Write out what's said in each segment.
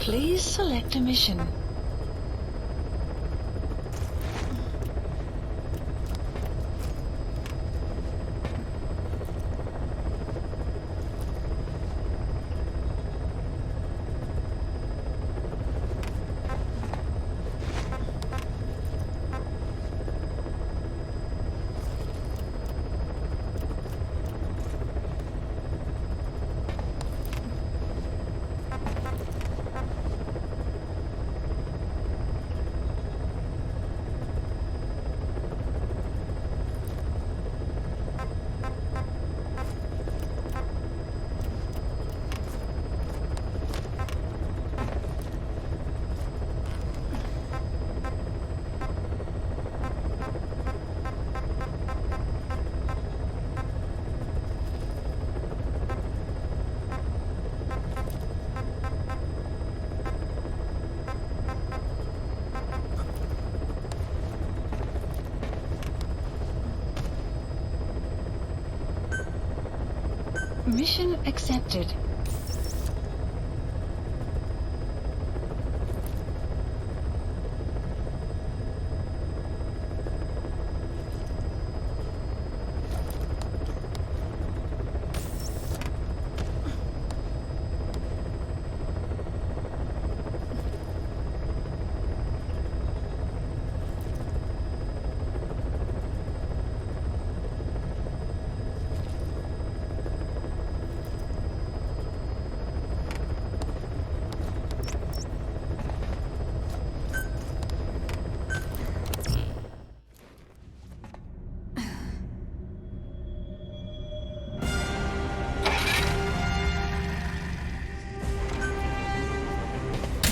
Please select a mission. Mission accepted.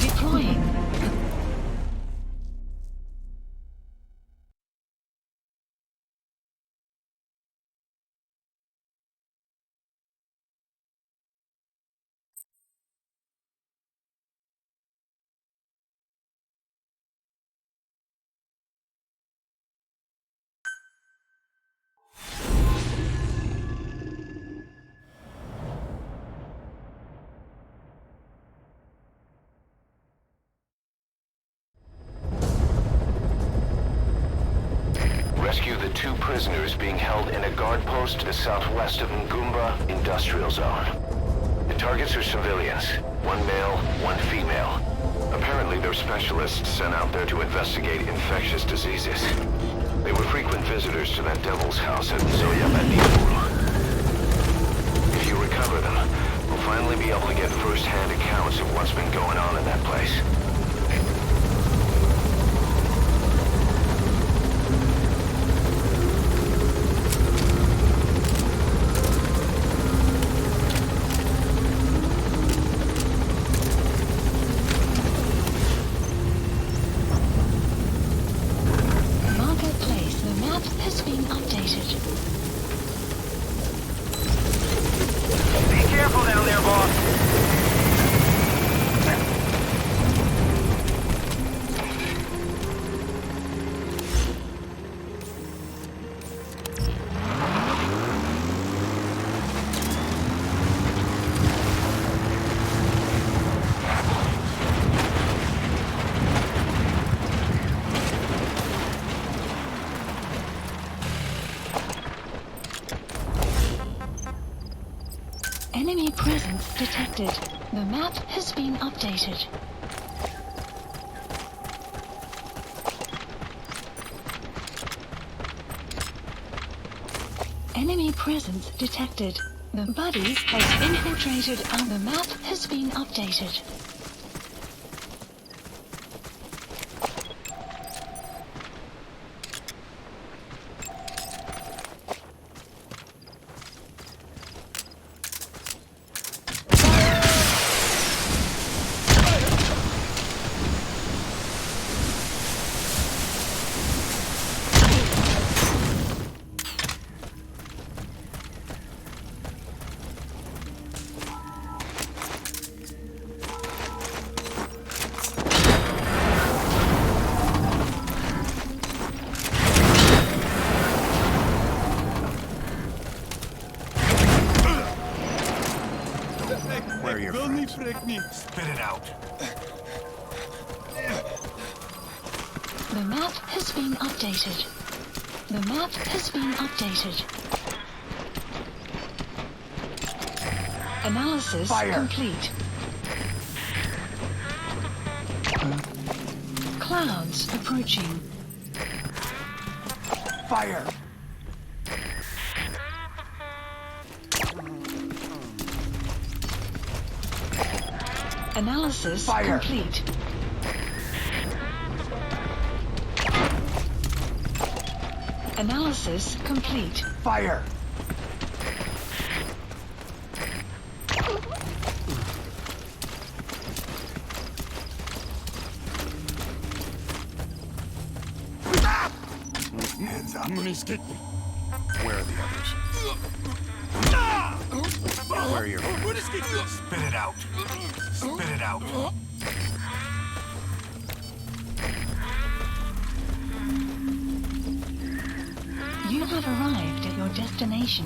Deploying. Rescue the 2 prisoners being held in a guard post to the southwest of Ngumba Industrial Zone. The targets are civilians, 1 male, 1 female. Apparently they're specialists sent out there to investigate infectious diseases. They were frequent visitors to that devil's house at Zoyabadipur. If you recover them, we'll finally be able to get first-hand accounts of what's been going on in that place. Enemy presence detected. The map has been updated. Enemy presence detected. The buddy has infiltrated and the map has been updated. Spit it out. The map has been updated. The map has been updated. Analysis complete. Clouds approaching. Fire! Analysis complete. Analysis complete. Fire! Hands up. Where are the others? Where are your... Spit it out. Spit it out. You have arrived at your destination.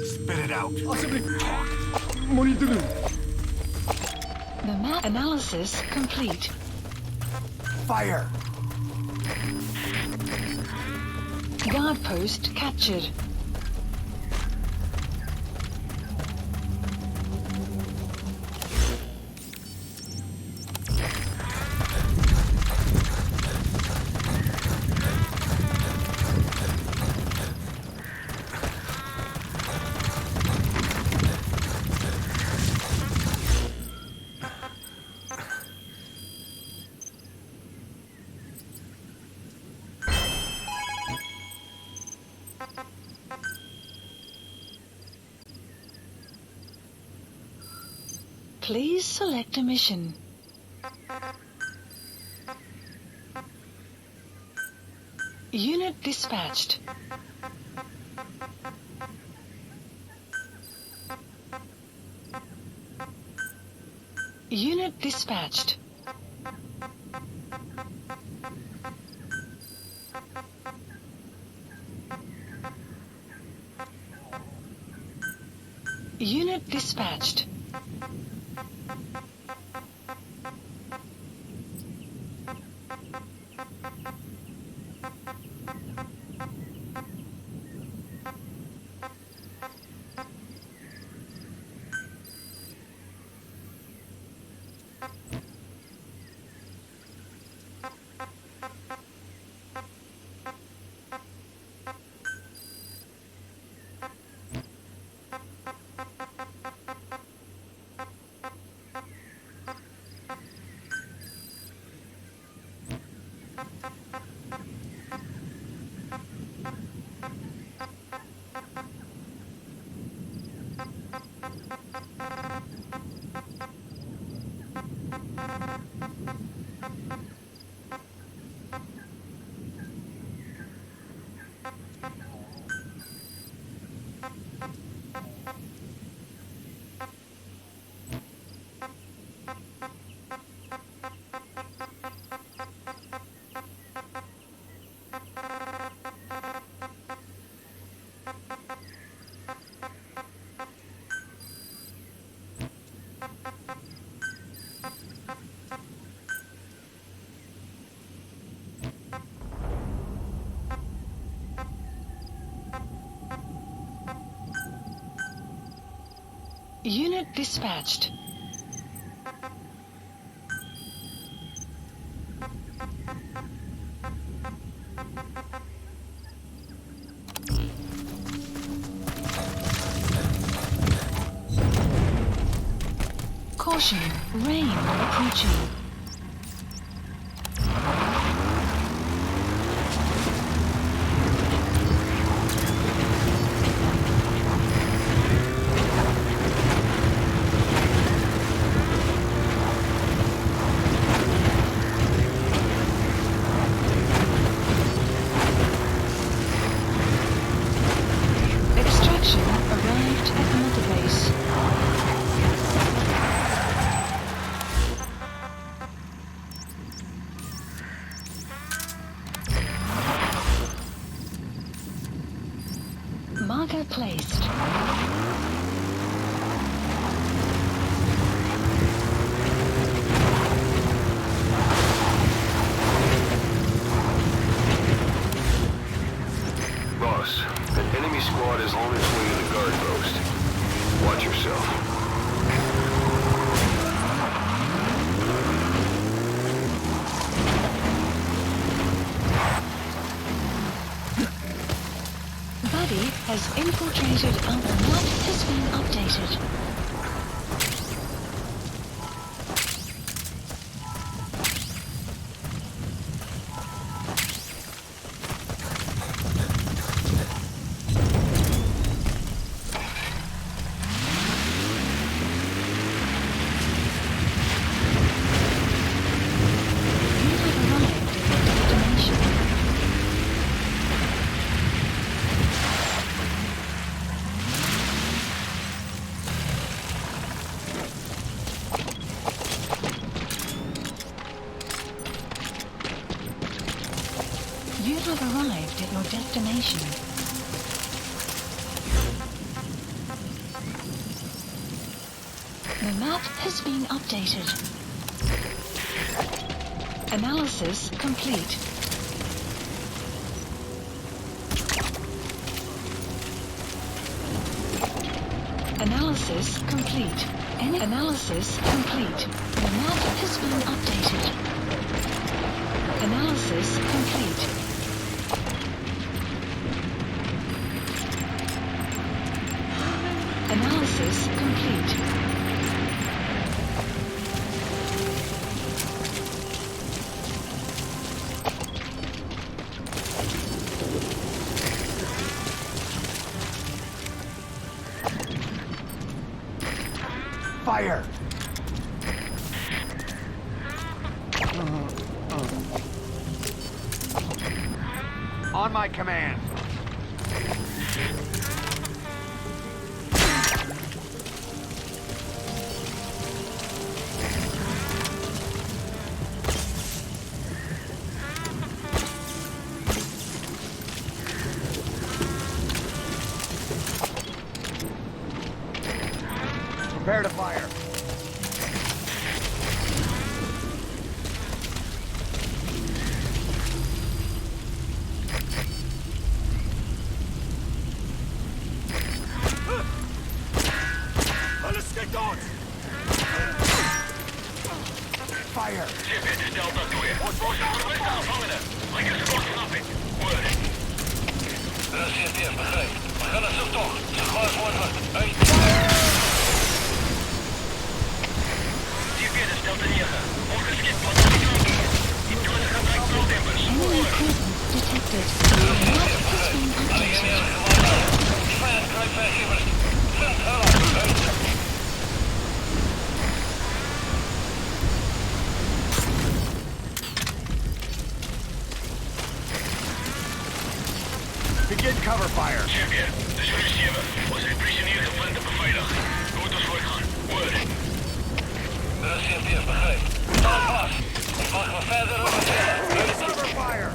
Spit it out. The map analysis complete. Fire! Guard post captured. Please select a mission. Unit dispatched. Unit dispatched. Unit dispatched. Unit dispatched. Caution, rain approaching. replaced. Boss, an enemy squad is on its way to the guard post. Watch yourself. Buddy has infiltrated and the map has been updated. You have arrived at your destination. The map has been updated. Analysis complete. Analysis complete. Any analysis complete. The map has been updated. Analysis complete. Analysis complete. Fire! On my command. Prepare to fire. Alles geht dort! Fire! Ship stelt dat toe. Vermiste gevangenen. Breng een schot vanaf in. Word. Dat is CPF, begreep. We gaan naar zoektocht. Zo gauw als mogelijk. Hey. CPF stelt er neer. Ongeschikt wat aan de kant. Die toren gebruikt blauwdempers. Enemy presence detected. The map has been updated. Die vijand krijgt vrijgevers. Veld, hallo. Begin cover fire. Champion, de solutie was een prisonier gevlucht beveiligd. We moeten ons voortgaan. Word. Dat is CPF, begreep. Sta vast. Ik mag me verder overstellen. Cover fire.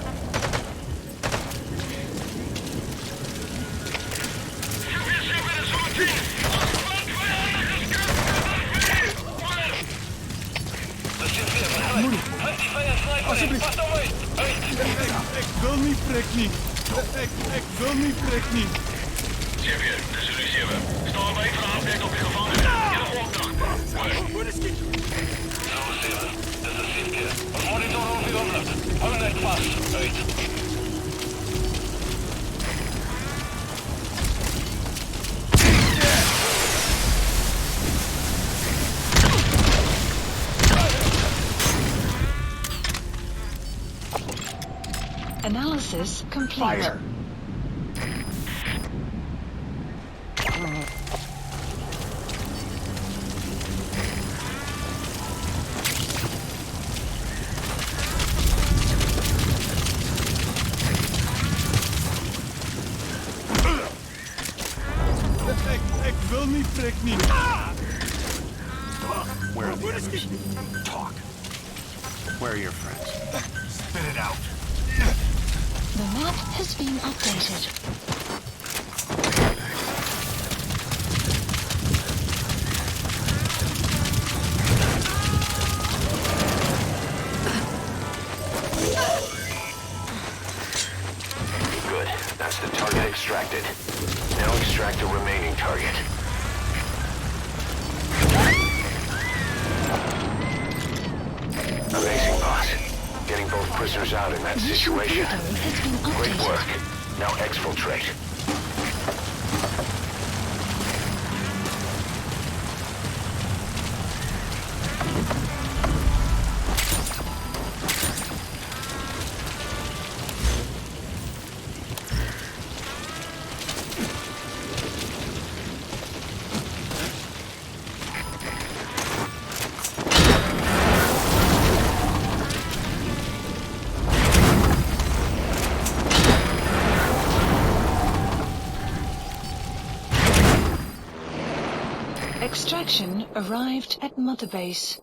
Champion is on team. Dat is CPF, begreep. Met die vijand sniper in. Pas dan mee. Ik wil niet prikken. Ik wil niet prikken. Champion, de solutie Staan bij vanavond op je gevangenen. In de opdracht. Word. Zo, 7. Dat is CPF. We monitoren of je omloopt. Hou nek vast. Uit. Analysis complete. Fire. Ik wil niet prikken. Where are the others? Talk. Where are your friends? Spit it out. The map has been updated. the target extracted. Now extract the remaining target. Amazing, boss. Getting both prisoners out in that situation. Great work. Now exfiltrate. Extraction arrived at Mother Base.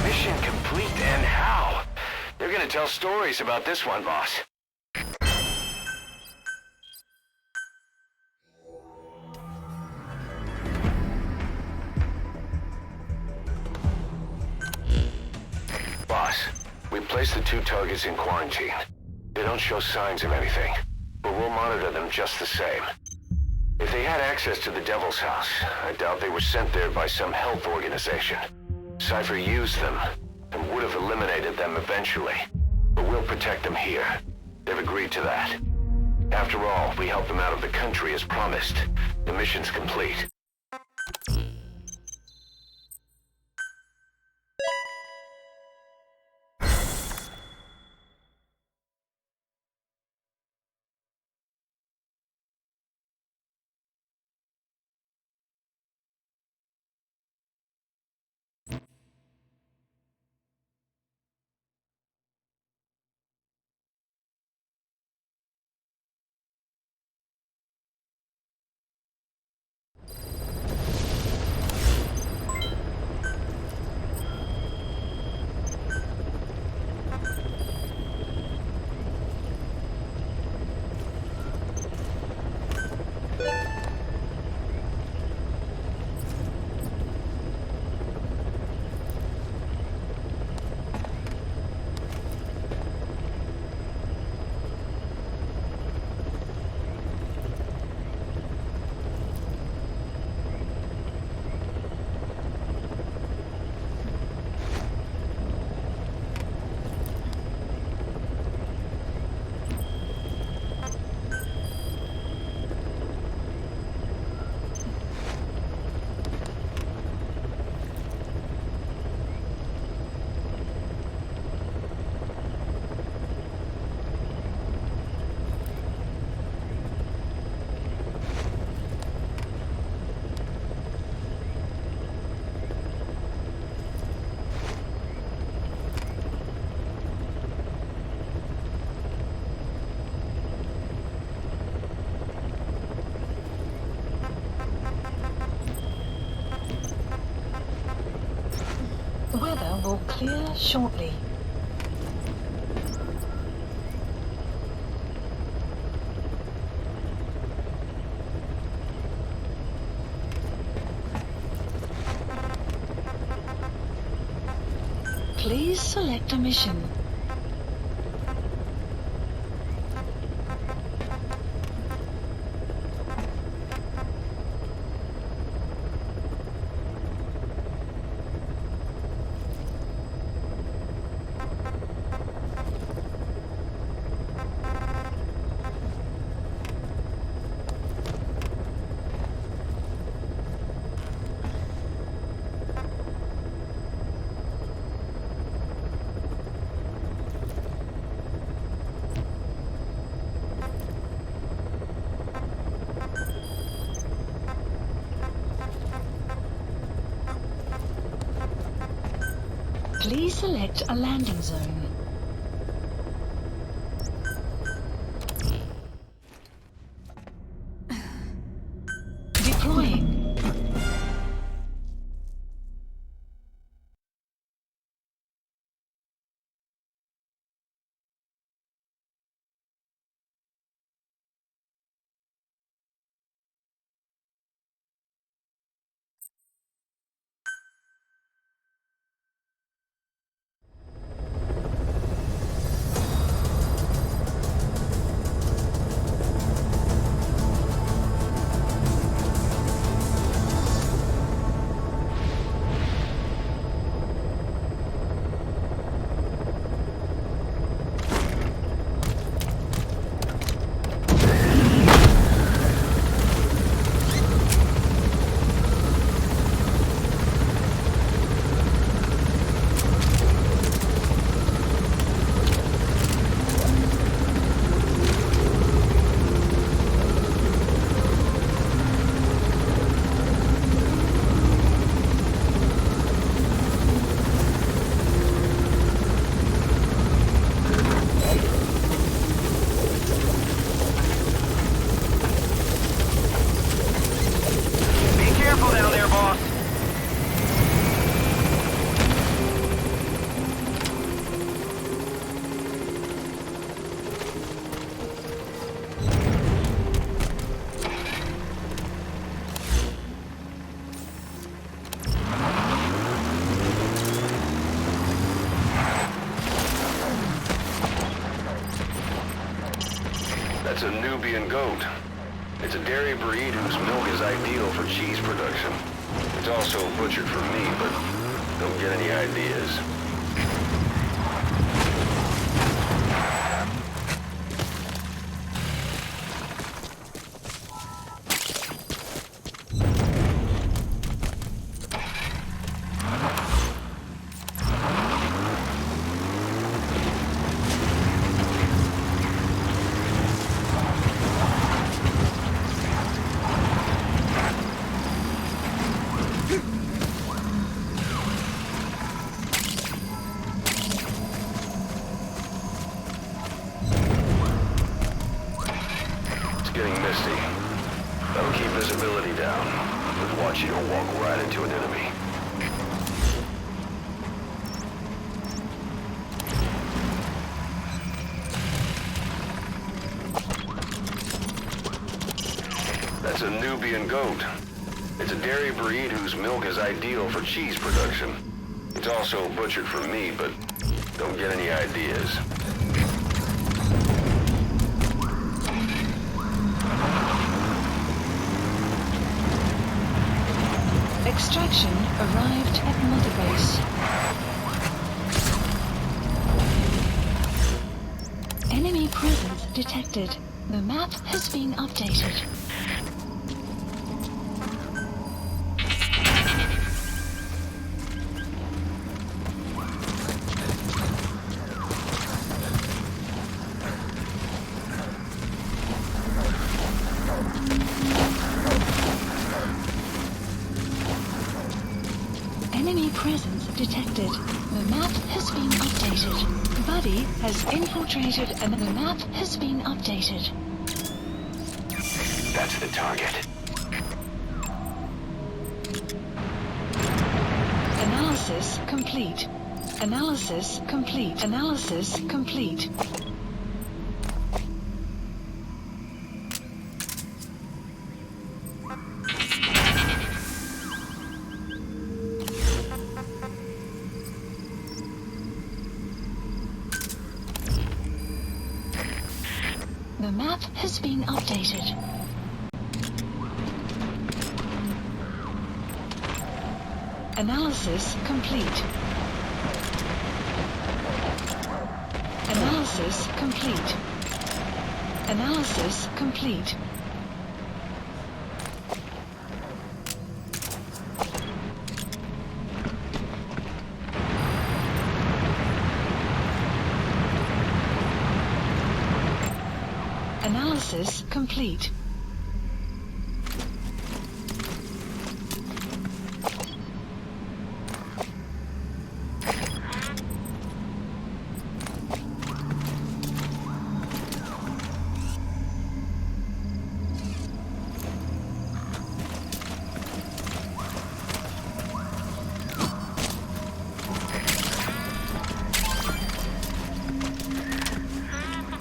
Mission complete, and how? They're gonna tell stories about this one, boss. Boss, we placed the 2 targets in quarantine. They don't show signs of anything, but we'll monitor them just the same. If they had access to the Devil's House, I doubt they were sent there by some health organization. Cypher used them, and would have eliminated them eventually. But we'll protect them here. They've agreed to that. After all, we helped them out of the country as promised. The mission's complete. Weather will clear shortly. Please select a mission. Please select a landing zone. Deploying. That's a Nubian goat. It's a dairy breed whose milk is ideal for cheese production. It's also butchered for meat, but don't get any ideas. Getting misty. That'll keep visibility down, but watch you don't walk right into an enemy. That's a Nubian goat. It's a dairy breed whose milk is ideal for cheese production. It's also butchered for meat, but don't get any ideas. Extraction arrived at Mother Base. Enemy presence detected. The map has been updated. Enemy presence detected. The map has been updated. Buddy has infiltrated and the map has been updated. That's the target. Analysis complete. Analysis complete. Analysis complete. The map has been updated. Analysis complete. Analysis complete. Analysis complete. Analysis complete.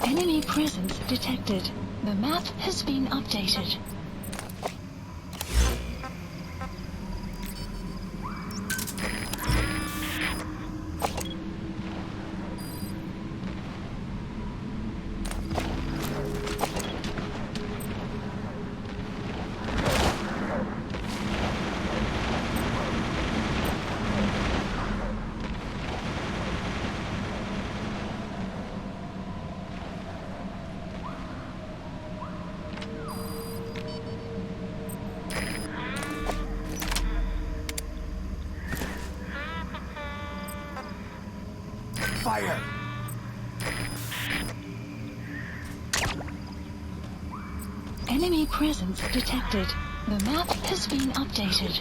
Enemy presence detected. The map has been updated. Fire! Enemy presence detected. The map has been updated.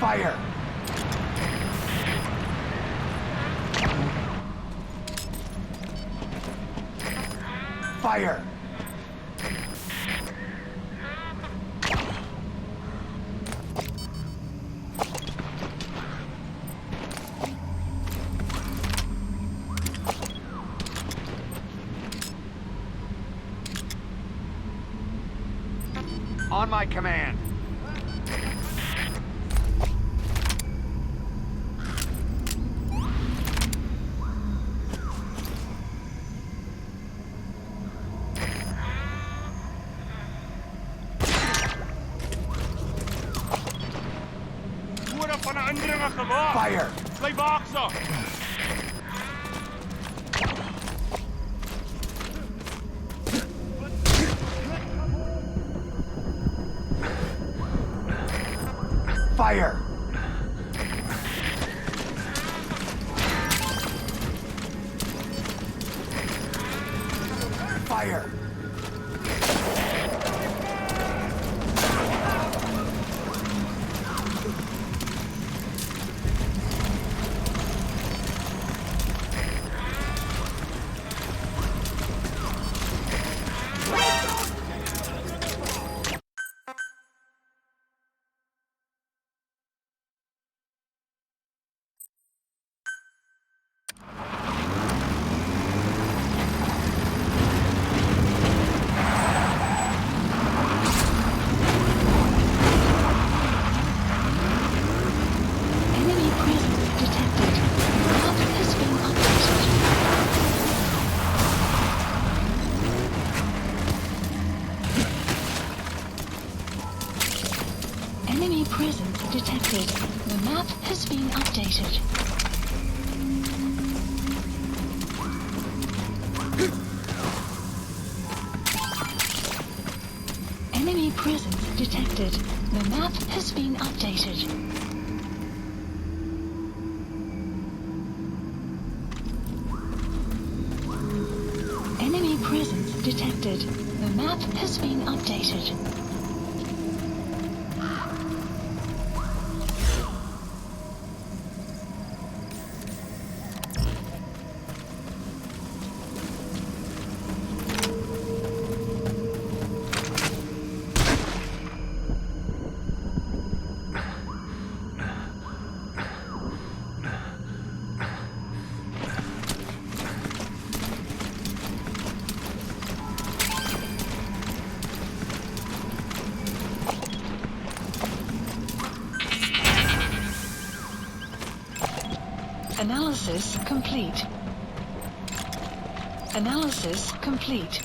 Fire! Fire! On my command. Fire! Slay boxer! Fire! Fire! Enemy presence detected. The map has been updated. Enemy presence detected. The map has been updated. Enemy presence detected. The map has been updated. Enemy presence detected. The map has been updated. Analysis complete. Analysis complete.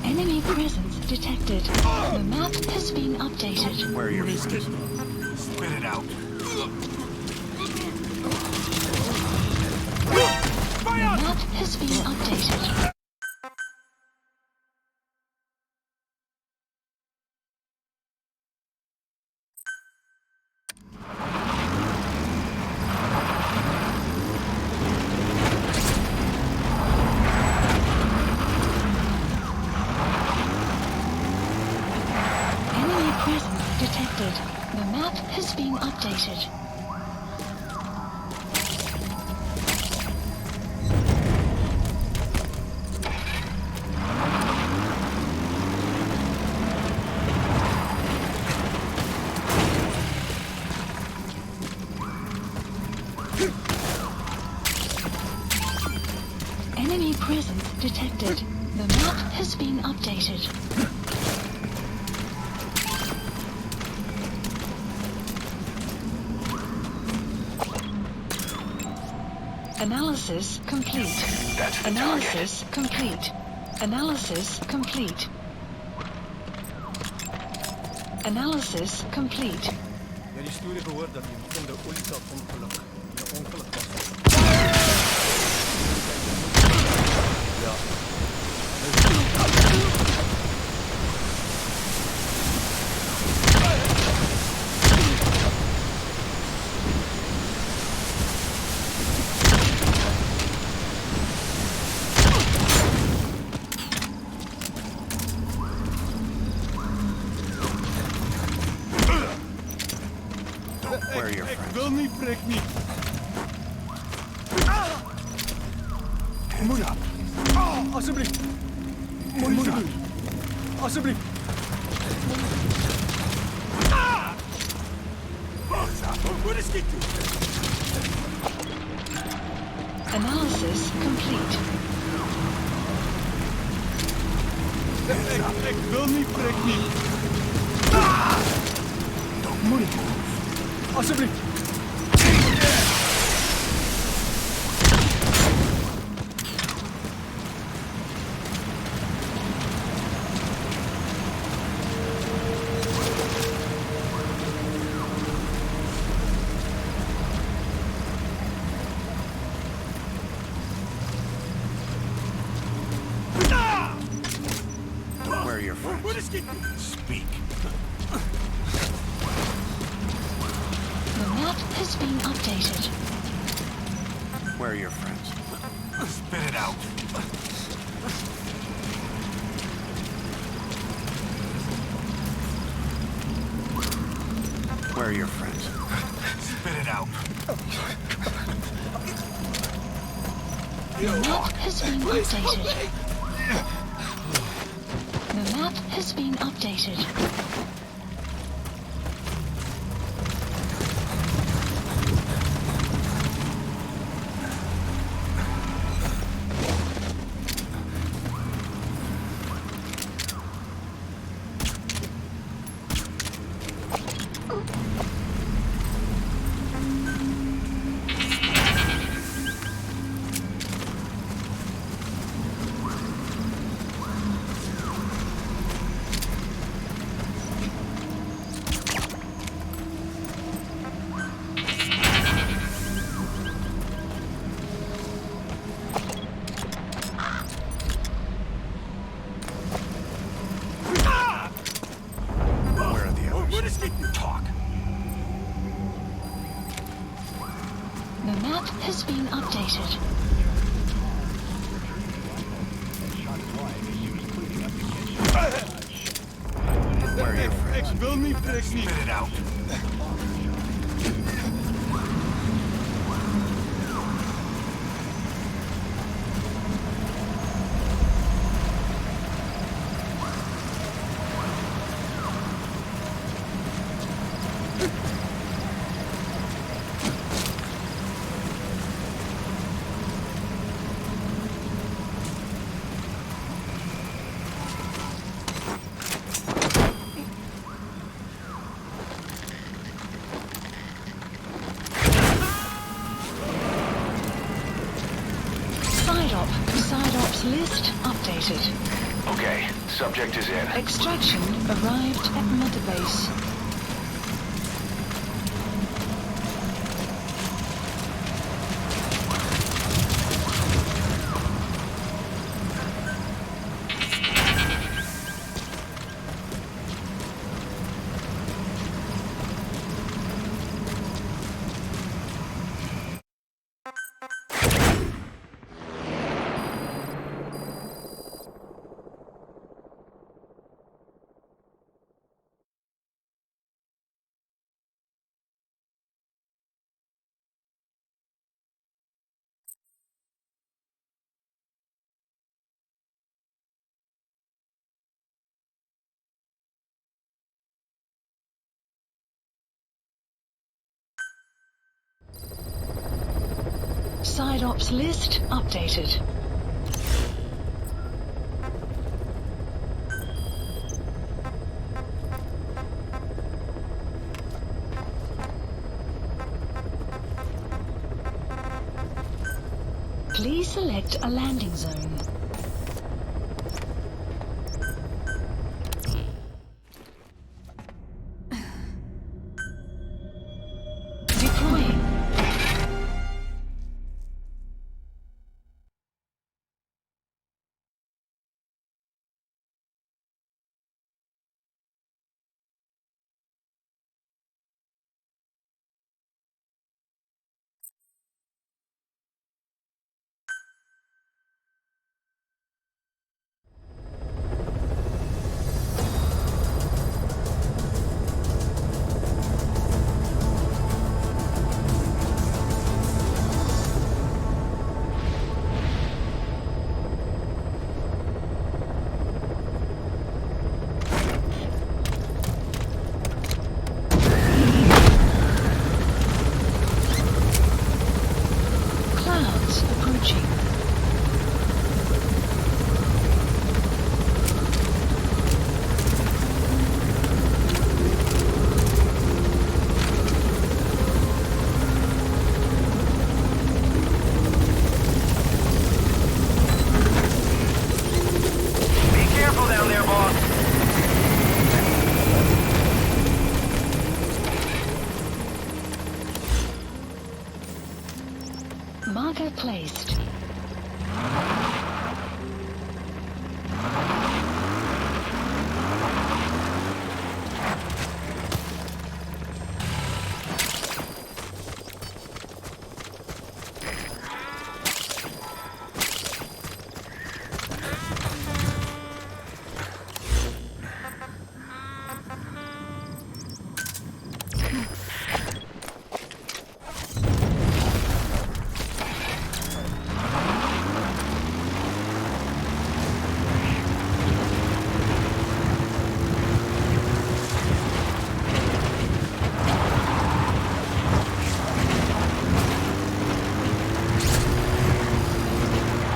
Enemy presence detected. The map has been updated. Where are your friends? Spit it out. The map has been updated. Enemy presence detected. The map has been updated. Enemy presence detected. The map has been updated. Analysis complete. That's the Analysis complete. Analysis complete. Analysis complete. Ja, die studie gehoord dat die van de olievelongeluk een ongeluk was. Ja. Where are your Ik friends? wil niet, prik niet. Hands up. Alsjeblieft. Moet niet doen. Alsjeblieft. Hands up. Wat is dit? Analysis complete. Ik wil niet, prik niet. Don't move. Alsjeblieft. Where are your friends? Wat is dit? Speak. The map has been updated. Where are your friends? Spit it out. Where are your friends? Spit it out. The map has been updated. The map has been updated. Where are the others? Wat is dit? Talk. The map has been updated. Where are your friends? Ik wil niet, prik niet. Spit it out. Side ops list updated. Okay, subject is in. Extraction arrived at Mother Base. Side ops list updated. Please select a landing zone. Deploying. Marker placed.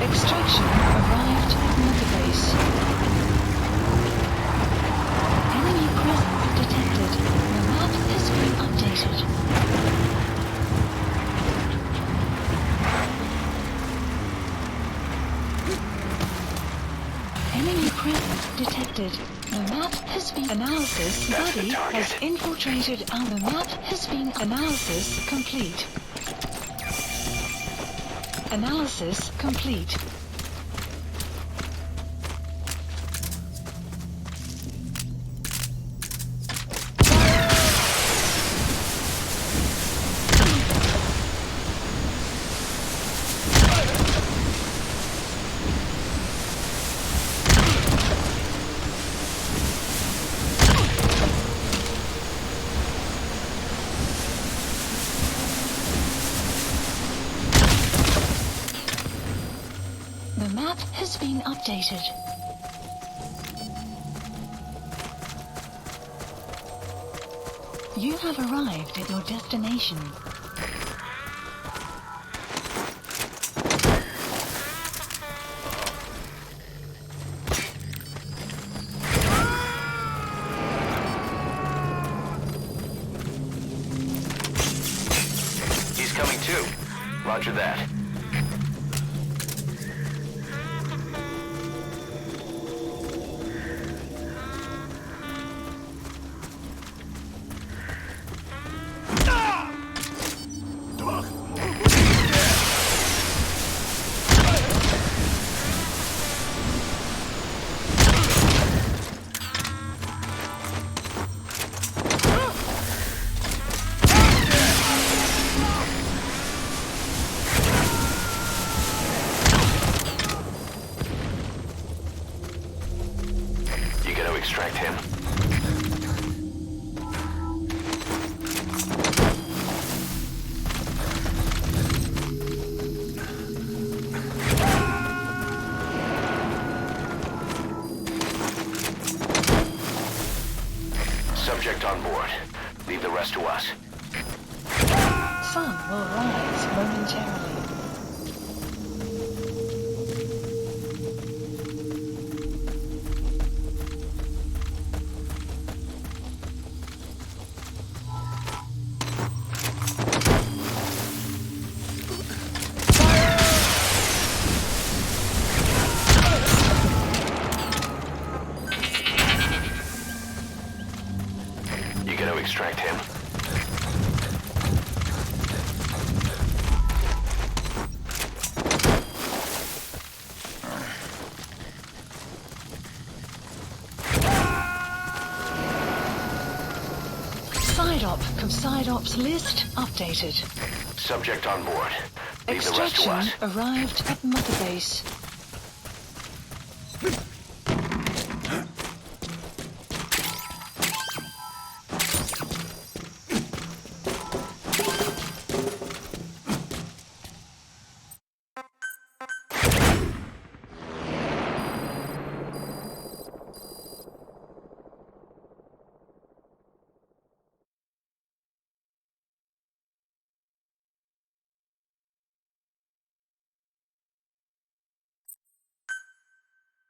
Extraction arrived at Mother Base. Enemy presence detected. The map has been updated. Enemy presence detected. The map has been analysis. That's the Buddy target. has infiltrated our map has been analysis complete. Analysis complete. The map has been updated. You have arrived at your destination. He's coming too. Roger that. You gotta extract him. Subject on board. Leave the rest to us. Sun will rise momentarily. You gotta extract him. Side ops list updated. Subject on board. Leave the rest to Extraction us. arrived at Mother Base.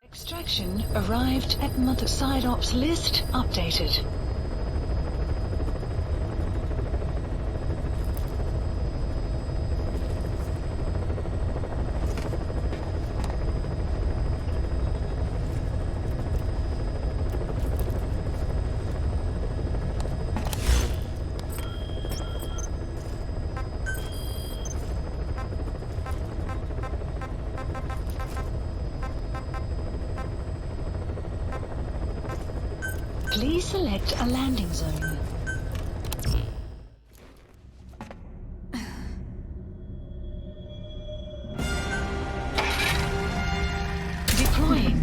Extraction arrived at Mother Side Ops list updated. Select a landing zone. Deploying.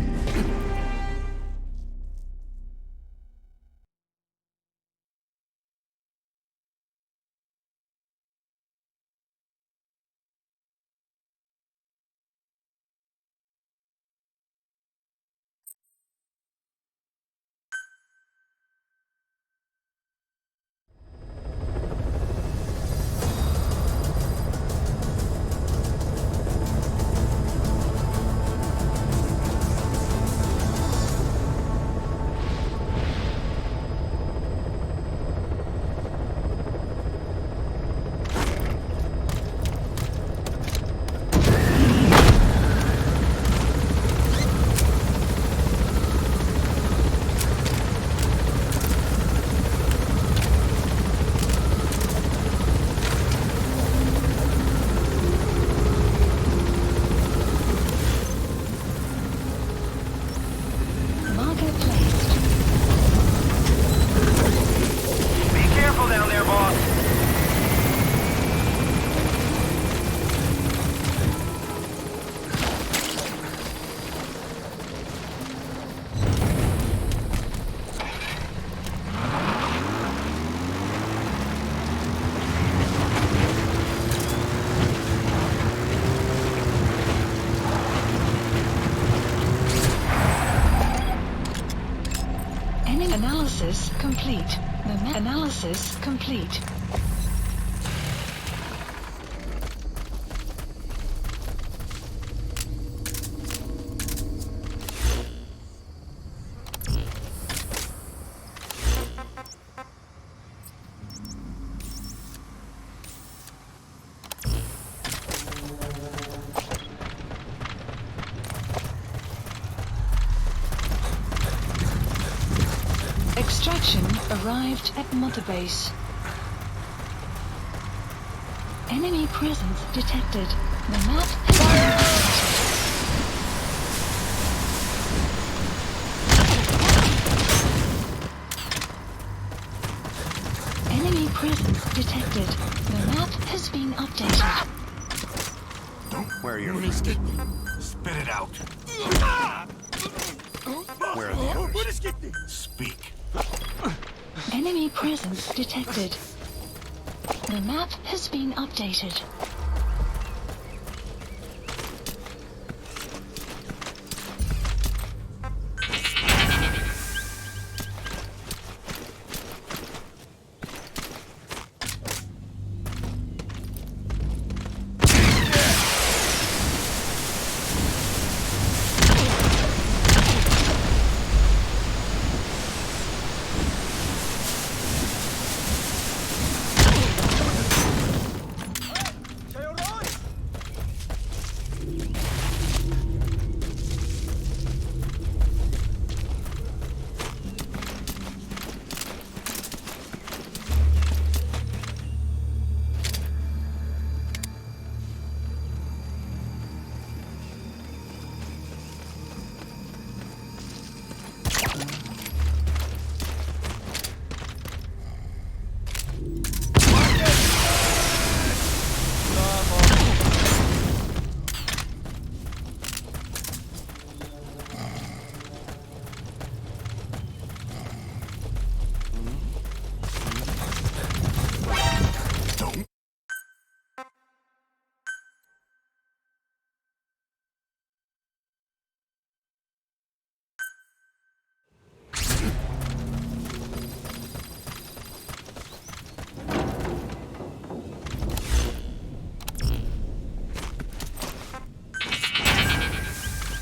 Marker placed. Be careful down there, boss. Enemy analysis complete. Analysis complete. Extraction arrived at Mother Base. Enemy presence detected. The map has been updated. Enemy presence detected. The map has been updated. Where are your friends? Spit it out. Where are the others? Speak. Enemy presence detected. The map has been updated.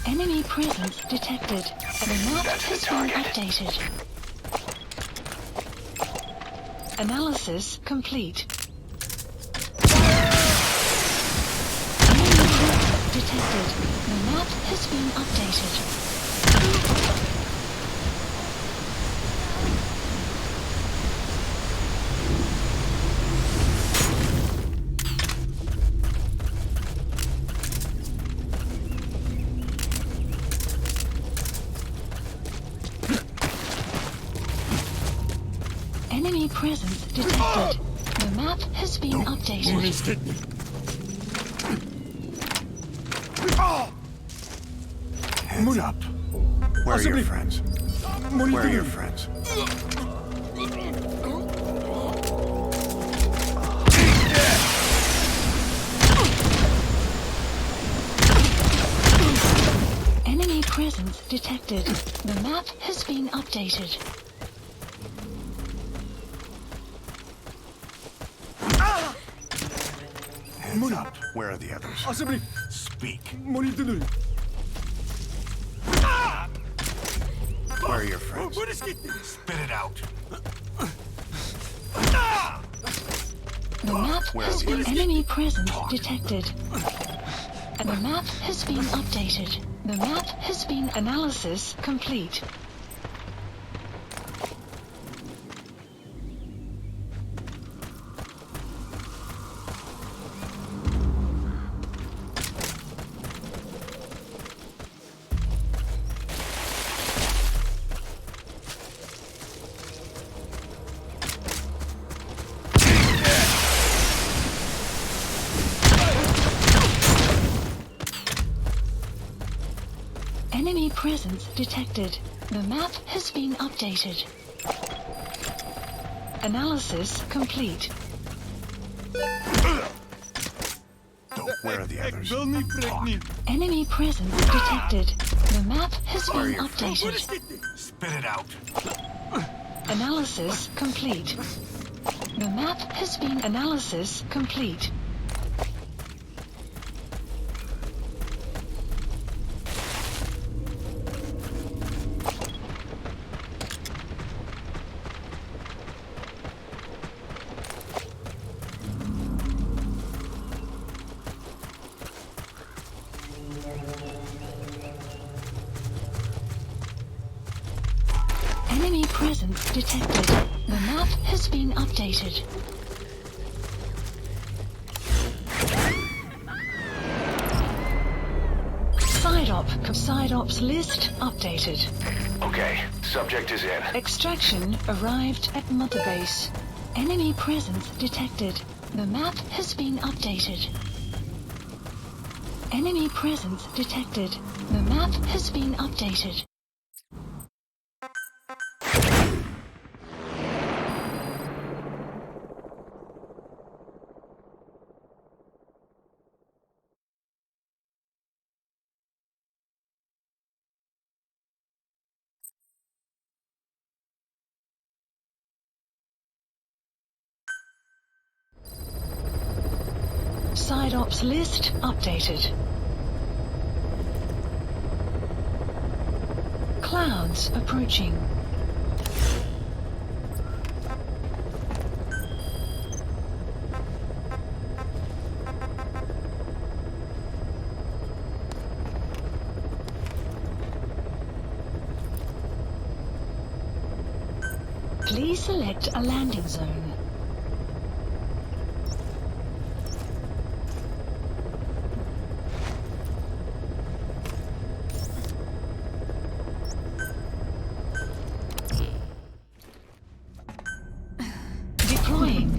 Enemy presence detected. The map has been updated. Analysis complete. Enemy presence detected. The map has been updated. presence detected. The map has been updated. Hands up. Where are your friends? Where are your friends? Enemy presence detected. The map has been updated. Hands up. Where are the others? Assembly. Speak. Monitor. Where are your friends? Spit it out. The map Where has are the been others? enemy presence Talk. detected. And the map has been updated. The map has been analysis complete. Enemy presence detected. The map has been updated. Analysis complete. Where are the others? Talk. Enemy presence detected. The map has Where are been your friends? updated. Spit it out. Analysis complete. The map has been analysis complete. Enemy presence detected. The map has been updated. Side ops list updated. Okay, subject is in. Extraction arrived at Mother Base. Enemy presence detected. The map has been updated. Enemy presence detected. The map has been updated. Side ops list updated. Clouds approaching. Please select a landing zone. Deploying.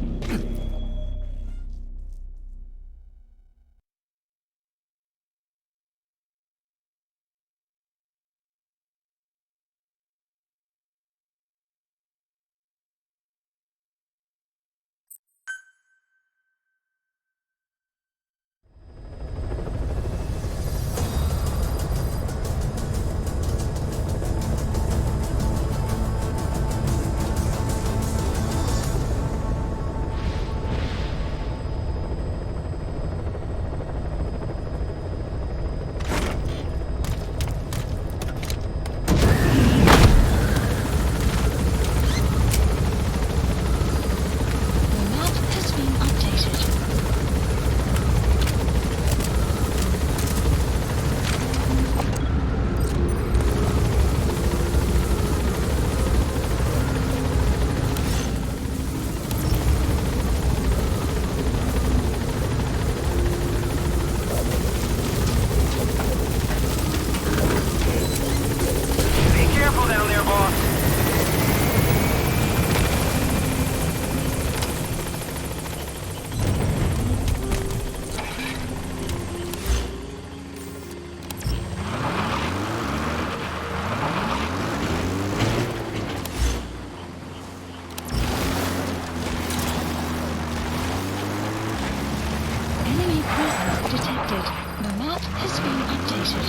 detected. The map has been updated.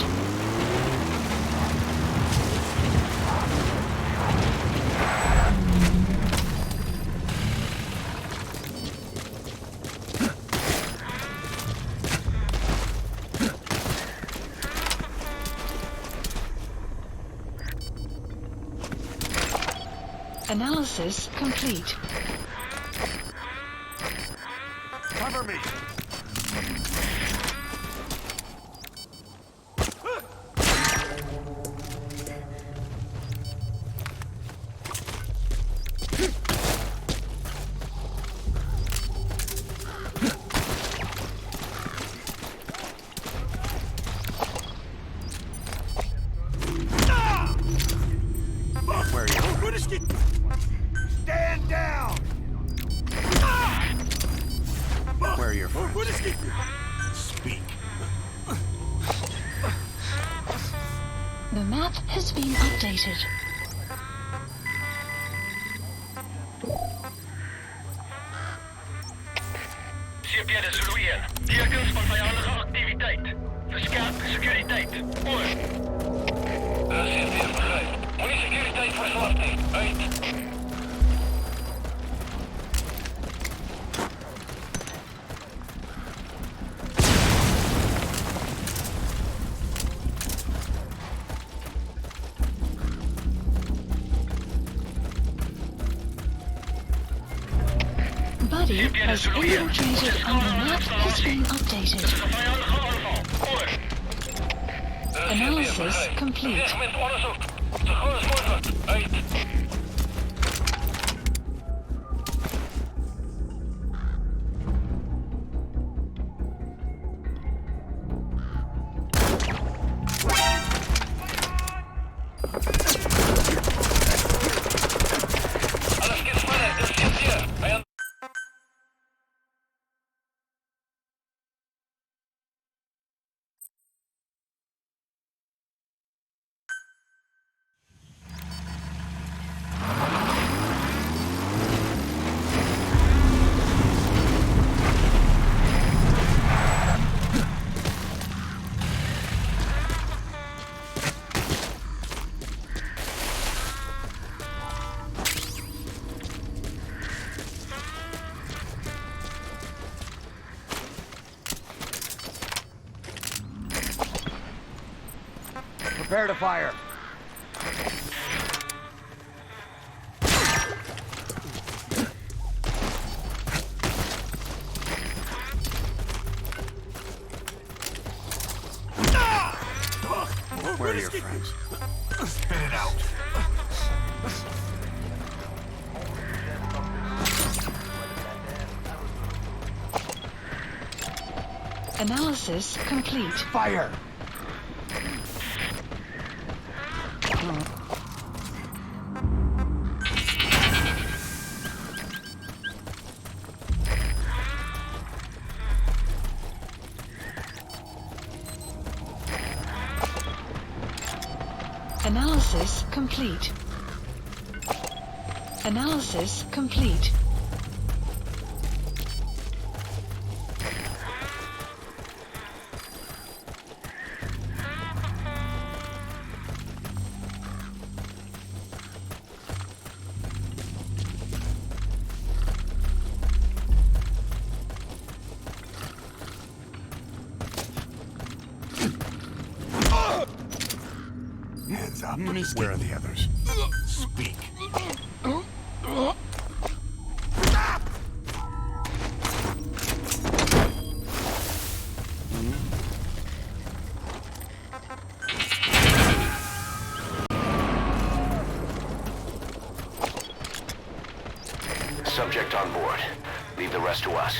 Analysis complete. Cover me! Where are you? Stand down! Where are your friends? Speak. The map has been updated. CP de Zulu 1. Tekens van vijandige activiteit. Versterk securiteit. Oor. CP begrijp. Goeie securiteit verslachting. Uit. Buddy has infiltrated and the map has been updated. Vijandige aanval. Oor. Analysis complete. Segment onderzoek. Zo goed als mogelijk. Uit. Alles geht sneller. Das ist hier. Vijand. Prepare to fire. Where are your friends? Spit it out. Analysis complete. Fire! Analysis complete. Analysis complete. Hands up. Where are the others? Speak. Subject on board. Leave the rest to us.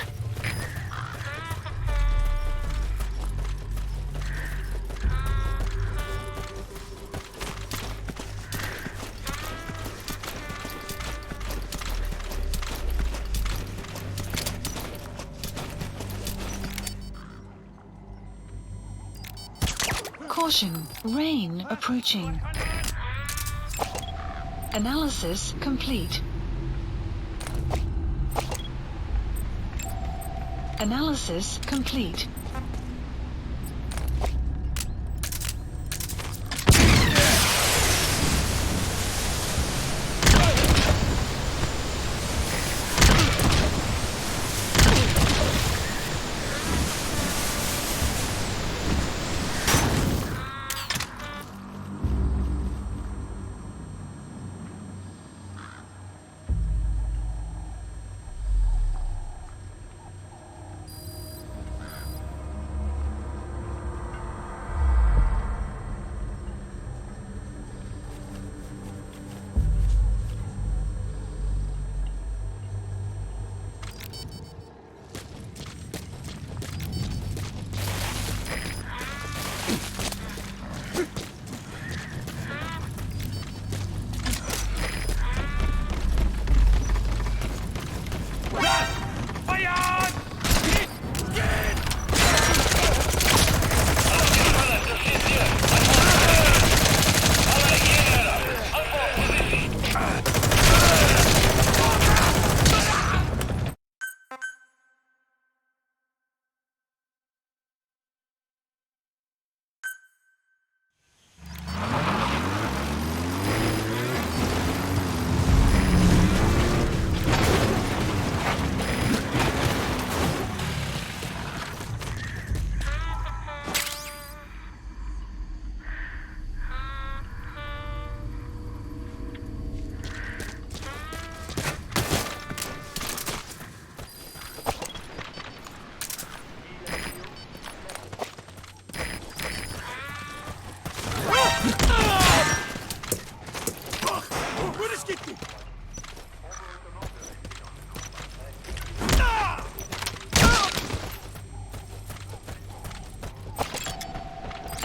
Caution, rain approaching. Analysis complete. Analysis complete.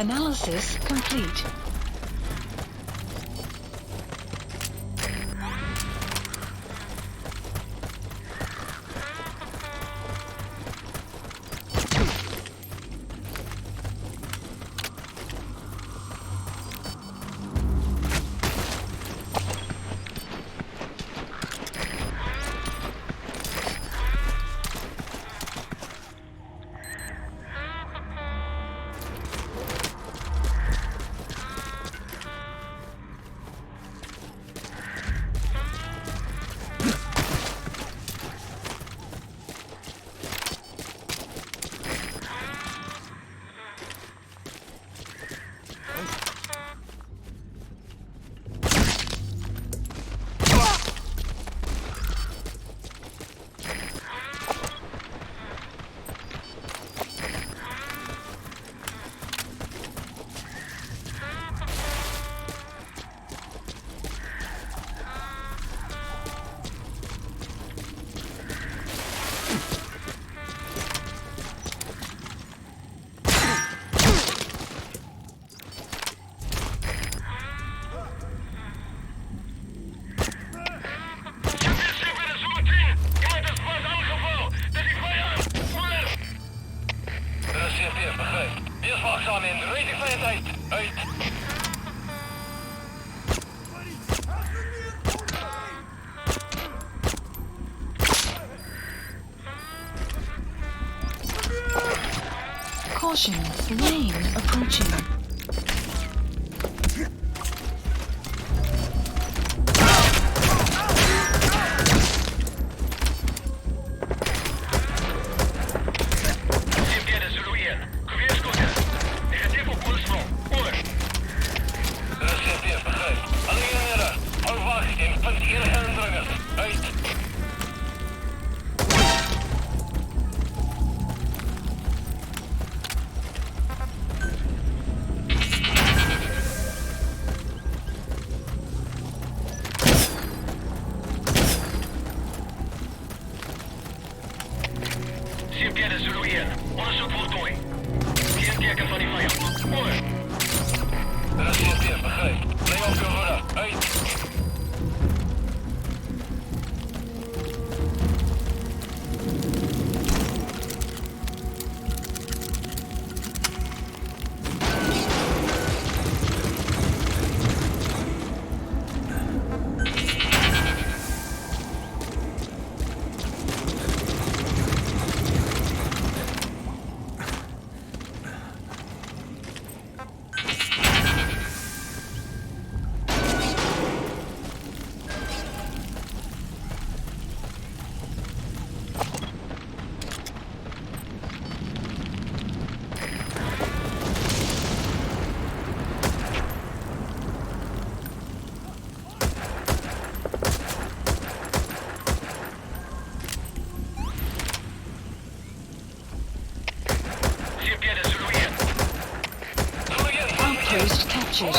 Analysis complete. Caution, rain approaching. Outpost captured.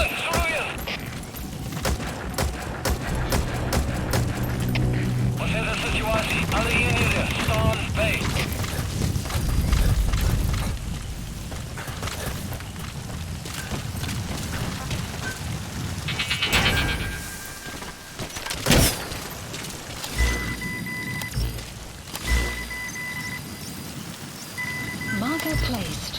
Ocena sytuacji, ale je nie stan B. Marker placed.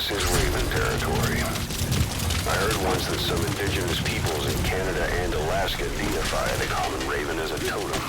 This is Raven territory. I heard once that some indigenous peoples in Canada and Alaska deify the common raven as a totem.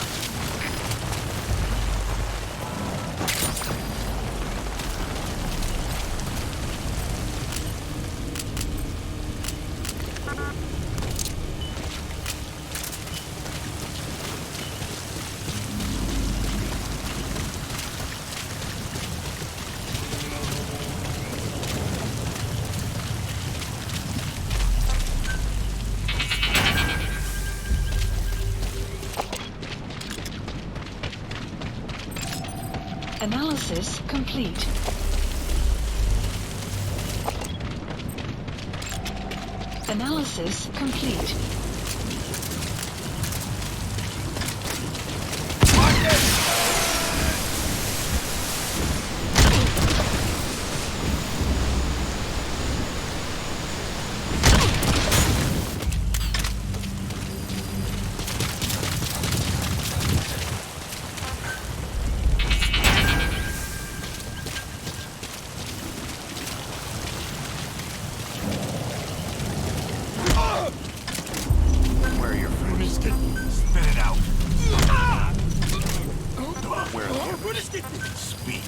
Analysis complete. Analysis complete. Where are your friends? Spit it out. Where are they? Speak.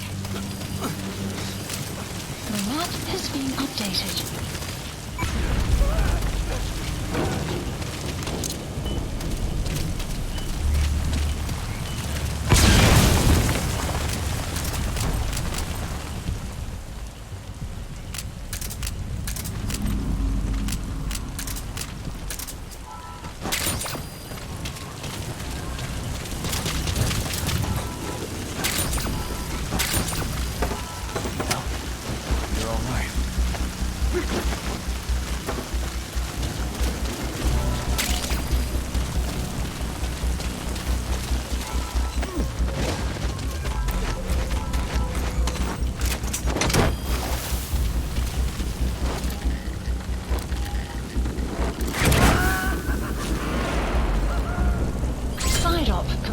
The map has been updated. You're all right.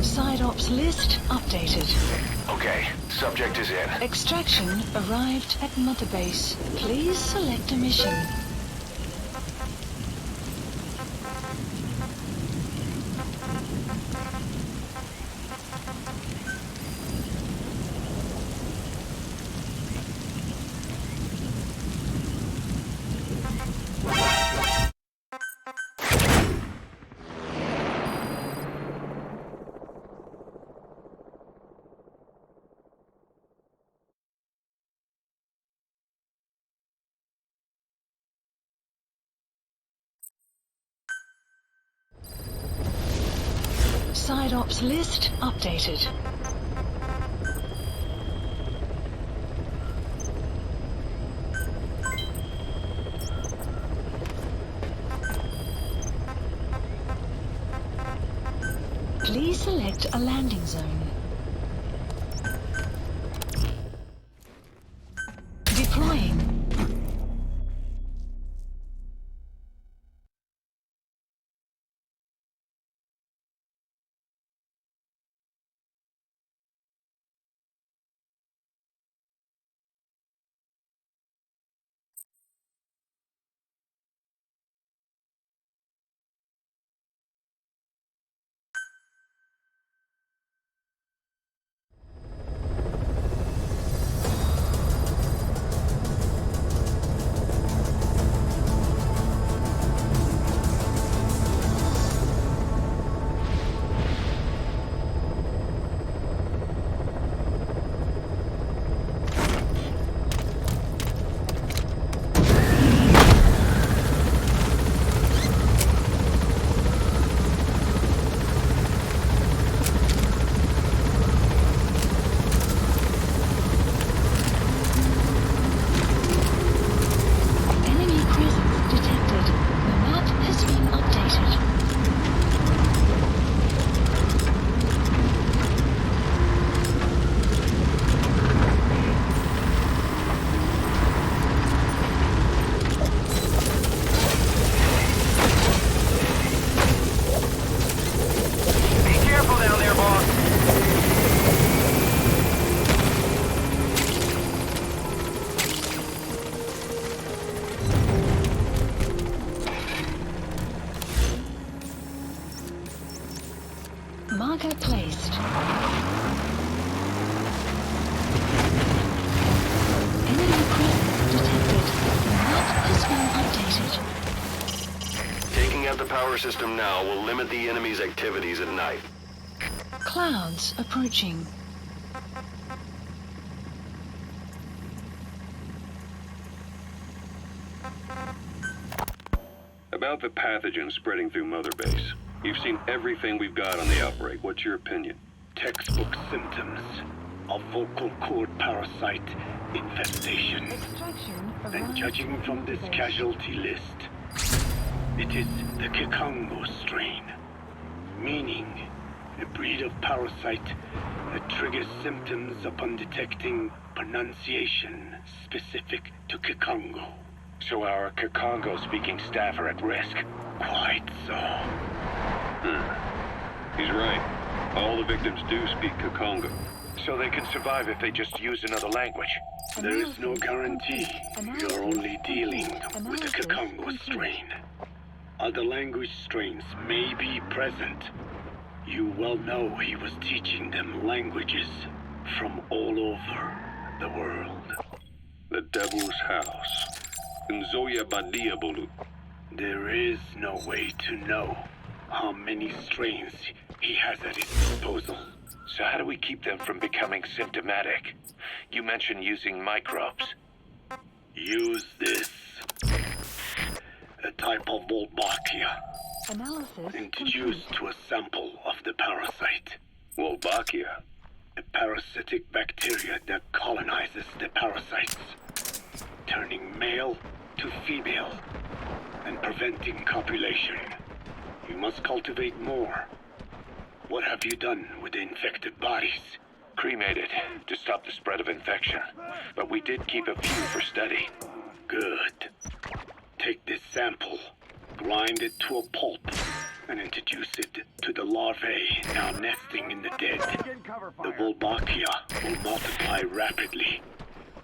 Side ops list updated. Okay, subject is in. Extraction arrived at Mother Base. Please select a mission. Side ops list updated. Please select a landing zone. Deploying. Enemy presence detected. The map has been updated. Be careful down there, boss. Marker placed. Enemy presence detected. The map has been updated. Taking out the power system now will limit the enemy's activities at night. Clouds approaching. About the pathogen spreading through Mother Base. You've seen everything we've got on the outbreak. What's your opinion? Textbook symptoms. of vocal cord parasite infestation. Extraction of And one judging from this base. casualty list, it is the Kikongo strain, meaning a breed of parasite that triggers symptoms upon detecting pronunciation specific to Kikongo. So our Kikongo-speaking staff are at risk. Quite so. He's right. All the victims do speak Kikongo. So they can survive if they just use another language. There is no guarantee. You're only dealing with the Kikongo Complete. strain. Other language strains may be present. You well know he was teaching them languages from all over the world. The Devil's House. Nzoya Badia Bolu. There is no way to know how many strains he has at his disposal. So how do we keep them from becoming symptomatic? You mentioned using microbes. Use this. A type of Wolbachia Analysis introduced to a sample of the parasite. Wolbachia. A parasitic bacteria that colonizes the parasites, turning male to female and preventing copulation. You must cultivate more. What have you done with the infected bodies? Cremated to stop the spread of infection. But we did keep a few for study. Good. Take this sample, grind it to a pulp, and introduce it to the larvae now nesting in the dead. The Wolbachia will multiply rapidly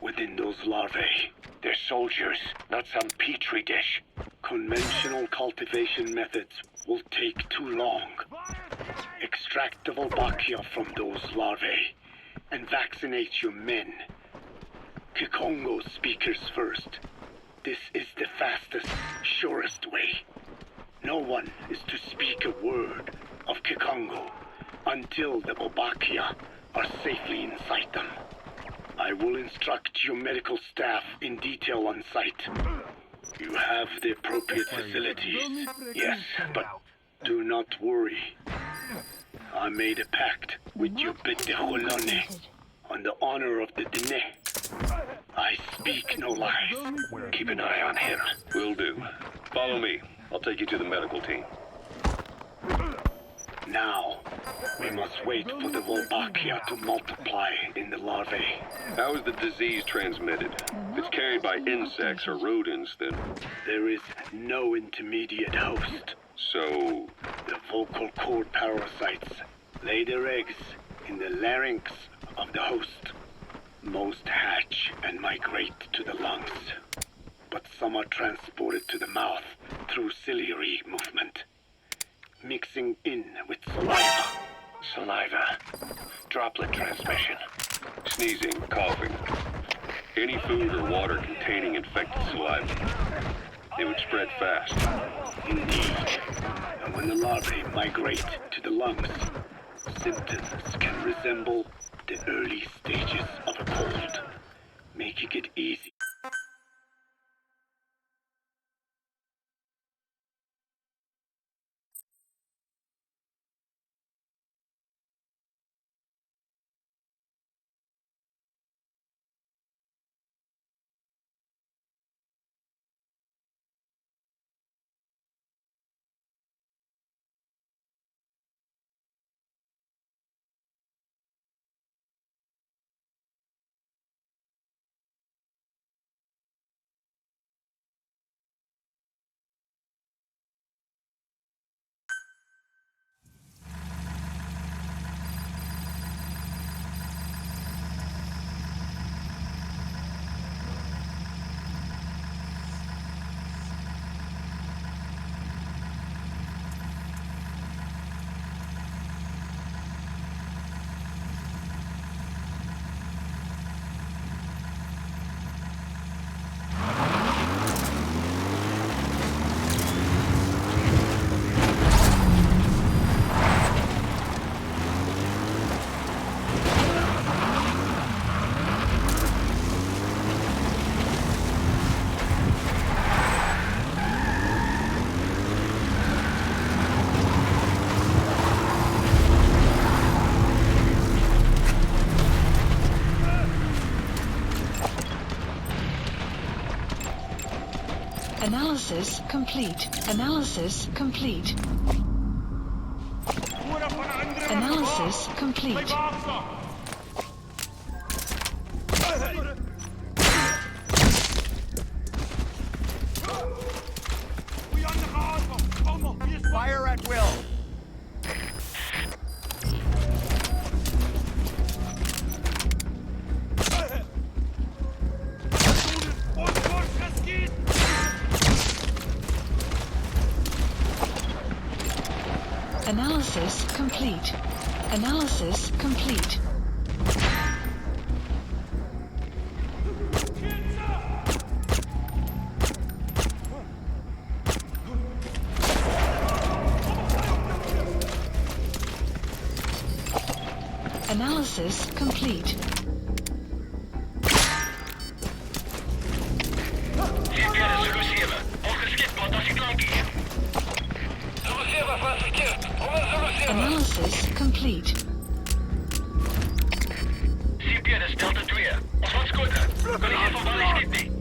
within those larvae. They're soldiers, not some petri dish. Conventional cultivation methods will take too long. Extract the Wolbachia from those larvae and vaccinate your men. Kikongo speakers first. This is the fastest, surest way. No one is to speak a word of Kikongo until the Wolbachia are safely inside them. I will instruct your medical staff in detail on site. You have the appropriate facilities. Yes, but do not worry. I made a pact with you, Bete Holone, on the honor of the Dene. I speak no lies. Keep an eye on him. Will do. Follow me. I'll take you to the medical team. Now, we must wait for the Wolbachia to multiply in the larvae. How is the disease transmitted? If it's carried by insects or rodents, then... There is no intermediate host. So... The vocal cord parasites lay their eggs in the larynx of the host. Most hatch and migrate to the lungs, but some are transported to the mouth through ciliary movement, mixing in with saliva. Saliva. Droplet transmission. Sneezing, coughing. Any food or water containing infected saliva. It would spread fast. Indeed. And when the larvae migrate to the lungs, symptoms can resemble the early stages of a cold, making it easy Analysis complete. Analysis complete. Analysis complete. Fire at will. Analysis complete. Analysis complete. Analysis complete. CPR Zulu 7. Ongeskikt, want as ik lang hier. Zulu 7 van verkeerd. Over Zulu 7. Analysis complete. CPR is Delta 2. Ons wat skoten. Kan hier van waar ik schiet niet.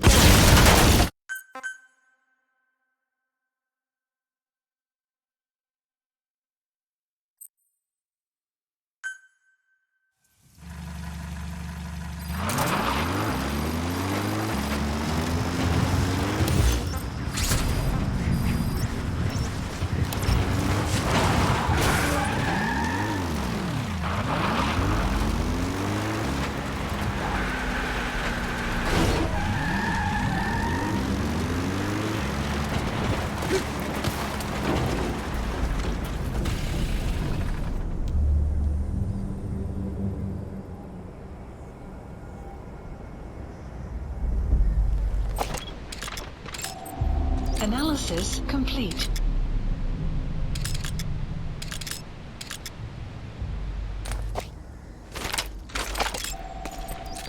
Analysis complete.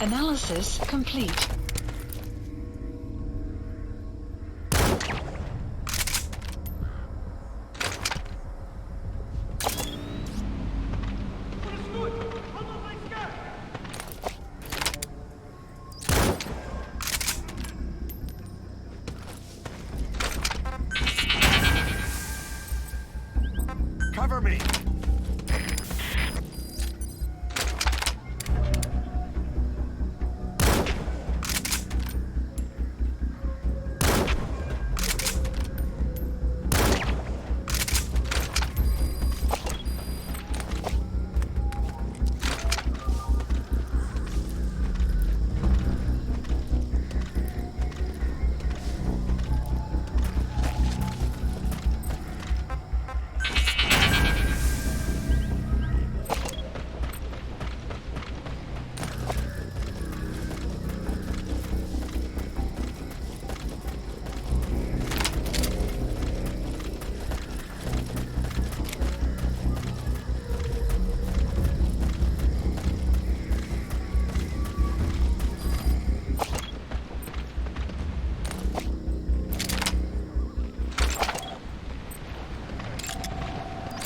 Analysis complete. Cover me.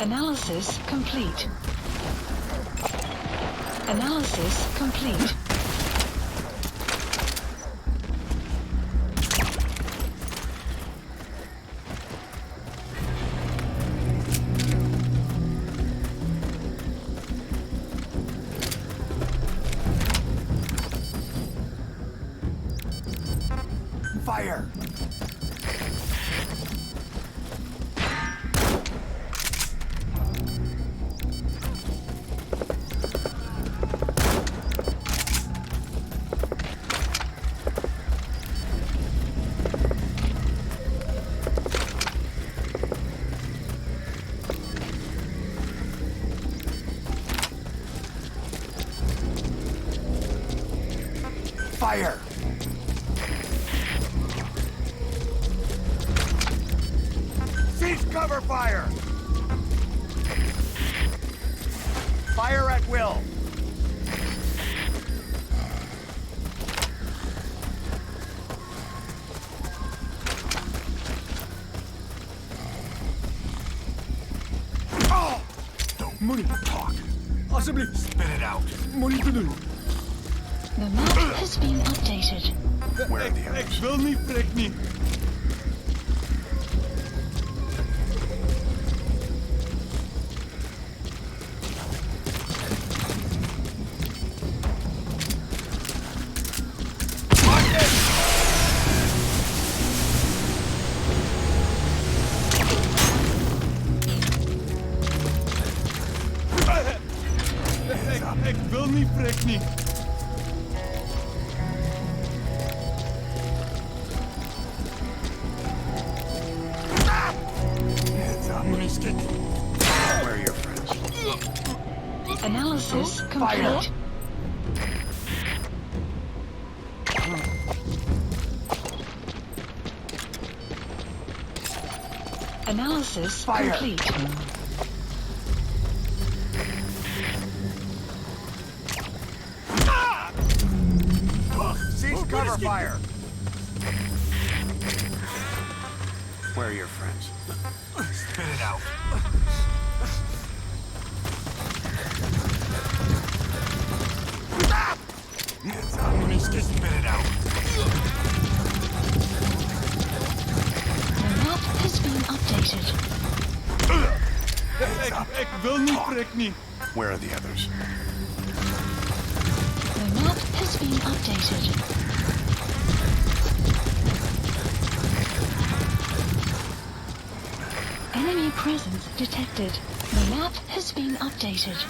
Analysis complete. Analysis complete. Fire. Fire! Cease cover fire! Fire at will! Oh! Moet niet talk. Alsjeblieft. Spit it out. Moet niet te doen. The map has been updated. Where are the others? Ik wil niet, prik niet. prekni. Where are your friends? Analysis complete. Analysis complete. Cease cover fire! Where are your friends? Spit it out. Spit it out. The map has been updated. Ik wil niet prekni. Where are the others? The map has been updated. Enemy presence detected. The map has been updated.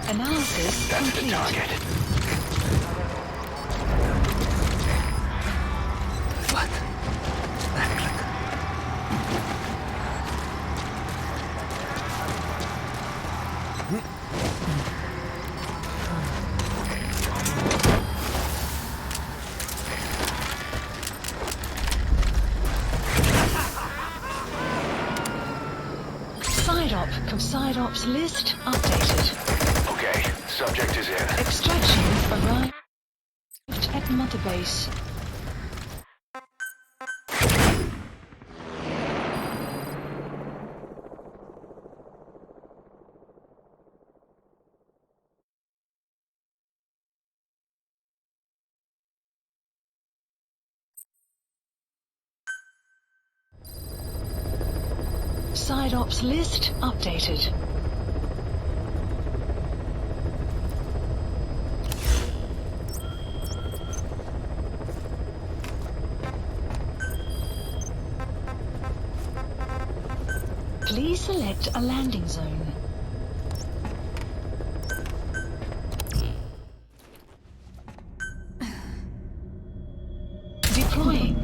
Analysis That's the complete. target. What? Side ops list updated. Okay, subject is in. Extraction arrived at Mother Base. Side ops list updated. Please select a landing zone. Deploying.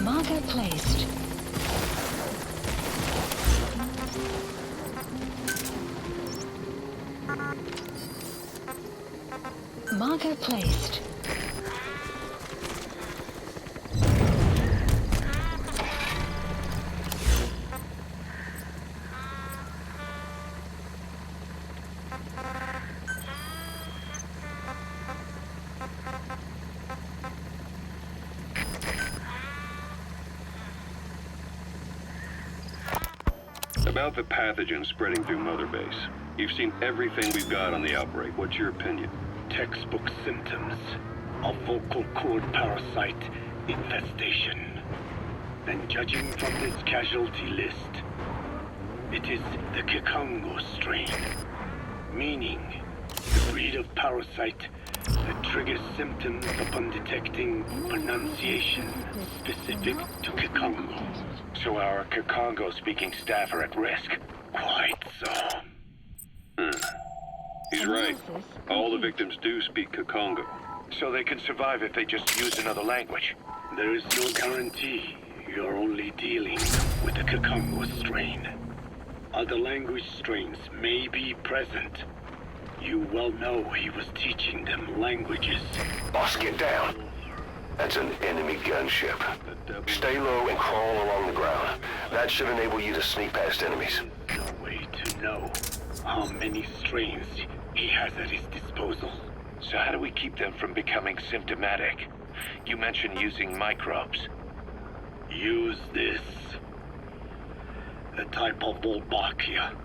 Marker placed. Marker placed. About the pathogen spreading through Mother Base. You've seen everything we've got on the outbreak. What's your opinion? Textbook symptoms of vocal cord parasite infestation. And judging from this casualty list, it is the Kikongo strain, meaning the breed of parasite that triggers symptoms upon detecting pronunciation specific to Kikongo. So our Kikongo-speaking staff are at risk. quite so. He's right. All the victims do speak Kikongo. So they can survive if they just use another language. There is no guarantee. You're only dealing with the Kikongo strain. Other language strains may be present. You well know he was teaching them languages. Boss, get down. That's an enemy gunship. Stay low and crawl along the ground. That should enable you to sneak past enemies. No way to know how many strains he has at his disposal. So how do we keep them from becoming symptomatic? You mentioned using microbes. Use this. A type of Wolbachia.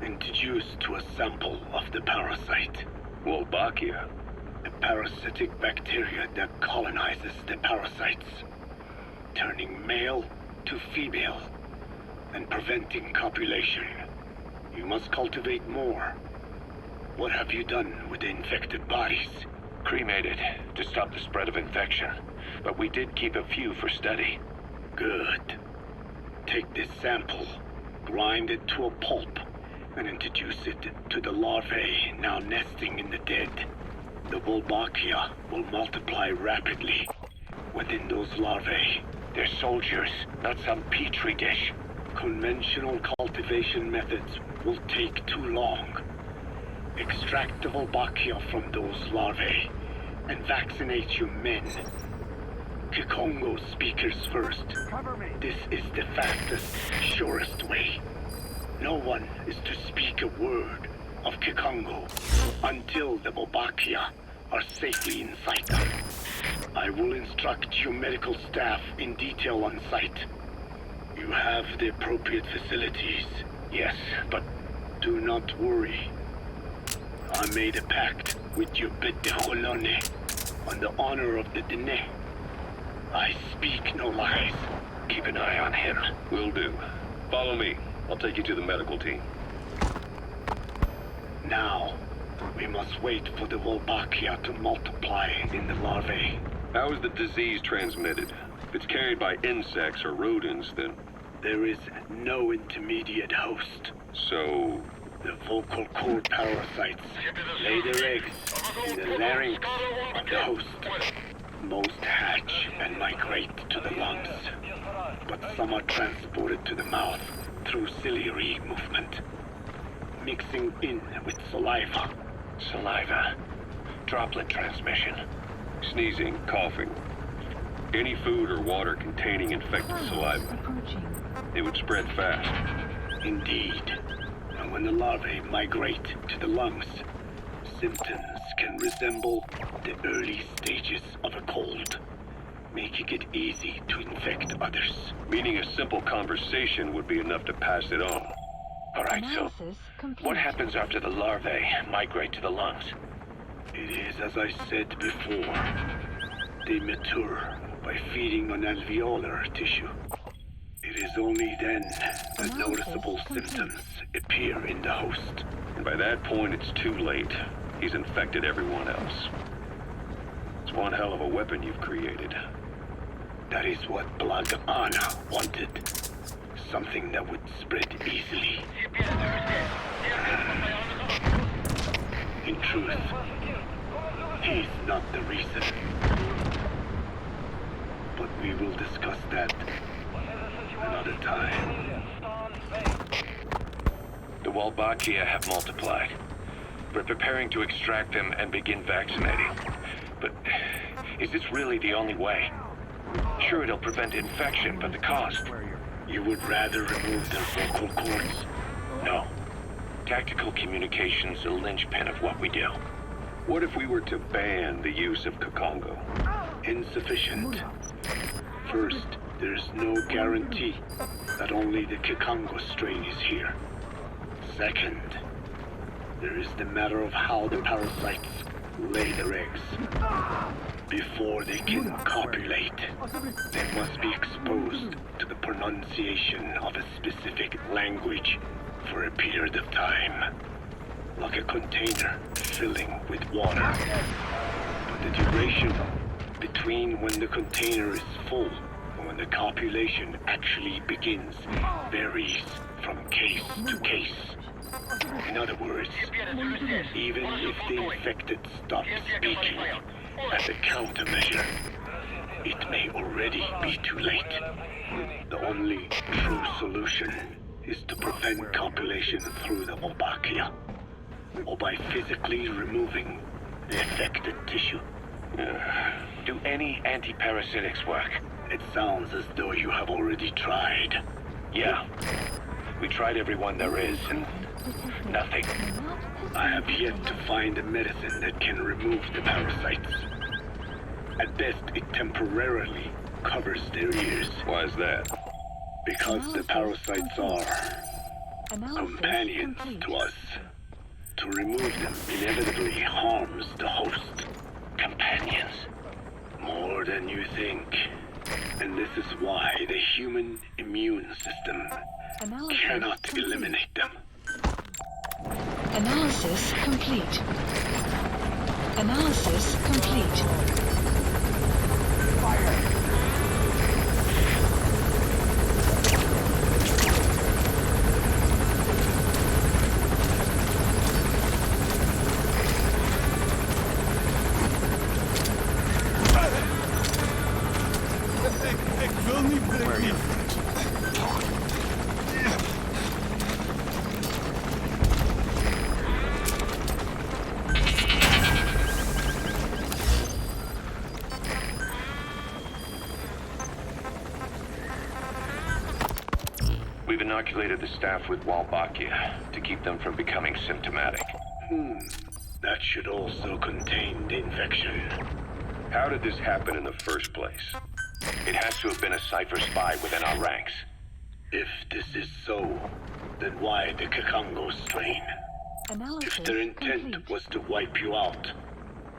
Introduced to a sample of the parasite. Wolbachia? A parasitic bacteria that colonizes the parasites, turning male to female and preventing copulation. You must cultivate more. What have you done with the infected bodies? Cremated to stop the spread of infection. But we did keep a few for study. Good. Take this sample, grind it to a pulp, and introduce it to the larvae now nesting in the dead. The Wolbachia will multiply rapidly within those larvae. They're soldiers, not some petri dish. Conventional cultivation methods will take too long. Extract the Wolbachia from those larvae and vaccinate your men. Kikongo speakers first. This is the fastest, surest way. No one is to speak a word of Kikongo until the Wolbachia are safely in sight. I will instruct your medical staff in detail on site. You have the appropriate facilities. Yes, but do not worry. I made a pact with your bête de Rolone on the honor of the Dene. I speak no lies. keep an eye on him. Will do. Follow me. I'll take you to the medical team. Now, we must wait for the Wolbachia to multiply in the larvae. How is the disease transmitted? If it's carried by insects or rodents, then... There is no intermediate host. So... The vocal cord parasites lay their eggs in the larynx of the host. Most hatch and migrate to the lungs, but some are transported to the mouth through ciliary movement, mixing in with saliva. Saliva. Droplet transmission. Sneezing, coughing. Any food or water containing infected saliva. It would spread fast. Indeed. And when the larvae migrate to the lungs, symptoms can resemble the early stages of a cold, making it easy to infect others. Meaning a simple conversation would be enough to pass it on. All right, so what happens after the larvae migrate to the lungs? It is as I said before. They mature by feeding on alveolar tissue. It is only then that noticeable symptoms appear in the host. And by that point, it's too late. He's infected everyone else. It's one hell of a weapon you've created. That is what Blood Anna wanted. Something that would spread easily. In truth, he's not the reason. But we will discuss that another time. The Wolbachia have multiplied. We're preparing to extract them and begin vaccinating. But is this really the only way? Sure, it'll prevent infection, but the cost... You would rather remove their vocal cords? No. Tactical communication's the linchpin of what we do. What if we were to ban the use of Kikongo? Insufficient. First, there's no guarantee that only the Kikongo strain is here. Second, there is the matter of how the parasites lay their eggs. Before they can copulate, they must be exposed to the pronunciation of a specific language for a period of time, like a container filling with water. But the duration between when the container is full and when the copulation actually begins varies from case to case. In other words, even if the infected stop speaking as a countermeasure, it may already be too late. The only true solution is to prevent copulation through the Wolbachia, or by physically removing the affected tissue. Do any anti-parasitics work? It sounds as though you have already tried. Yeah. We tried every one there is, and nothing. I have yet to find a medicine that can remove the parasites. At best, it temporarily covers their ears. Why is that? Because the parasites are companions to us. To remove them inevitably harms the host. Companions? More than you think. And this is why the human immune system cannot eliminate them. Analysis complete. Analysis complete. We've inoculated the staff with Wolbachia to keep them from becoming symptomatic. That should also contain the infection. How did this happen in the first place? It has to have been a Cypher spy within our ranks. If this is so, then why the Kakongo strain? If their intent was to wipe you out.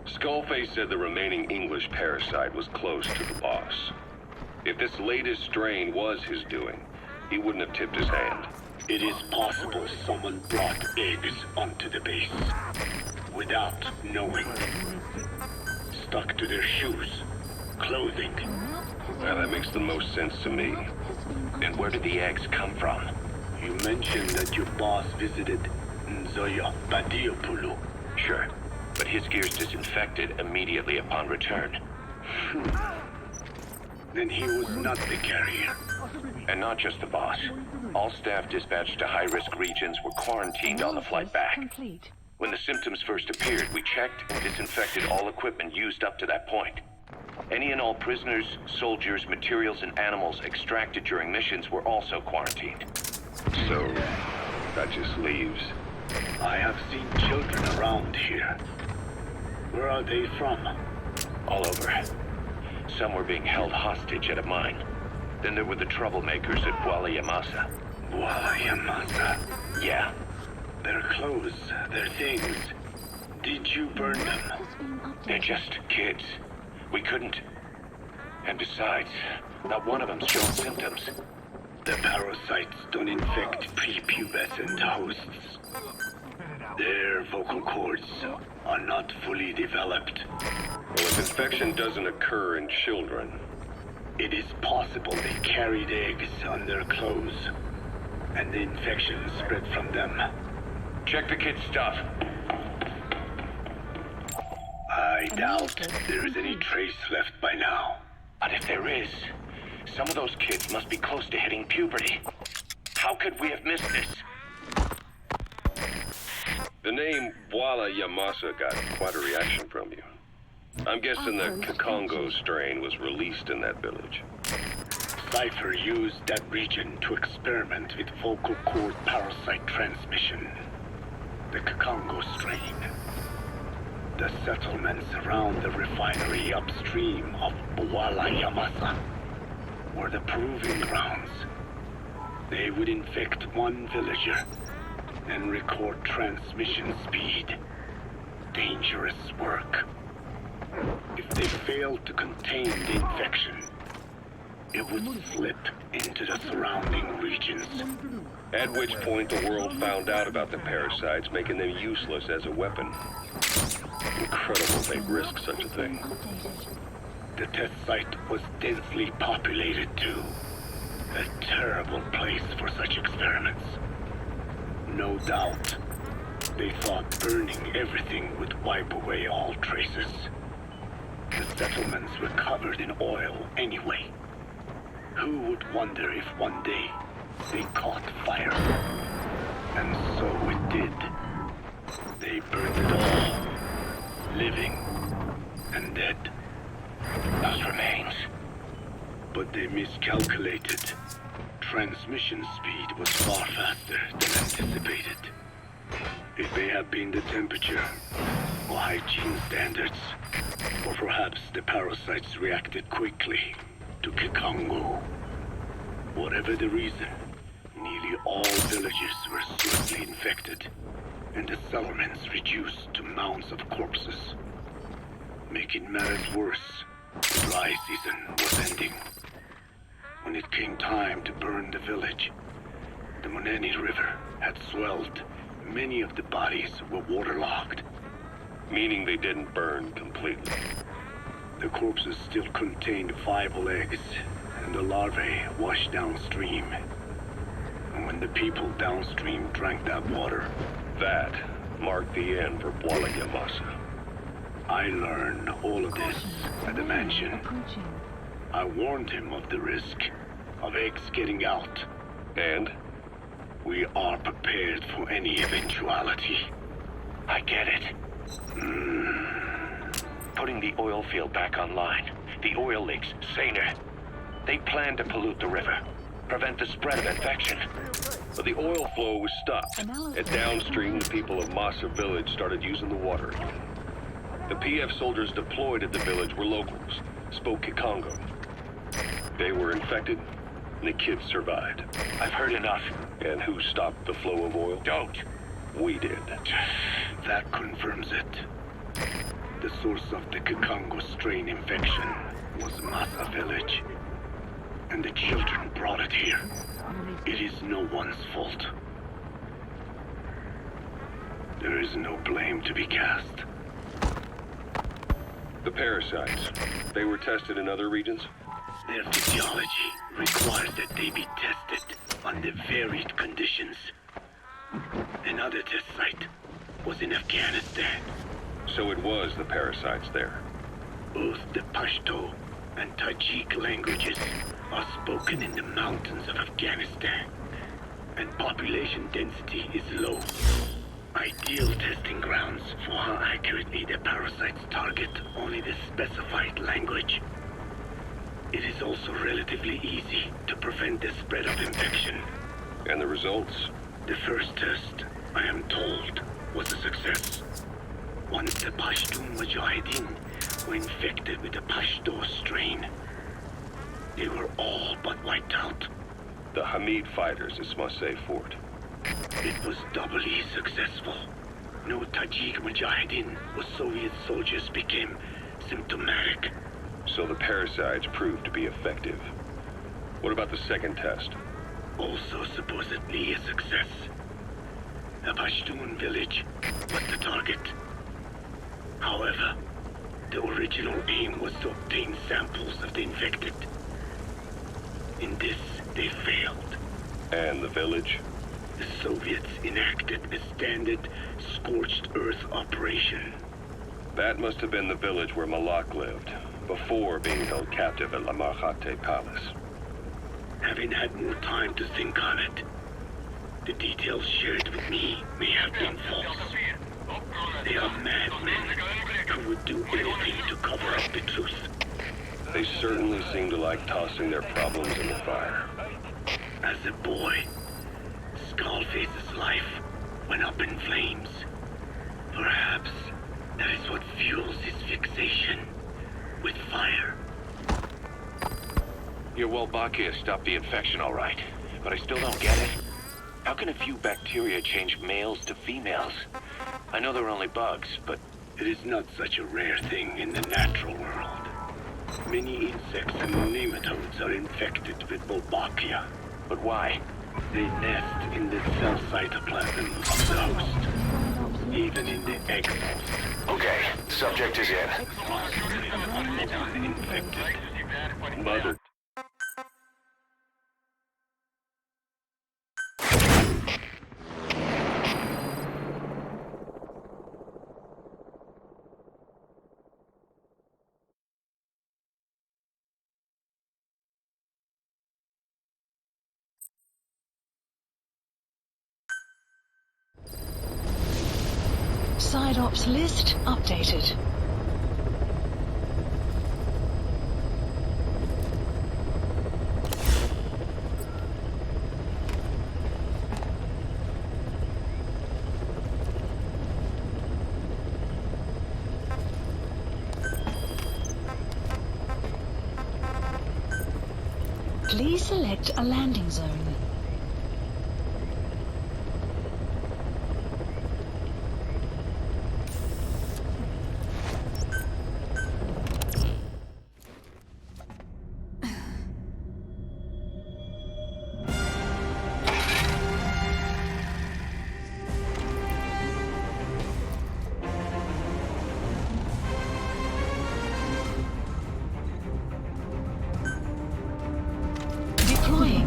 Skullface said the remaining English parasite was close to the boss. If this latest strain was his doing, he wouldn't have tipped his hand. It is possible someone brought eggs onto the base without knowing. Stuck to their shoes, clothing. Well, that makes the most sense to me. And where did the eggs come from? You mentioned that your boss visited Nzoya Badiopulu. Sure, but his gear's disinfected immediately upon return. Then he was not the carrier. And not just the boss. All staff dispatched to high-risk regions were quarantined on the flight back. Complete. When the symptoms first appeared, we checked and disinfected all equipment used up to that point. Any and all prisoners, soldiers, materials, and animals extracted during missions were also quarantined. So, that just leaves. I have seen children around here. Where are they from? All over. Some were being held hostage at a mine. Then there were the troublemakers at Yamasa. Yamasa? Yeah. Their clothes, their things. Did you burn them? They're just kids. We couldn't. And besides, not one of them's shown symptoms. The parasites don't infect prepubescent hosts. Their vocal cords are not fully developed. Well, if infection doesn't occur in children, it is possible they carried eggs on their clothes, and the infection spread from them. Check the kid's stuff. I doubt there is any trace left by now. But if there is, some of those kids must be close to hitting puberty. How could we have missed this? the name Yamasa got quite a reaction from you. I'm guessing the Kakongo strain was released in that village. Cypher used that region to experiment with vocal cord parasite transmission. The Kakongo strain. The settlements around the refinery upstream of Yamasa were the proving grounds. They would infect one villager and record transmission speed. Dangerous work. If they failed to contain the infection, it would slip into the surrounding regions. At which point the world found out about the parasites, making them useless as a weapon. Incredible they risk such a thing. The test site was densely populated too. A terrible place for such experiments. No doubt, they thought burning everything would wipe away all traces. The settlements were covered in oil anyway. Who would wonder if one day they caught fire? And so it did. They burned it all, living and dead. Those remains. But they miscalculated. Transmission speed was far faster than anticipated. It may have been the temperature, or hygiene standards, or perhaps the parasites reacted quickly to Kikongo. Whatever the reason, nearly all villages were swiftly infected, and the settlements reduced to mounds of corpses. Making matters worse, the dry season was ending. When it came time to burn the village, the Moneni River had swelled. Many of the bodies were waterlogged. Meaning they didn't burn completely. The corpses still contained viable eggs, and the larvae washed downstream. And when the people downstream drank that water, That marked the end for Bwalya-Masa. I learned all of this at the mansion. Approaching. I warned him of the risk of eggs getting out. And? We are prepared for any eventuality. I get it. Putting the oil field back online. The oil leaks, saner. They plan to pollute the river. Prevent the spread of infection. But the oil flow was stopped. And downstream, the people of Masa village started using the water again. The PF soldiers deployed at the village were locals, spoke Kikongo. They were infected, and the kids survived. I've heard enough. And who stopped the flow of oil? Don't. We did. That confirms it. The source of the Kikongo strain infection was Masa village. And the children brought it here. It is no one's fault. There is no blame to be cast. The parasites, they were tested in other regions? Their physiology requires that they be tested under varied conditions. Another test site was in Afghanistan. So it was the parasites there. Both the Pashto and Tajik languages are spoken in the mountains of Afghanistan, and population density is low. Ideal testing grounds for how accurately the parasites target only the specified language. It is also relatively easy to prevent the spread of infection. And the results? The first test, I am told, was a success. Once the Pashtun Mujahideen were infected with the Pashto strain, they were all but wiped out. The Hamid fighters at Smasei Fort. It was doubly successful. No Tajik Mujahideen or Soviet soldiers became symptomatic. So the parasites proved to be effective. What about the second test? Also supposedly a success. A Pashtun village was the target. However, the original aim was to obtain samples of the infected. In this, they failed. And the village? The Soviets enacted a standard scorched earth operation. That must have been the village where Malak lived, before being held captive at La Marjate Palace. Having had more time to think on it, the details shared with me may have been false. They are madmen who would do anything to cover up the truth. They certainly seem to like tossing their problems in the fire. As a boy, Skullface's life went up in flames. Perhaps that is what fuels his fixation with fire. Your Wolbachia stopped the infection all right, but I still don't get it. How can a few bacteria change males to females? I know they're only bugs, but it is not such a rare thing in the natural world. Many insects and nematodes are infected with Wolbachia. But why? They nest in the cell cytoplasm of the host, even in the egg cells. Okay, subject is in. Infected. Mother Side ops list updated. Please select a landing zone. Deploying.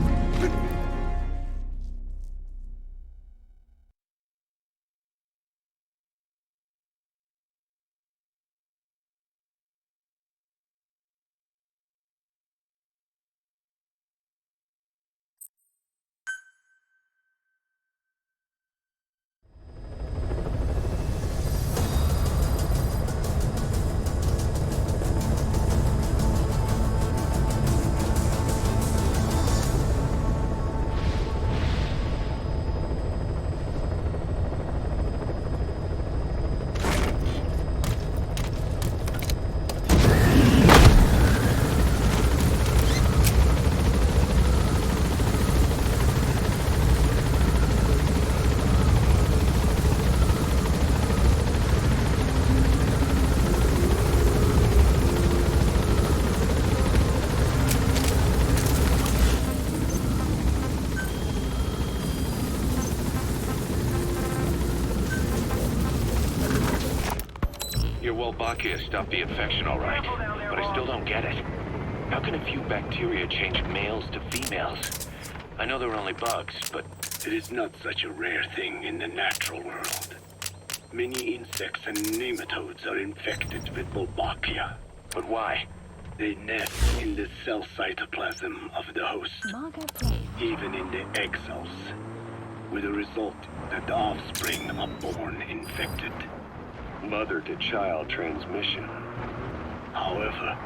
Your Wolbachia stopped the infection all right, but I still don't get it. How can a few bacteria change males to females? I know they're only bugs, but It is not such a rare thing in the natural world. Many insects and nematodes are infected with Wolbachia. but why? They nest in the cell cytoplasm of the host, even in the egg cells, with the result that the offspring are born infected. Mother-to-child transmission. However,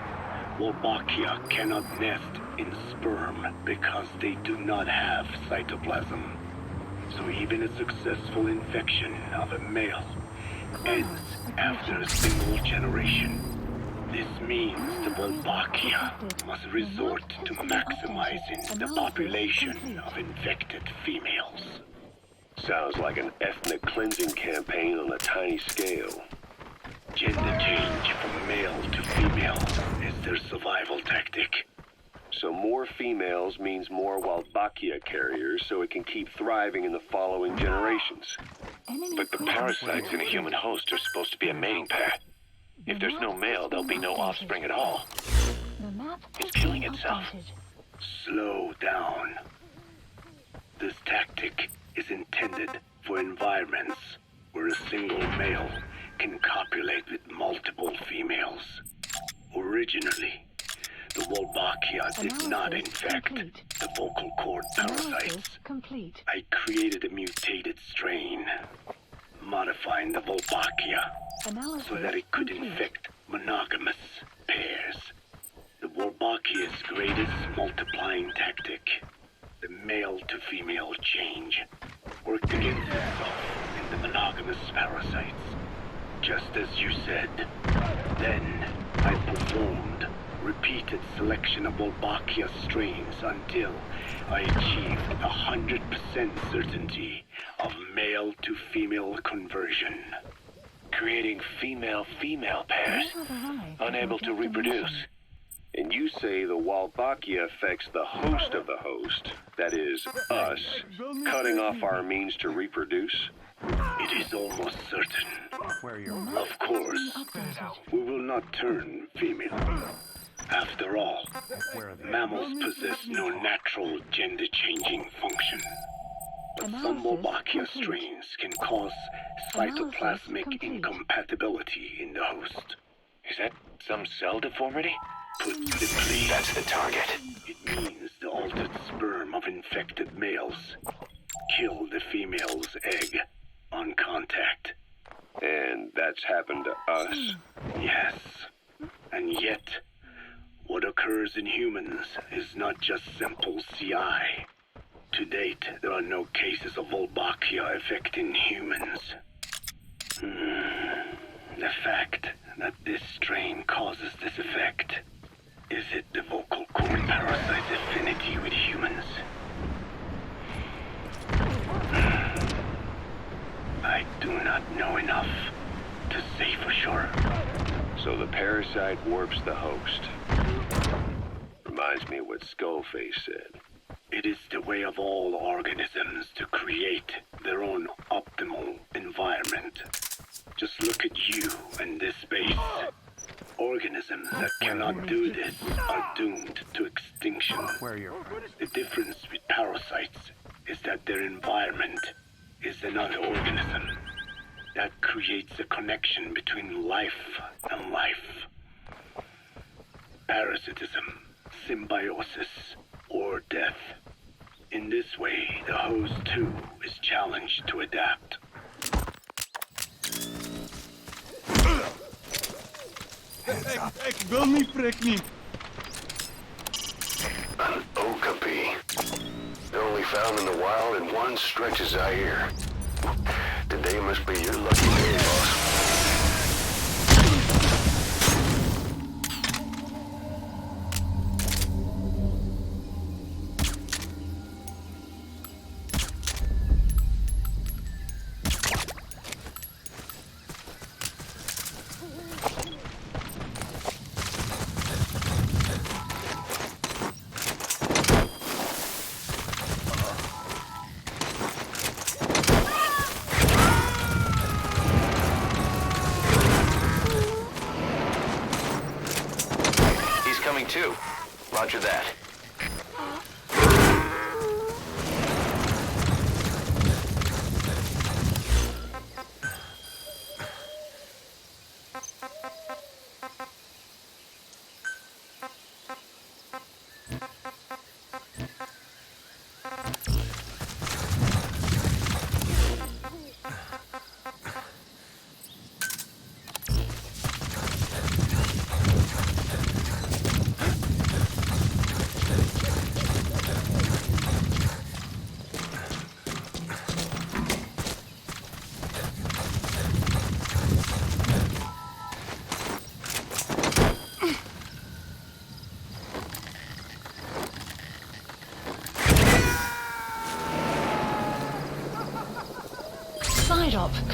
Wolbachia cannot nest in sperm because they do not have cytoplasm. So even a successful infection of a male ends after a single generation. This means the Wolbachia must resort to maximizing the population of infected females. Sounds like an ethnic cleansing campaign on a tiny scale. Gender change from male to female is their survival tactic. So more females means more Wolbachia carriers so it can keep thriving in the following generations. But the parasites in a human host are supposed to be a mating pair. If there's no male, there'll be no offspring at all. It's killing itself. Slow down. This tactic is intended for environments where a single male can copulate with multiple females. Originally, the Wolbachia did not infect the vocal cord parasites. I created a mutated strain, modifying the Wolbachia so that it could infect monogamous pairs. The Wolbachia's greatest multiplying tactic, the male-to-female change, worked against itself in the monogamous parasites. Just as you said. Then I performed repeated selection of Wolbachia strains until I achieved 100% certainty of male-to-female conversion. Creating female-female pairs, unable to reproduce. And you say the Wolbachia affects the host of the host, that is, us, cutting off our means to reproduce? It is almost certain. Of course, we will not turn female. After all, mammals possess no natural gender-changing function. But some Wolbachia strains can cause cytoplasmic incompatibility in the host. Is that some cell deformity? Put simply, That's the target. it means the altered sperm of infected males kill the female's egg on contact. And That's happened to us. Yes. And yet, what occurs in humans is not just simple CI. To date, there are no cases of Wolbachia affecting humans. The fact that this strain causes this effect, is it the vocal cord parasite's affinity with humans? I do not know enough to say for sure. So the parasite warps the host. Reminds me of what Skullface said. It is the way of all organisms to create their own optimal environment. Just look at you and this space. Organisms that cannot do this are doomed to extinction. The difference with parasites is that their environment is another organism that creates a connection between life and life. Parasitism, symbiosis, or death. In this way, the host too is challenged to adapt. Ik wil niet, prik niet. An okapi. They're only found in the wild in one stretch of Zaire. Today must be your lucky day, boss. Too. Roger that.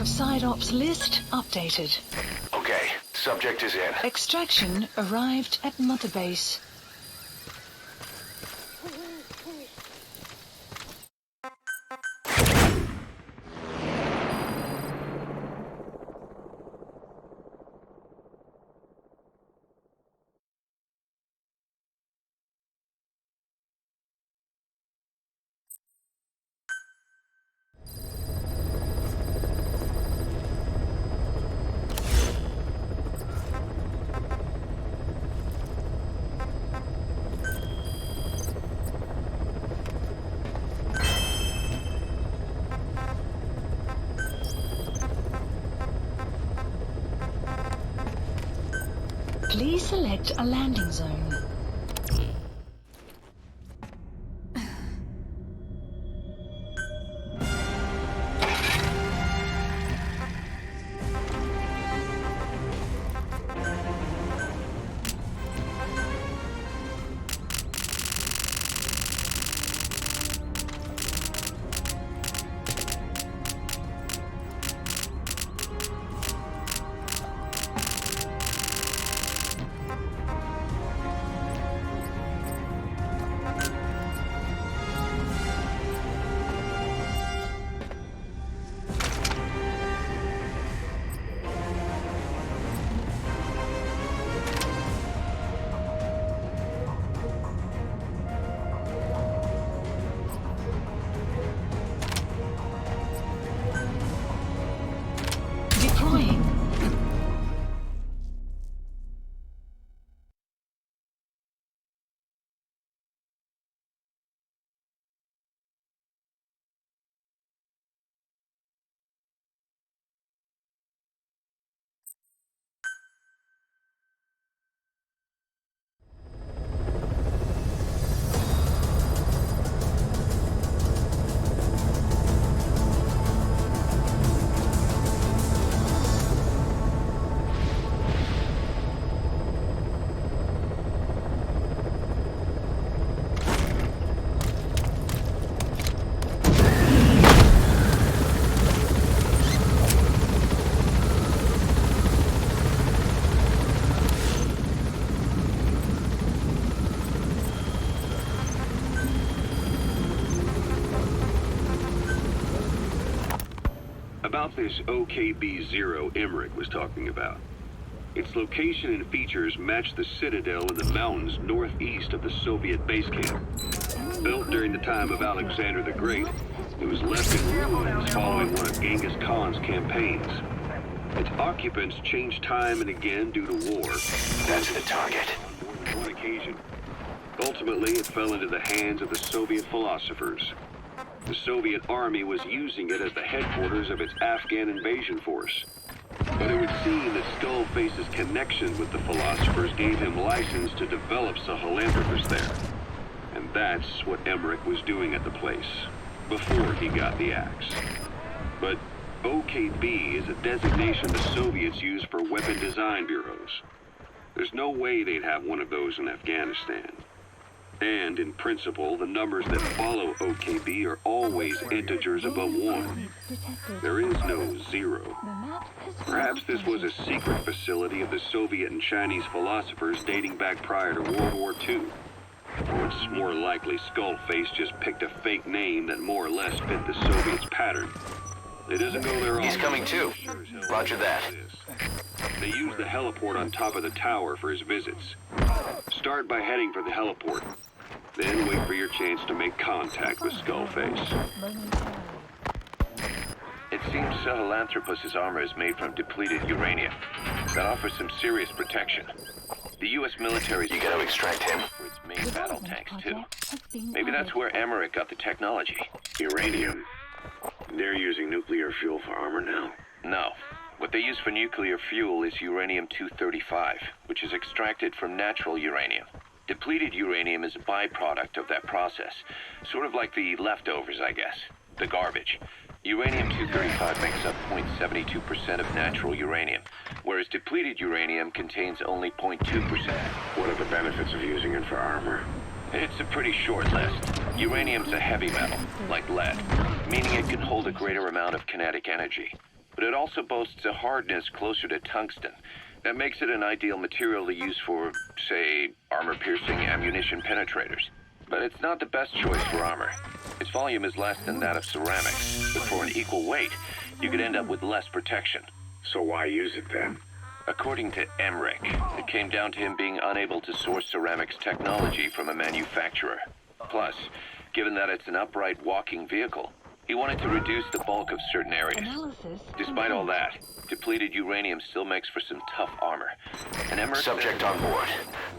Side ops list updated. Okay, subject is in. Extraction arrived at Mother Base. Please select a landing zone. About this OKB-0 Emmerich was talking about. Its location and features match the citadel in the mountains northeast of the Soviet base camp. Built during the time of Alexander the Great, it was left in ruins following one of Genghis Khan's campaigns. Its occupants changed time and again due to war. That's the target. On one occasion. Ultimately, it fell into the hands of the Soviet philosophers. The Soviet army was using it as the headquarters of its Afghan invasion force. But it would seem that Skullface's connection with the philosophers gave him license to develop Sahelanthropus there. And that's what Emmerich was doing at the place, before he got the axe. But OKB is a designation the Soviets use for weapon design bureaus. There's no way they'd have one of those in Afghanistan. And, in principle, the numbers that follow OKB are always integers above 1. There is no 0. Perhaps this was a secret facility of the Soviet and Chinese philosophers dating back prior to World War II. Or it's more likely Skullface just picked a fake name that more or less fit the Soviets' pattern. It doesn't go there often. He's coming too. Roger that. They use the heliport on top of the tower for his visits. Start by heading for the heliport. Then wait for your chance to make contact with Skullface. It seems Sahelanthropus' armor is made from depleted uranium. That offers some serious protection. The U.S. military... You gotta extract him. ...for its main battle tanks, too. Maybe that's where Emmerich got the technology. Uranium. They're using nuclear fuel for armor now. No. What they use for nuclear fuel is uranium-235, which is extracted from natural uranium. Depleted uranium is a byproduct of that process. Sort of like the leftovers, I guess. The garbage. Uranium-235 makes up 0.72% of natural uranium, whereas depleted uranium contains only 0.2%. What are the benefits of using it for armor? It's a pretty short list. Uranium's a heavy metal, like lead, meaning it can hold a greater amount of kinetic energy. But it also boasts a hardness closer to tungsten. That makes it an ideal material to use for, say, armor-piercing ammunition penetrators. But it's not the best choice for armor. Its volume is less than that of ceramics, but for an equal weight, you could end up with less protection. So why use it then? According to Emmerich, it came down to him being unable to source ceramics technology from a manufacturer. Plus, given that it's an upright walking vehicle, he wanted to reduce the bulk of certain areas. Despite all that, depleted uranium still makes for some tough armor. And Emmerich... Subject on board.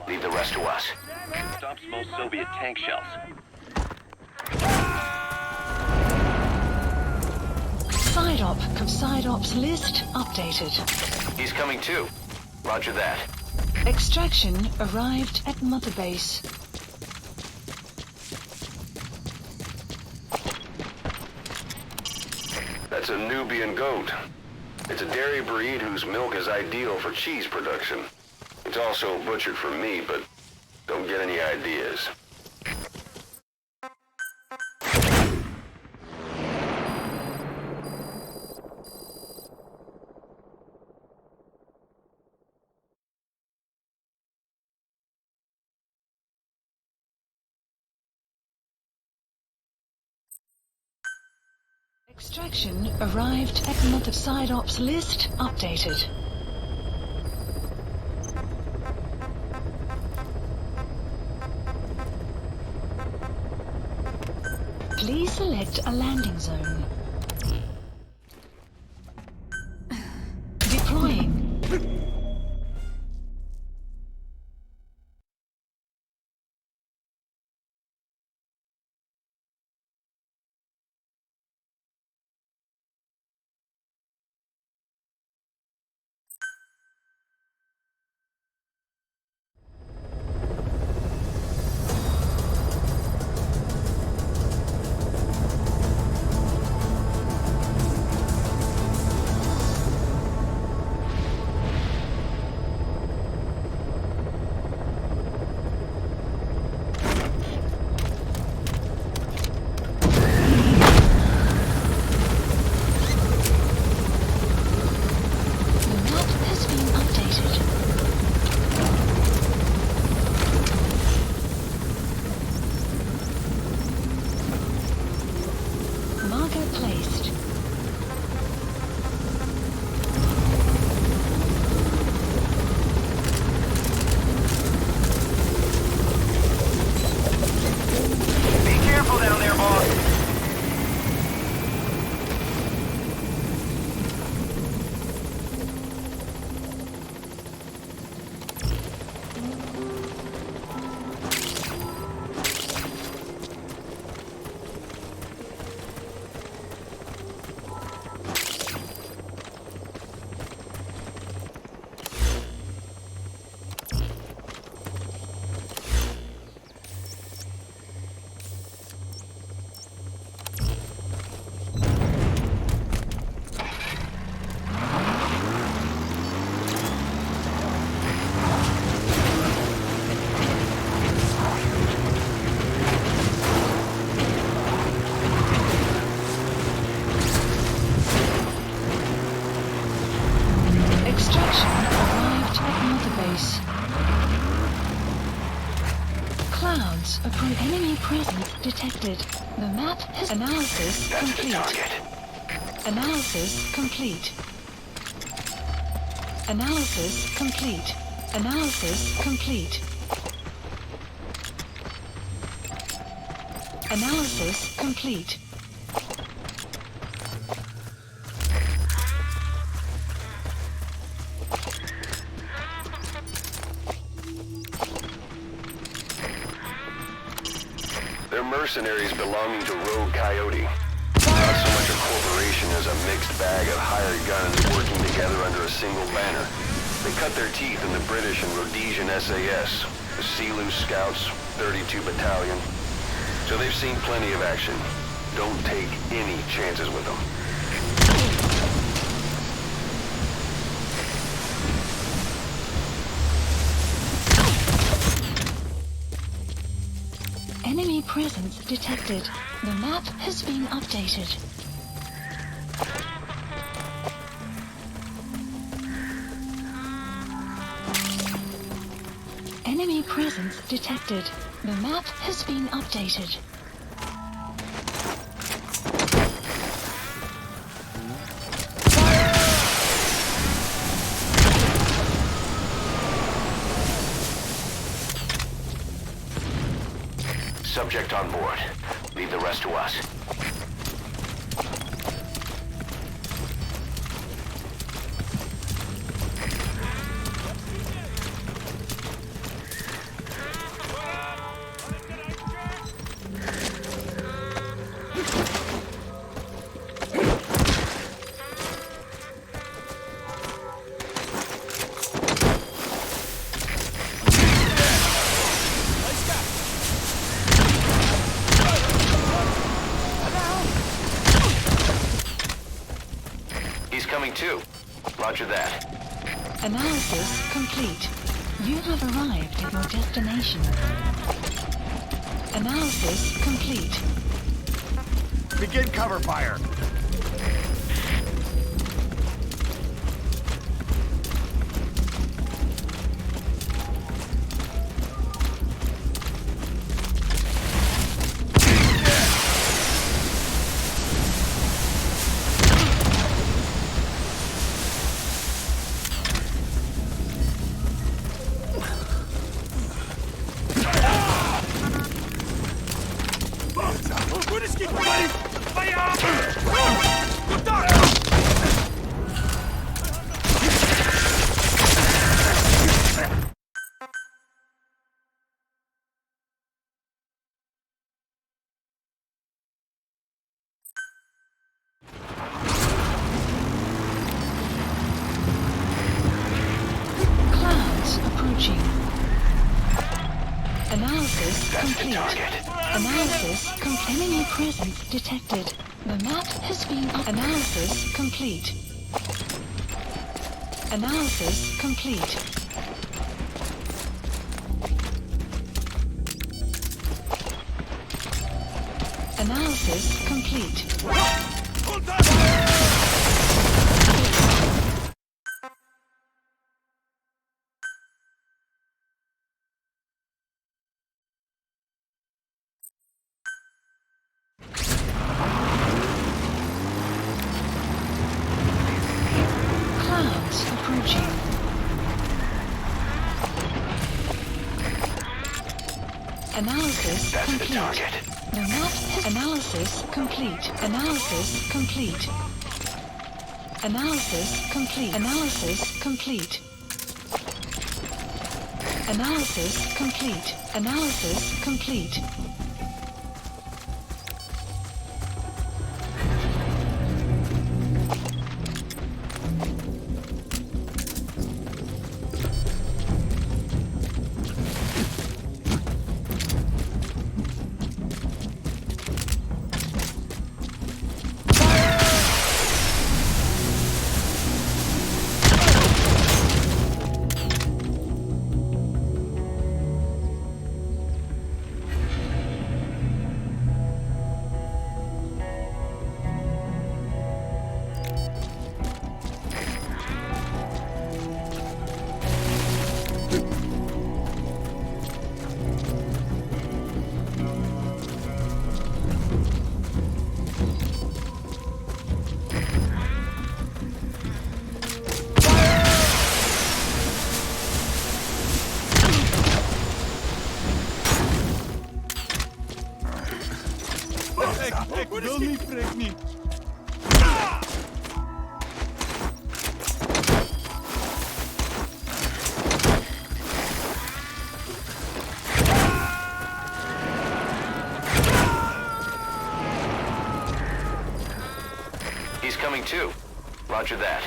Leave the rest to us. Stops most Soviet tank shells. Side ops list updated. He's coming too. Roger that. Extraction arrived at Mother Base. That's a Nubian goat. It's a dairy breed whose milk is ideal for cheese production. It's also butchered for meat, but don't get any ideas. Extraction arrived at Mother. Side ops list updated. Please select a landing zone. Deploying. Clouds approach. Enemy presence detected. The map has analysis That's the complete. target. Analysis complete. Analysis complete. Analysis complete. Analysis complete. They're mercenaries belonging to Rogue Coyote. Not so much a corporation as a mixed bag of hired guns working together under a single banner. They cut their teeth in the British and Rhodesian SAS, the Sea-Loo Scouts, 32 Battalion. So they've seen plenty of action. Don't take any chances with them. Enemy presence detected. The map has been updated. Enemy presence detected. The map has been updated. Subject on board. Leave the rest to us. Coming too. Roger that. Analysis complete. You have arrived at your destination. Analysis complete. Begin cover fire. Clouds approaching. Analysis complete. Analysis enemy presence detected. The map has been analysis complete. Analysis complete. Analysis complete. Clouds approaching. Analysis That's complete. the target. The map has analysis complete. Analysis complete. Analysis complete. Analysis complete. Analysis complete. Analysis complete. Ik wil niet, Freek niet. He's coming too. Roger that.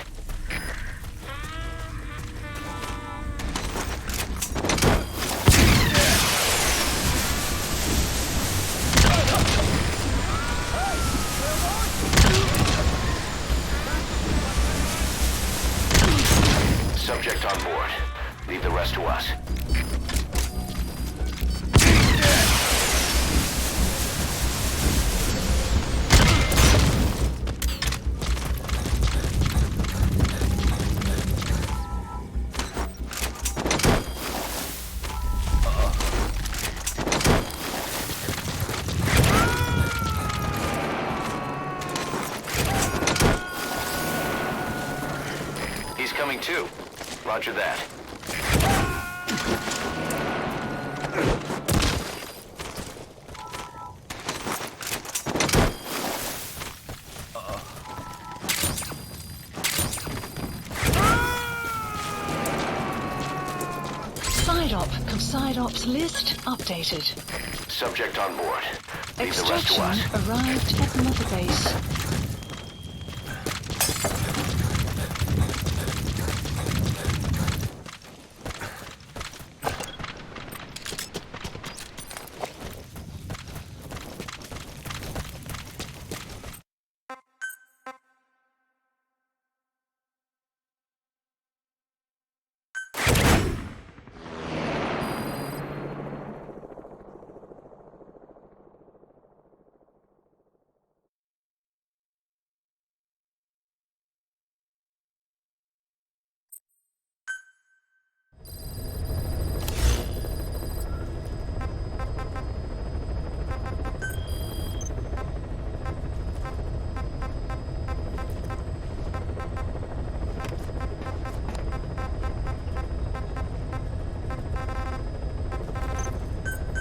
Subject on board. Leave the rest to us. He's coming too. Roger that. Side ops list updated. Subject on board. Leave the rest to us. Extraction arrived at Mother Base.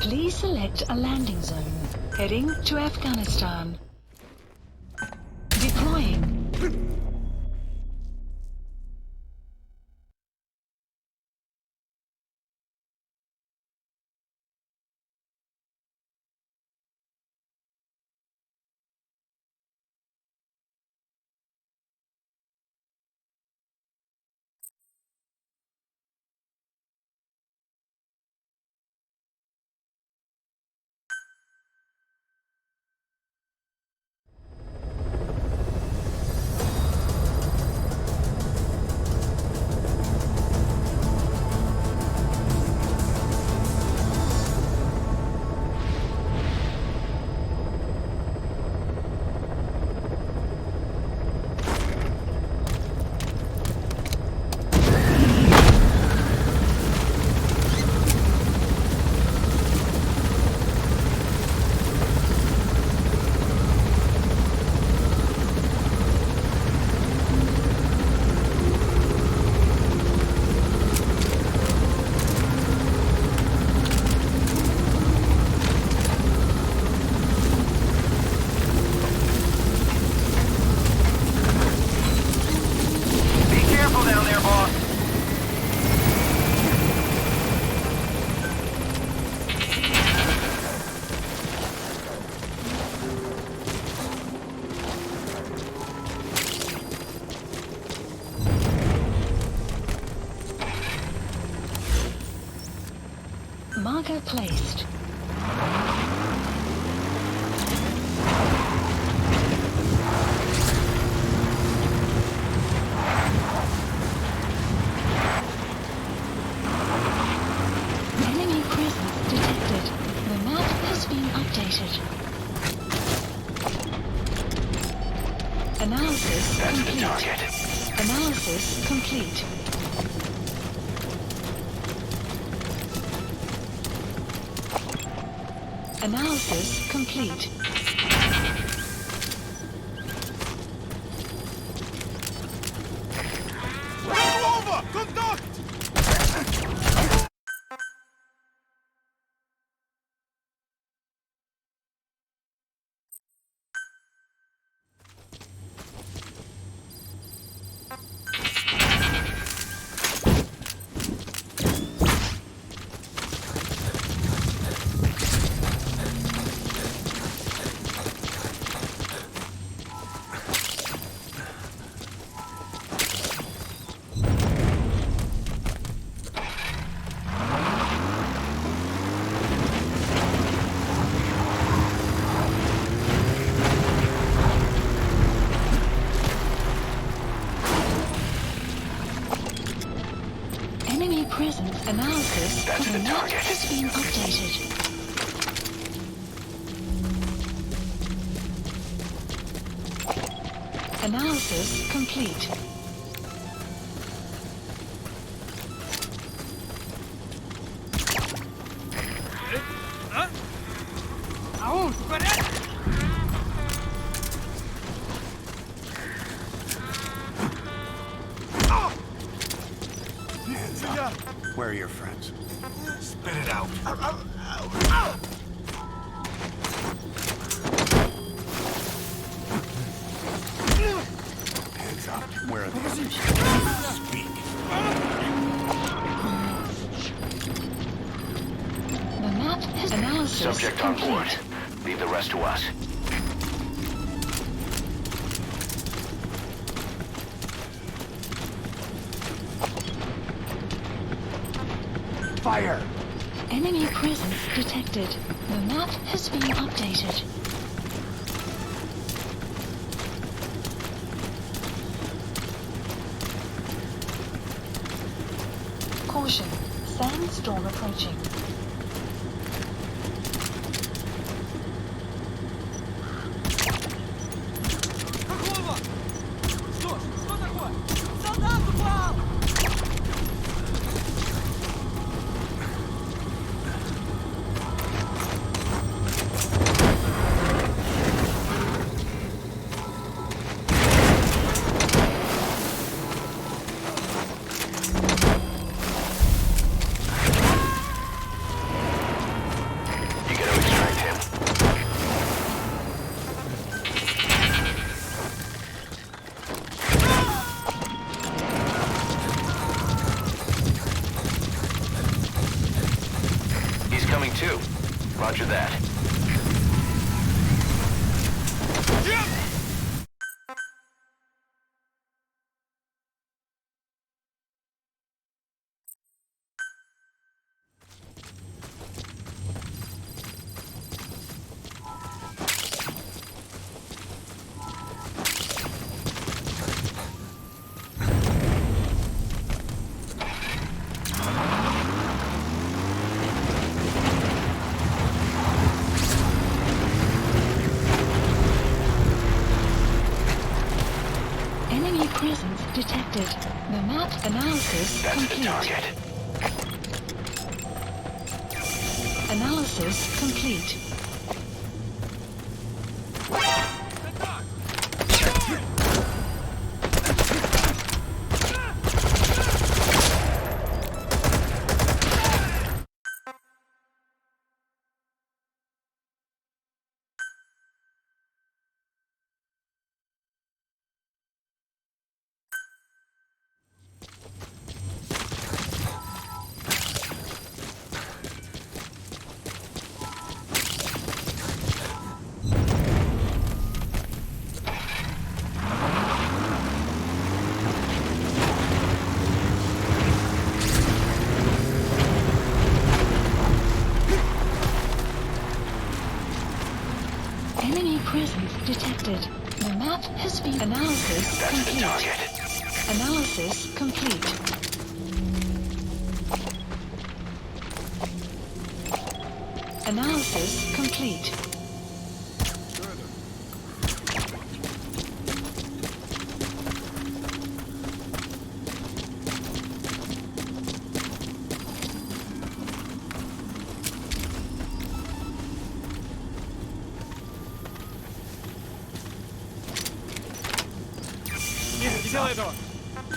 Please select a landing zone. Heading to Afghanistan. Deploying. Marker placed. Enemy presence detected. The map has been updated. Analysis That's complete. the target. Analysis complete. Analysis complete. been updated. Analysis complete. Where are your friends? Spit it out. Hands up. Where are the others? Speak. The map has analysis Subject on complete. board. Leave the rest to us. Fire! Enemy presence detected. The map has been updated. Caution. Sandstorm approaching. Too. Roger that. Enemy presence detected. The map analysis That's complete. the target. Analysis complete. Enemy presence detected. The map has been analysis That's the complete. target. Analysis complete. Analysis complete.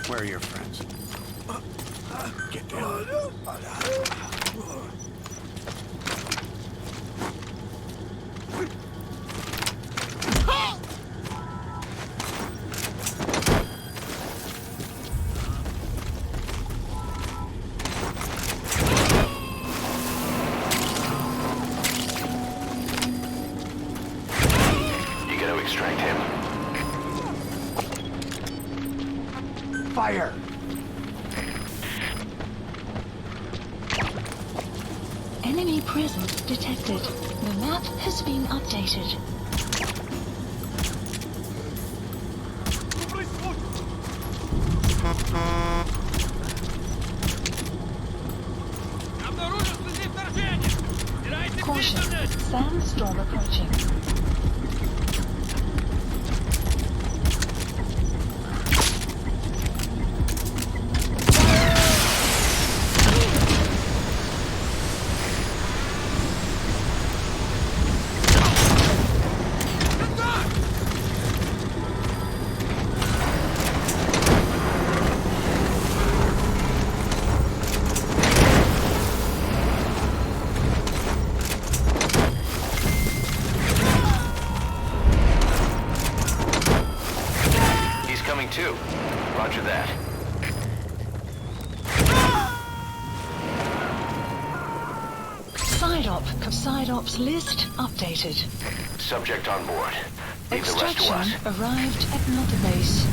Where are your friends? Get down. You gotta extract him. Fire! Enemy presence detected. The map has been updated. Обнаружен следы вторжения! Attention, sandstorm approaching. Too. Roger that. Side ops list updated. Subject on board. Leave the rest to us. Extraction arrived at Mother Base.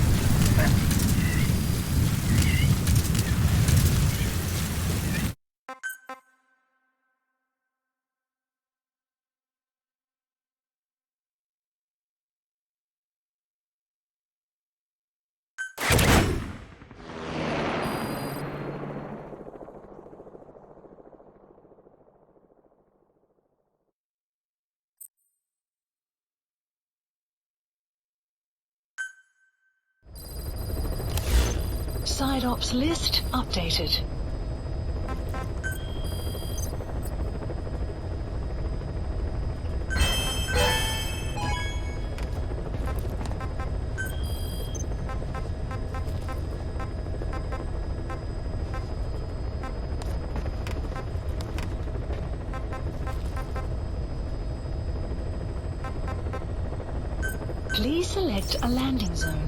Side ops list updated. Please select a landing zone.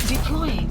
Deploying.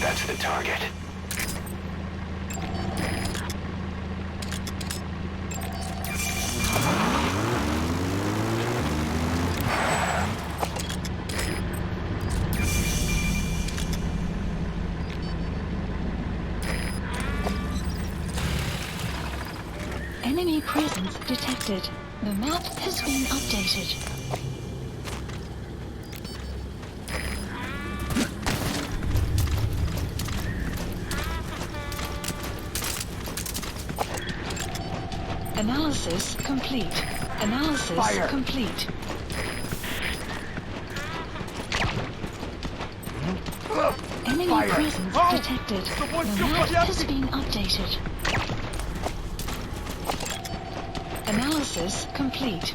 That's the target. Enemy presence detected. The map has been updated. Analysis complete. Analysis complete. Enemy presence detected. The map has been updated. Analysis complete.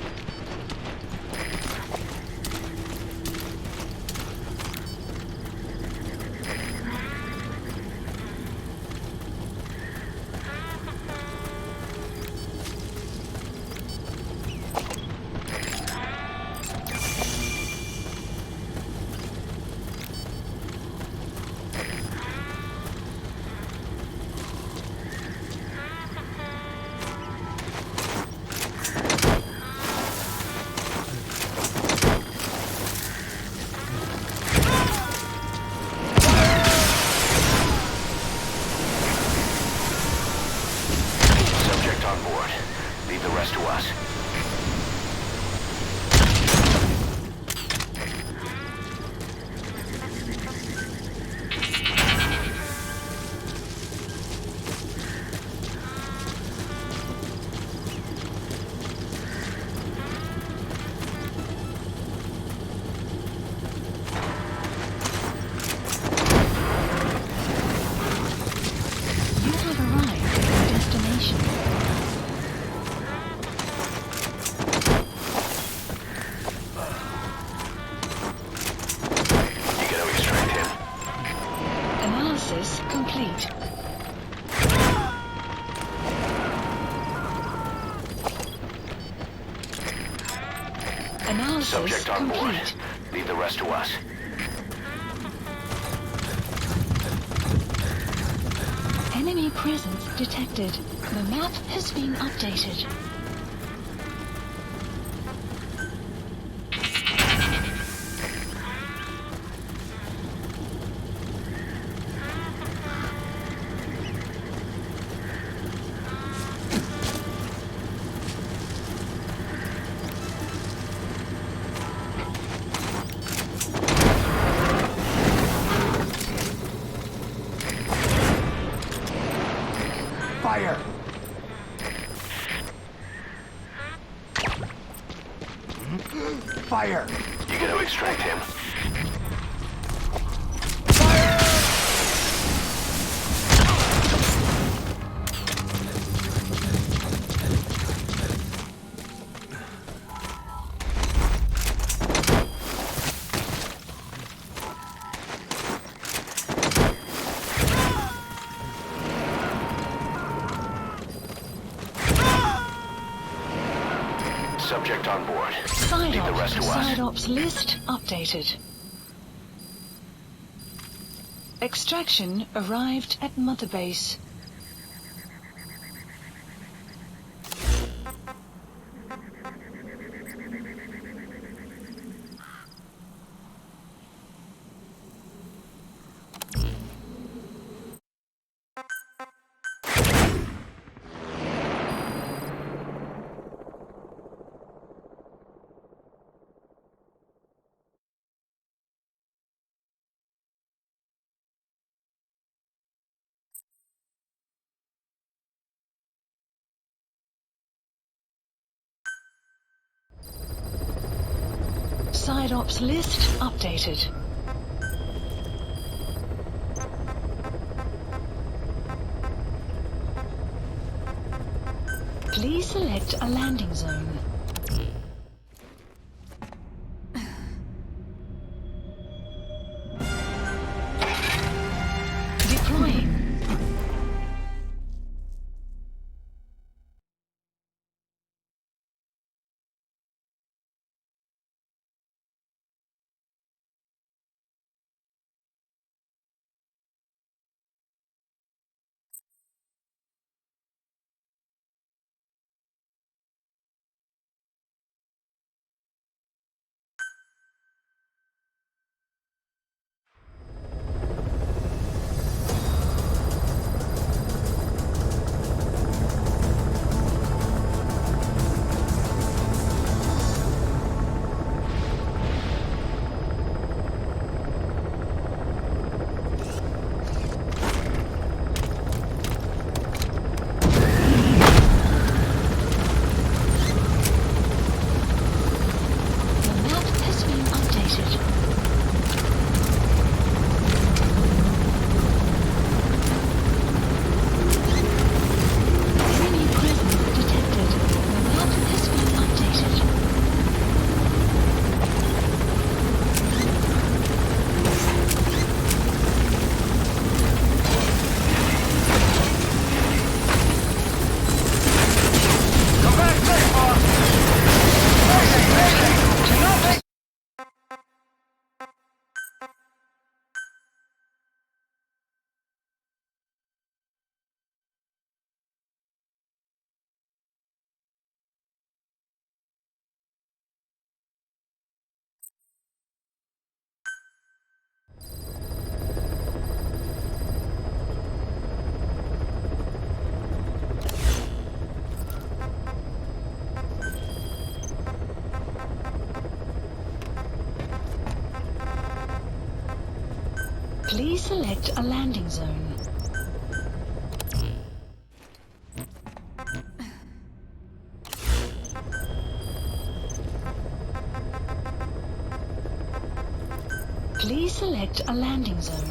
complete. Analysis Subject on board. complete. Leave the rest to us. Enemy presence detected. The map has been updated. Fire! Fire! You gotta extract him. Subject on board. Leave the rest to us. Side ops list updated. Extraction arrived at Mother Base. Side ops list updated. Please select a landing zone. Deploying. Please select a landing zone. Please select a landing zone.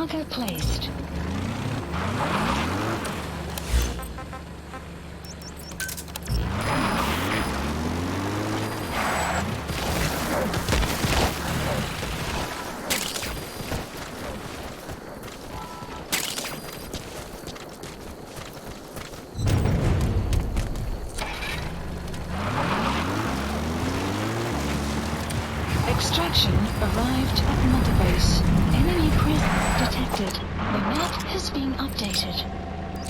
Cargo placed. Extraction arrived at Mother Base. Enemy presence detected. The map has been updated.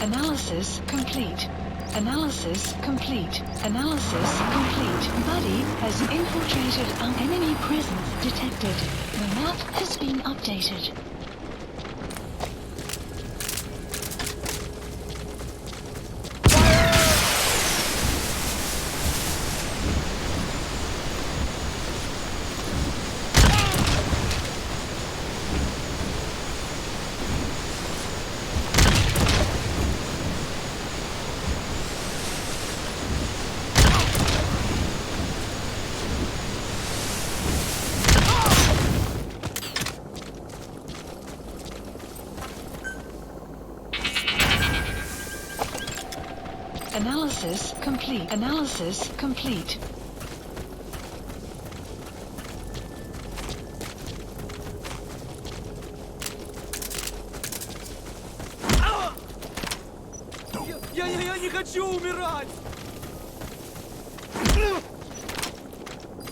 Analysis complete. Analysis complete. Analysis complete. Buddy has infiltrated our enemy presence detected. The map has been updated. Analysis complete. Analysis complete. Я не хочу умирать!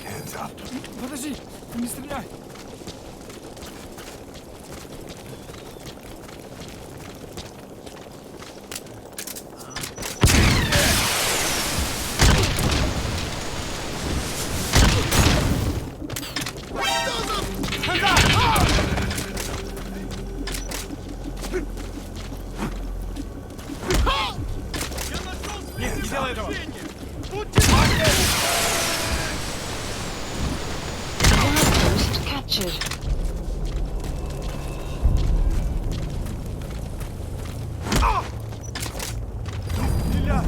Hands up. Подожди, не стреляй! Нет, не делай этого! Outpost captured. Стреляй!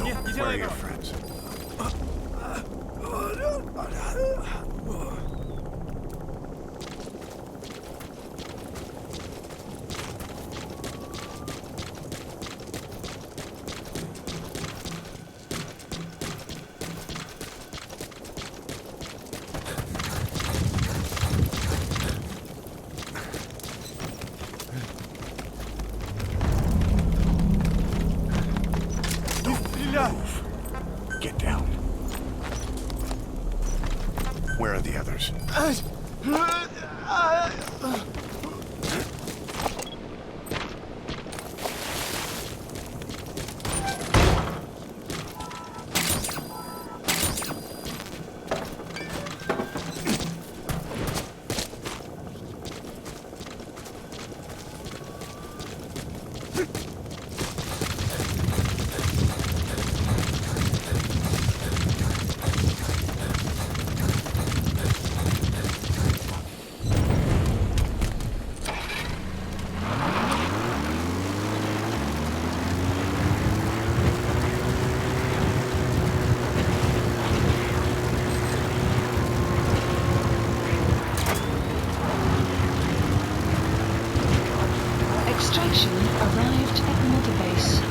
Нет, не Where делай are your этого! friends? Get down. Where are the others? Extraction arrived at Mother Base.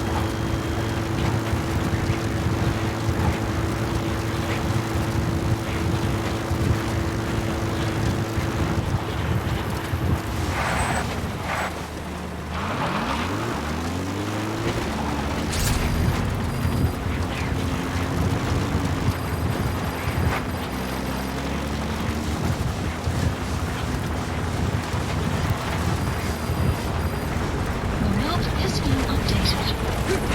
The map has been updated.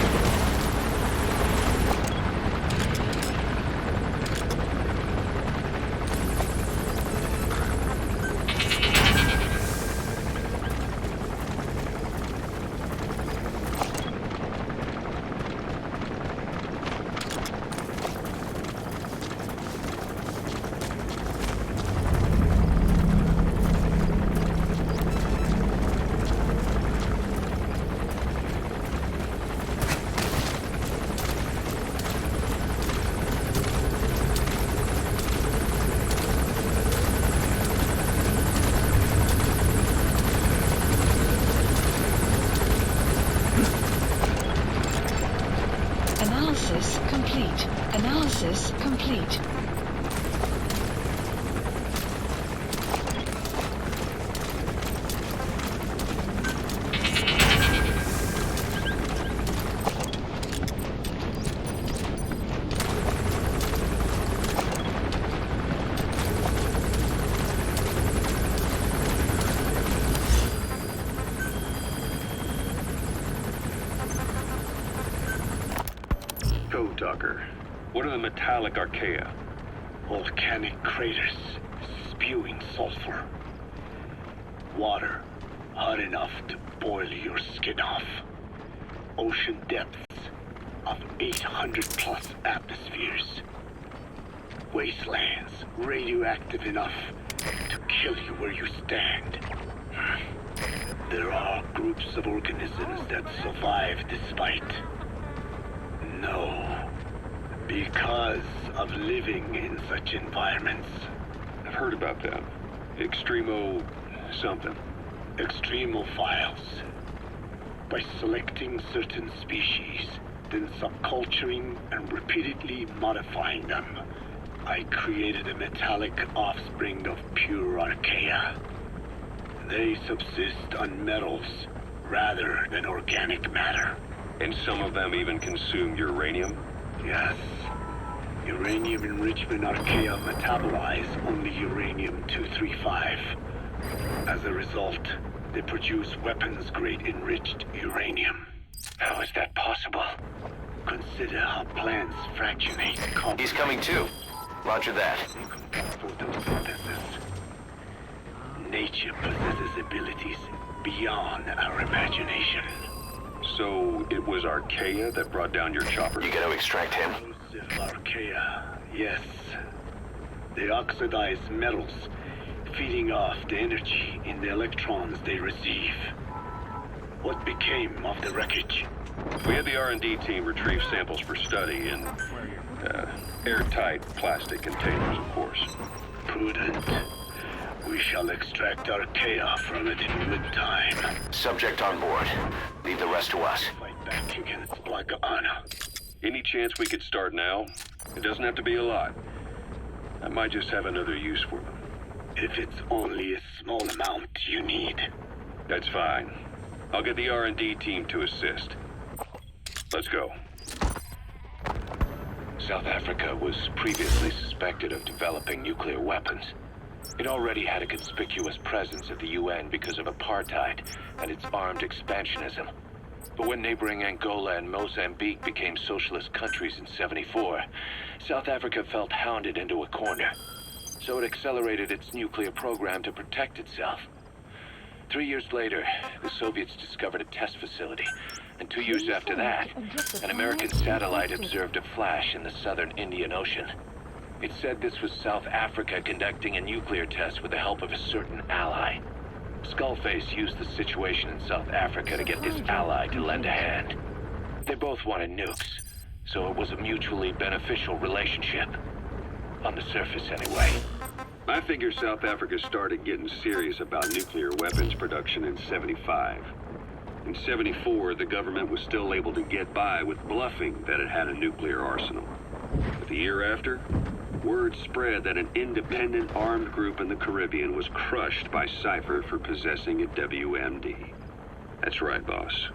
Analysis complete. Code Talker, what are the metallic archaea? Volcanic craters spewing sulfur. Water hot enough to boil your skin off. Ocean depths of 800 plus atmospheres. Wastelands radioactive enough to kill you where you stand. There are groups of organisms that survive despite. No, because of living in such environments. I've heard about that. Extremo something. Extremophiles. By selecting certain species, then subculturing and repeatedly modifying them, I created a metallic offspring of pure archaea. They subsist on metals rather than organic matter. And some of them even consume uranium? Yes. Uranium enrichment archaea metabolize only uranium-235. As a result, they produce weapons-grade enriched uranium. How is that possible? Consider how plants fractionate carbon. He's coming too. Roger that. Photosynthesis. Nature possesses abilities beyond our imagination. So it was archaea that brought down your chopper? You gotta extract him. Explosive archaea, yes. They oxidize metals, feeding off the energy in the electrons they receive. What became of the wreckage? We had the R&D team retrieve samples for study in airtight plastic containers, of course. Prudent. We shall extract archaea from it in good time. Subject on board. Leave the rest to us. Fight back against Black Anna. Any chance we could start now? It doesn't have to be a lot. I might just have another use for them. If it's only a small amount you need. That's fine. I'll get the R&D team to assist. Let's go. South Africa was previously suspected of developing nuclear weapons. It already had a conspicuous presence at the UN because of apartheid and its armed expansionism. But when neighboring Angola and Mozambique became socialist countries in '74, South Africa felt hounded into a corner. So it accelerated its nuclear program to protect itself. 3 years later, the Soviets discovered a test facility, and 2 years after that, an American satellite observed a flash in the southern Indian Ocean. It said this was South Africa conducting a nuclear test with the help of a certain ally. Skullface used the situation in South Africa to get this ally to lend a hand. They both wanted nukes, so it was a mutually beneficial relationship. On the surface, anyway. I figure South Africa started getting serious about nuclear weapons production in '75. In '74, the government was still able to get by with bluffing that it had a nuclear arsenal. But the year after, word spread that an independent armed group in the Caribbean was crushed by Cypher for possessing a WMD. That's right, boss.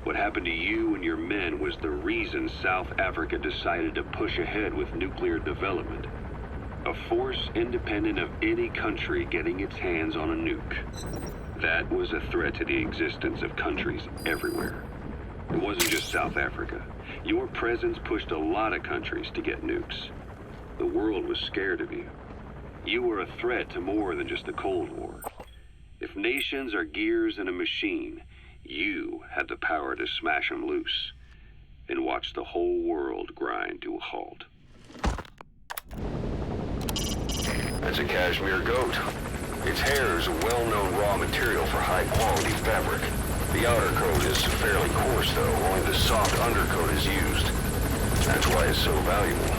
What happened to you and your men was the reason South Africa decided to push ahead with nuclear development. A force independent of any country getting its hands on a nuke. That was a threat to the existence of countries everywhere. It wasn't just South Africa. Your presence pushed a lot of countries to get nukes. The world was scared of you. You were a threat to more than just the Cold War. If nations are gears in a machine, you had the power to smash them loose and watch the whole world grind to a halt. That's a cashmere goat. Its hair is a well-known raw material for high-quality fabric. The outer coat is fairly coarse, though. Only the soft undercoat is used. That's why it's so valuable.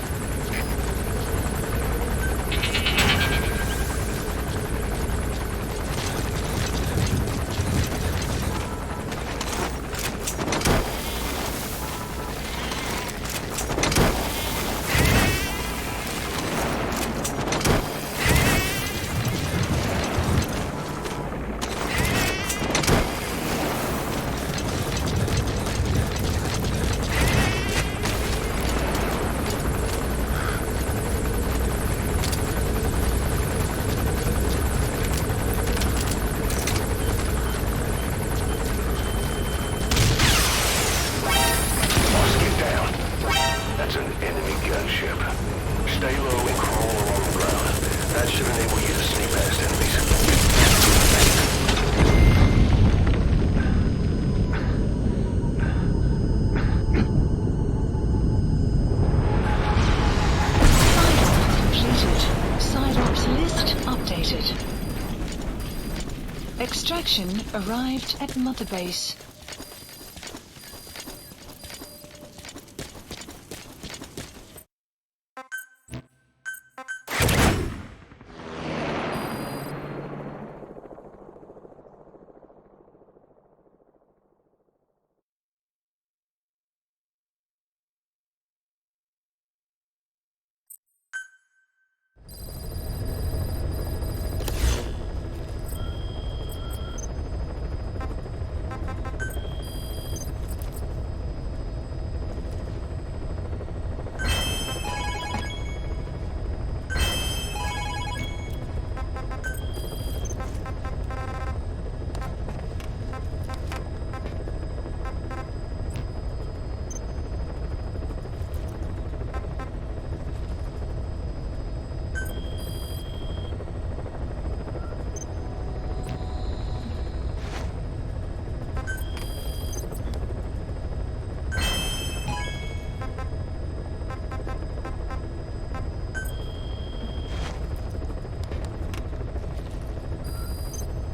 Extraction arrived at Mother Base.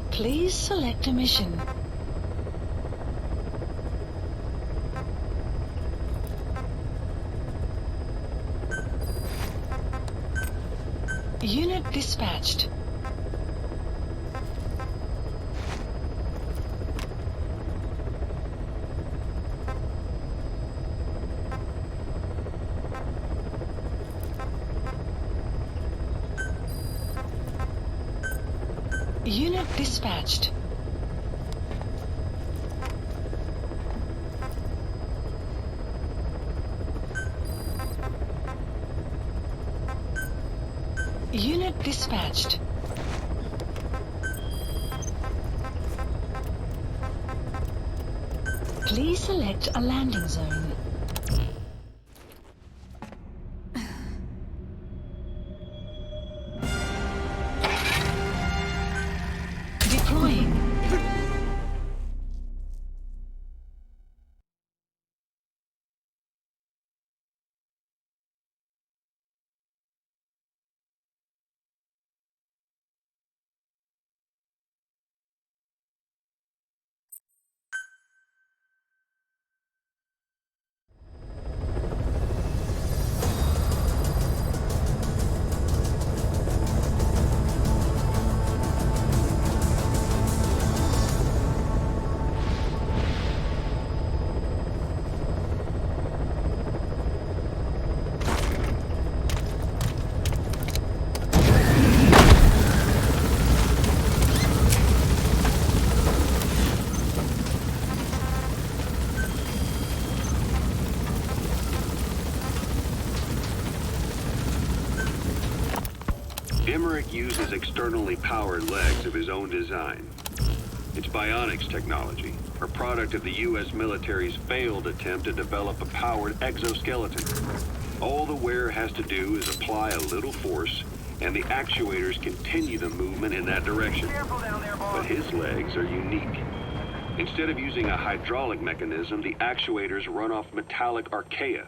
Please select a mission. Unit dispatched. Unit dispatched. Unit dispatched. Please select a landing zone. Deploying. Emmerich uses externally powered legs of his own design. It's bionics technology, a product of the U.S. military's failed attempt to develop a powered exoskeleton. All the wearer has to do is apply a little force, and the actuators continue the movement in that direction. But his legs are unique. Instead of using a hydraulic mechanism, the actuators run off metallic archaea.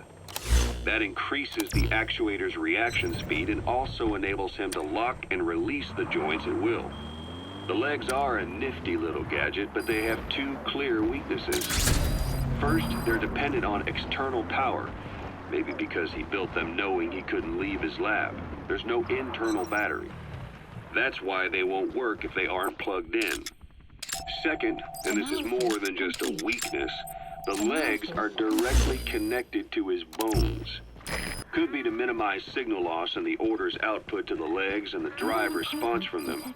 That increases the actuator's reaction speed and also enables him to lock and release the joints at will. The legs are a nifty little gadget, but they have two clear weaknesses. First, they're dependent on external power, maybe because he built them knowing he couldn't leave his lab. There's no internal battery. That's why they won't work if they aren't plugged in. Second, and this is more than just a weakness, the legs are directly connected to his bones. Could be to minimize signal loss in the order's output to the legs and the drive response from them.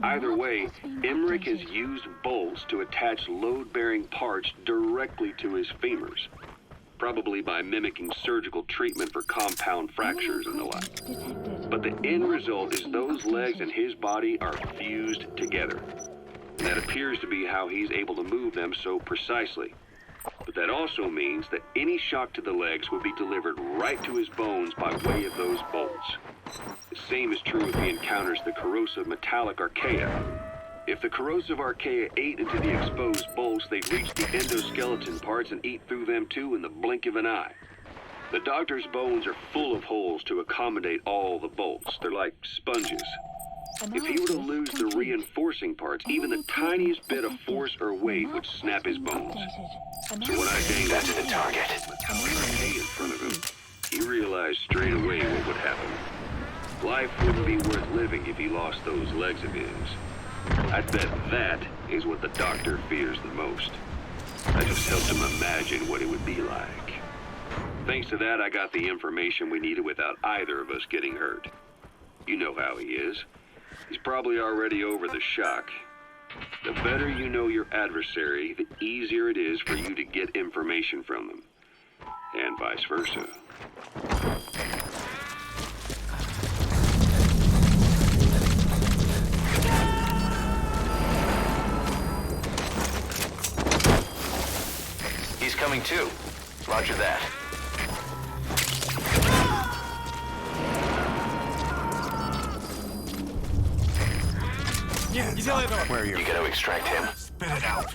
Either way, Emmerich has used bolts to attach load-bearing parts directly to his femurs, probably by mimicking surgical treatment for compound fractures and the like. But the end result is those legs and his body are fused together. And that appears to be how he's able to move them so precisely. But that also means that any shock to the legs would be delivered right to his bones by way of those bolts. The same is true if he encounters the corrosive metallic archaea. If the corrosive archaea ate into the exposed bolts, they'd reach the endoskeleton parts and eat through them too in the blink of an eye. The doctor's bones are full of holes to accommodate all the bolts. They're like sponges. If he were to lose the reinforcing parts, even the tiniest bit of force or weight would snap his bones. So when I banged That's the target. metallic arcade in front of him, he realized straight away what would happen. Life wouldn't be worth living if he lost those legs of his. I bet that is what the doctor fears the most. I just helped him imagine what it would be like. Thanks to that, I got the information we needed without either of us getting hurt. You know how he is. He's probably already over the shock. The better you know your adversary, the easier it is for you to get information from them. And vice versa. He's coming too. Roger that. Yeah, where are you? You gotta extract him. Spit it out.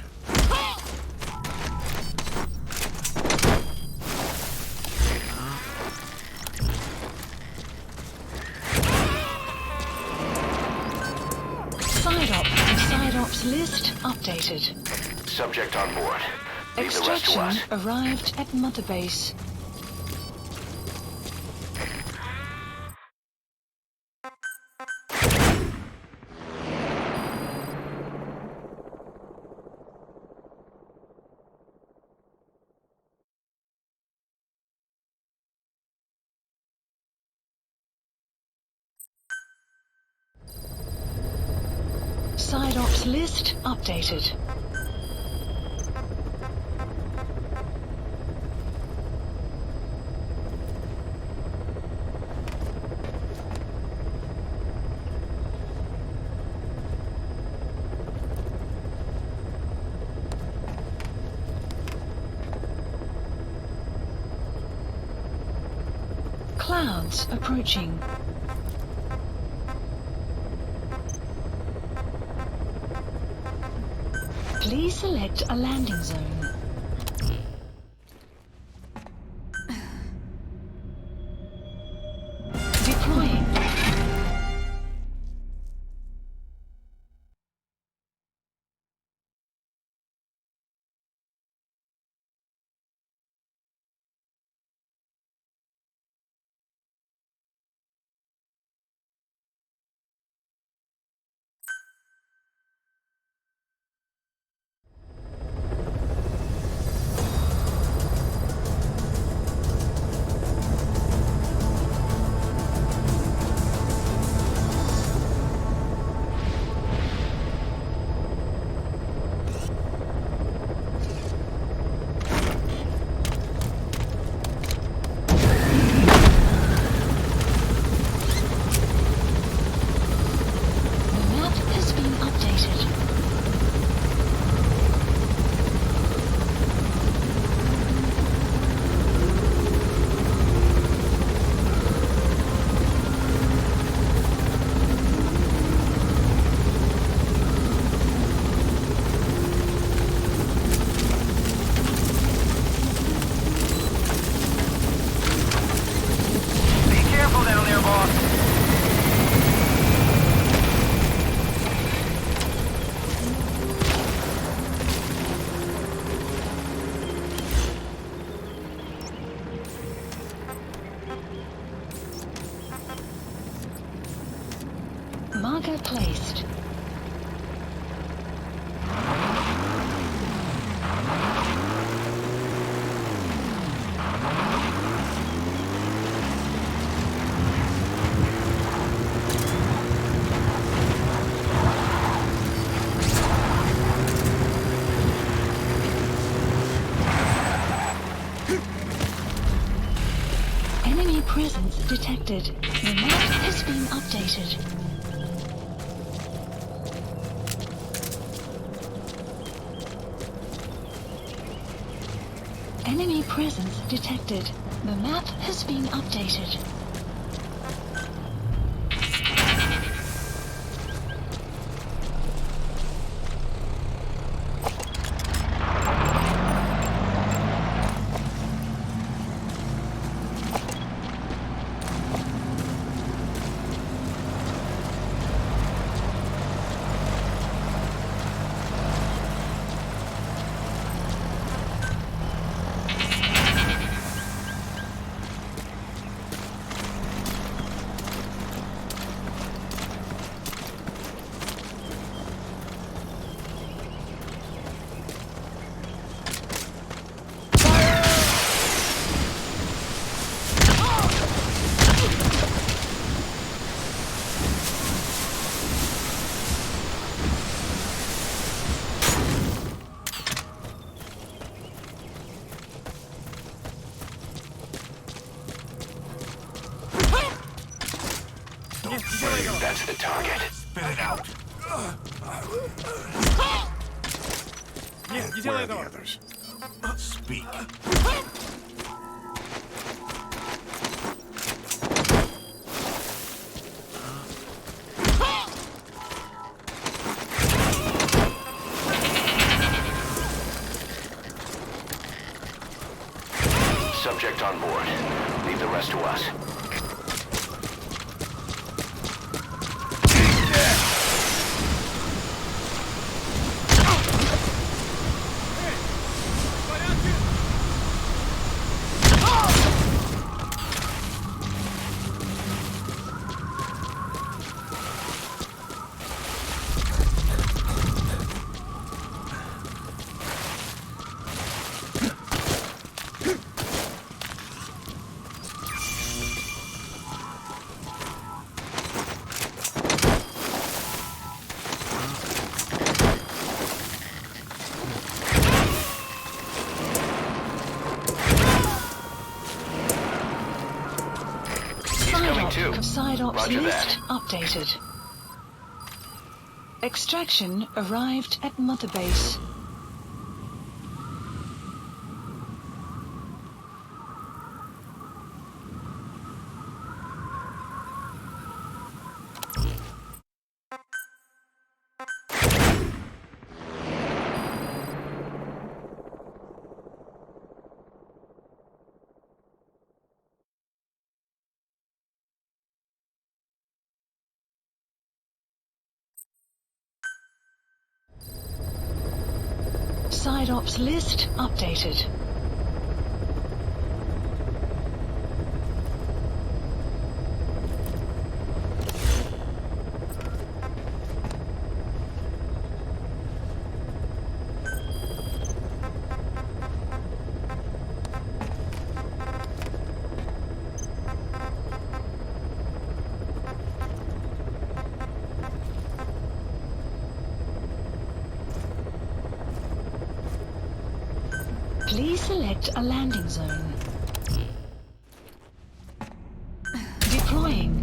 Side ops list updated. Subject on board. Leave the rest to Extraction us. arrived at Mother Base. Side ops list updated. Clouds approaching. Please select a landing zone. Deploying. Marker placed. Enemy presence detected. The map has been updated. Enemy presence detected. The map has been updated. That's the target. Spit it out. Не Where делай are the этого! others? Speak. Subject on board. Leave the rest to us. Side ops Roger list that. updated. Extraction arrived at Mother Base. Side ops list updated. Please select a landing zone. Deploying.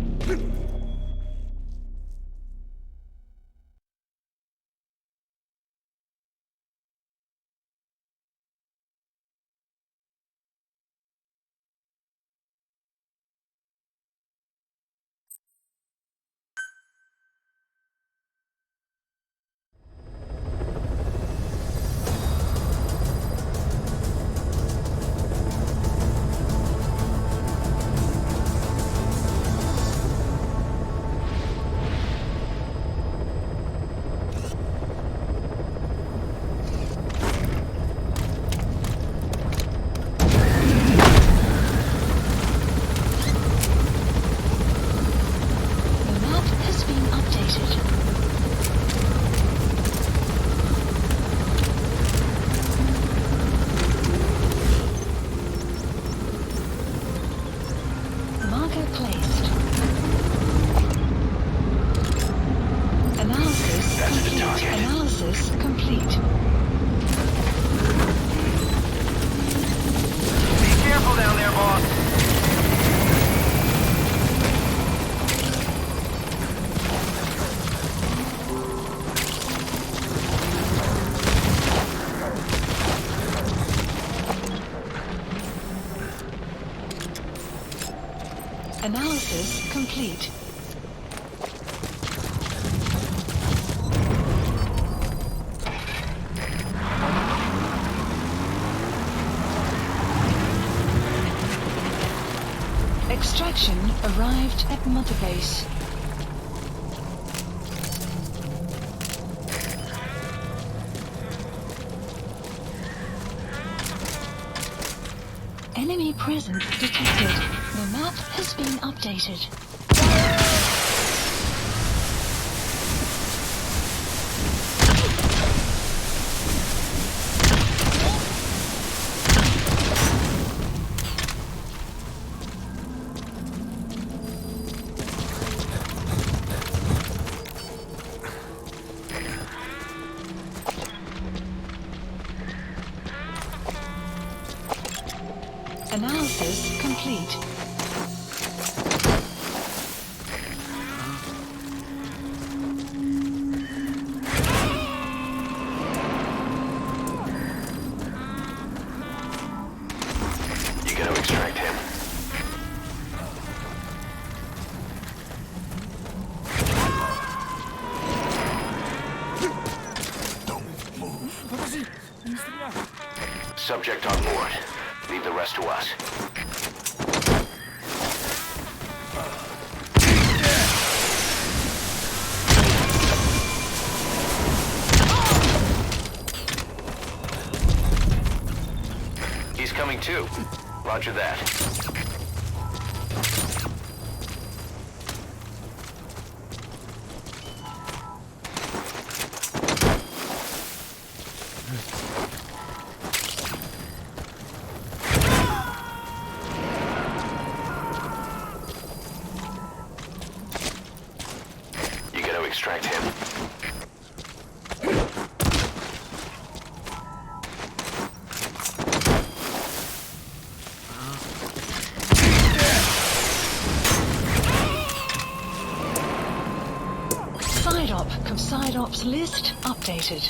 Analysis complete. Extraction arrived at Mother Base. Enemy presence detected. The map has been updated. Analysis complete. Subject on board. Leave the rest to us. He's coming too. Roger that. You gotta extract him. Side ops list updated.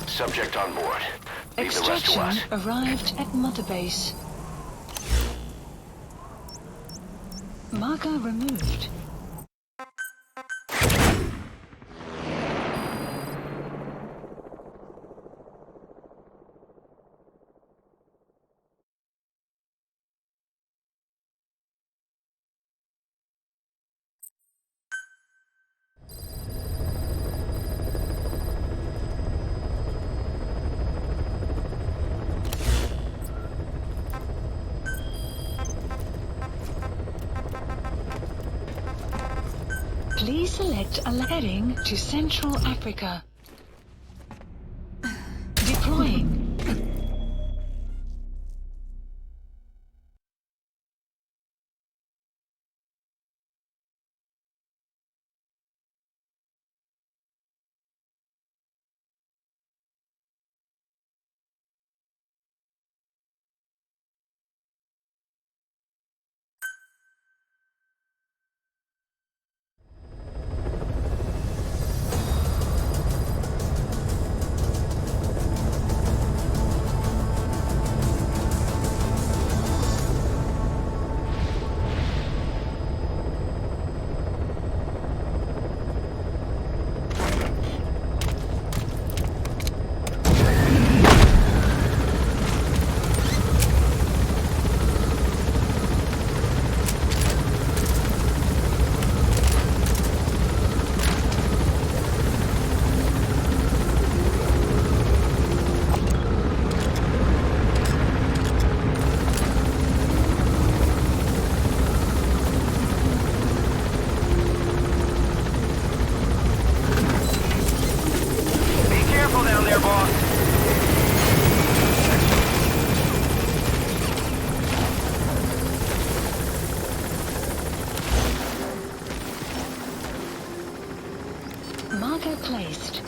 Subject on board. Leave the rest to us. Extraction arrived at Mother Base. Marker removed. Please select a heading to Central Africa. Deploying. Marker placed.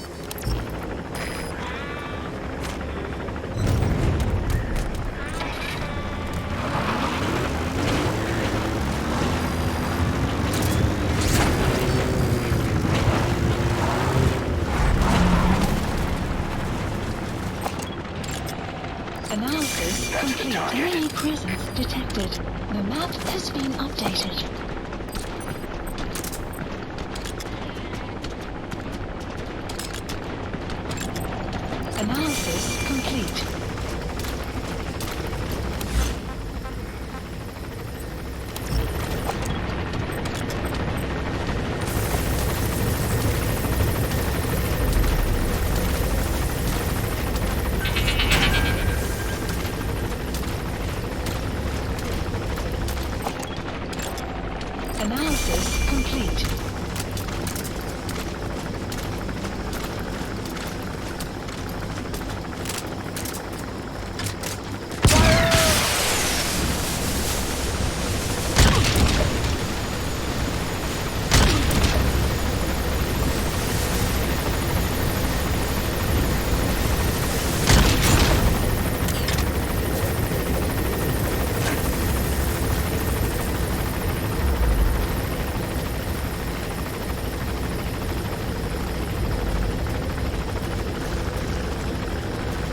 Analysis complete. Enemy presence detected. The map has been updated. Analysis complete. Analysis complete.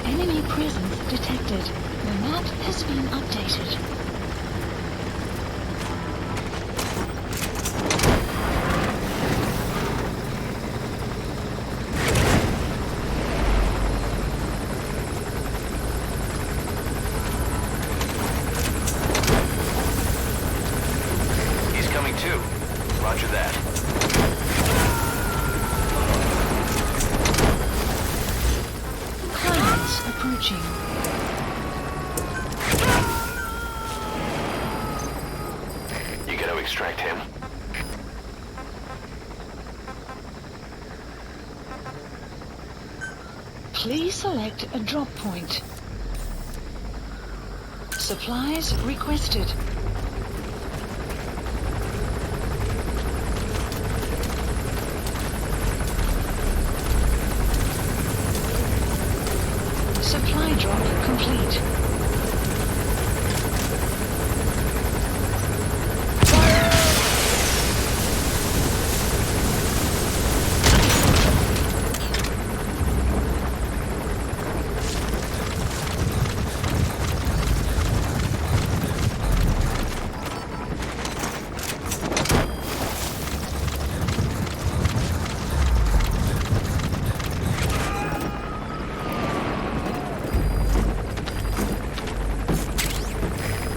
Enemy presence detected. The map has been updated. Hostiles approaching. You gotta extract him. Please select a drop point. Supplies requested. Supply drop complete.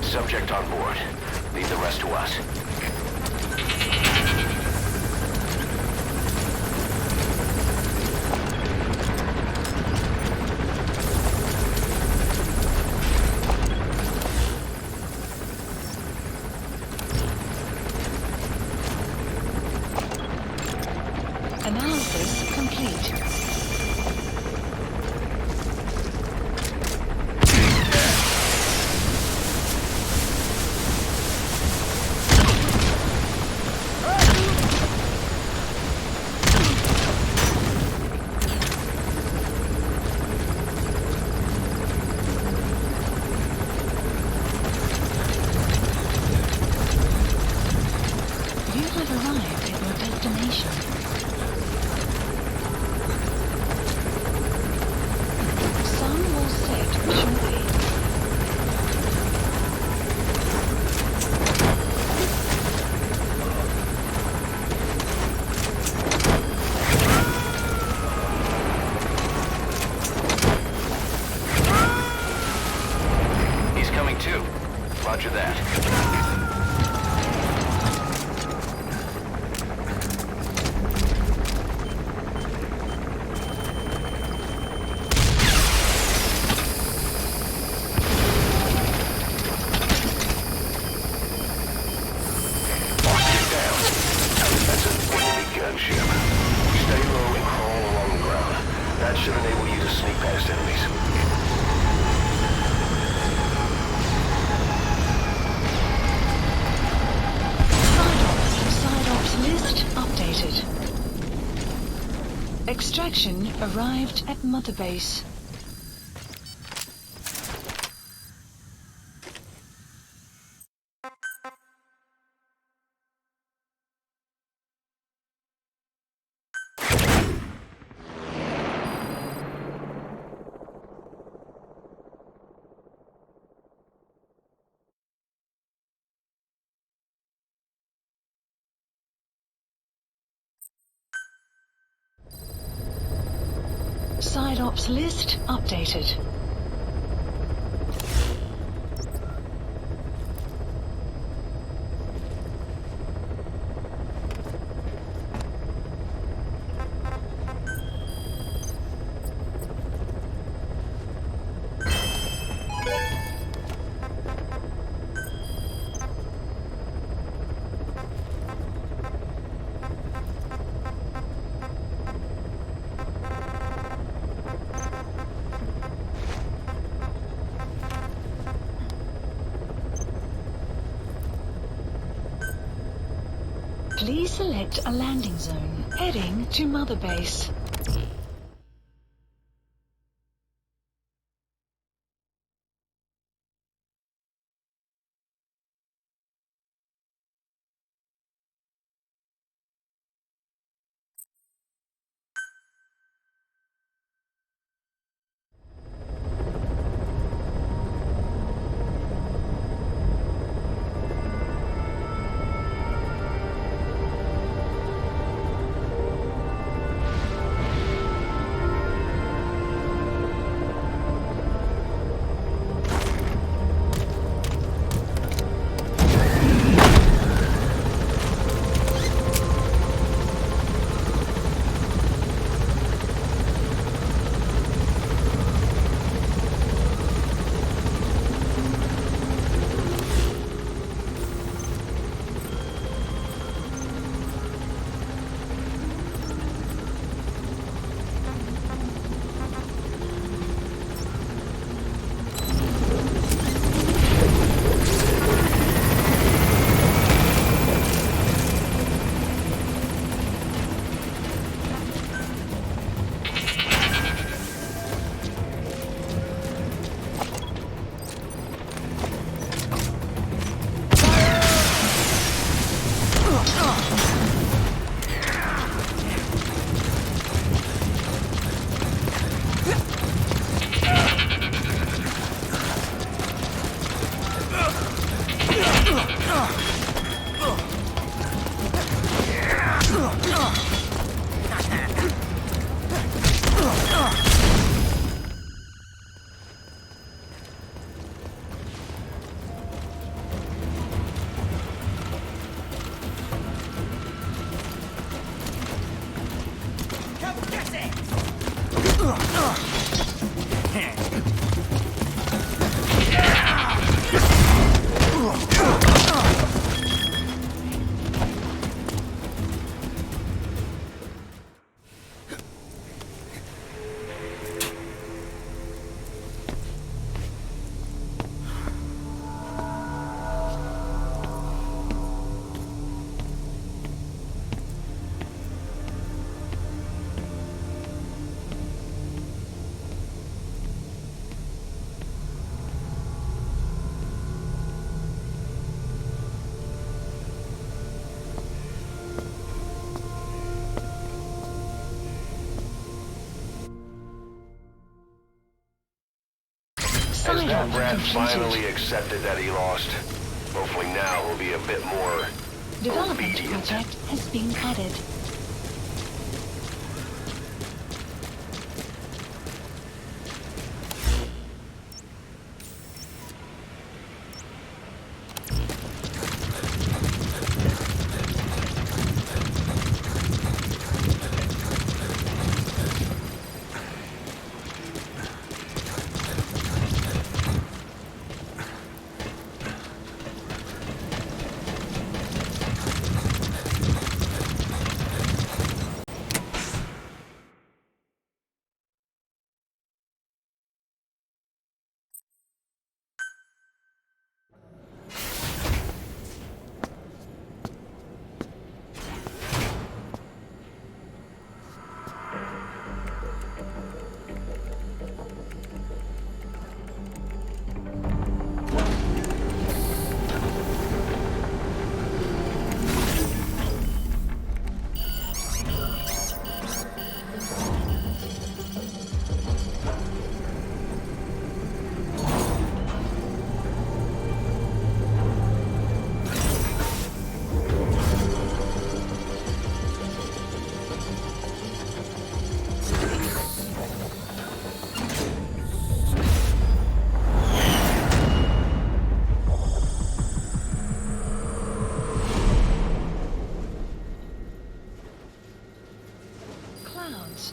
Subject on board. Leave the rest to us. Analysis complete. You have arrived at your destination. Sun will set shortly. He's coming too. Roger that. Gunship. Stay low and crawl along the ground. That should enable you to sneak past enemies. Side ops list updated. Extraction arrived at Mother Base. Side ops list updated. Please select a landing zone, heading to Mother Base. Has that Dialogue rat completed. finally accepted that he lost? Hopefully now he'll be a bit more Development obedient. project has been added.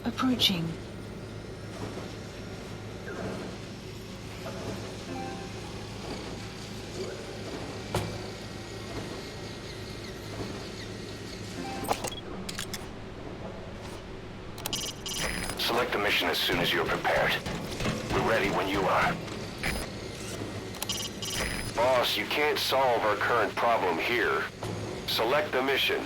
Approaching. Select the mission as soon as you're prepared. We're ready when you are. Boss, you can't solve our current problem here. Select the mission.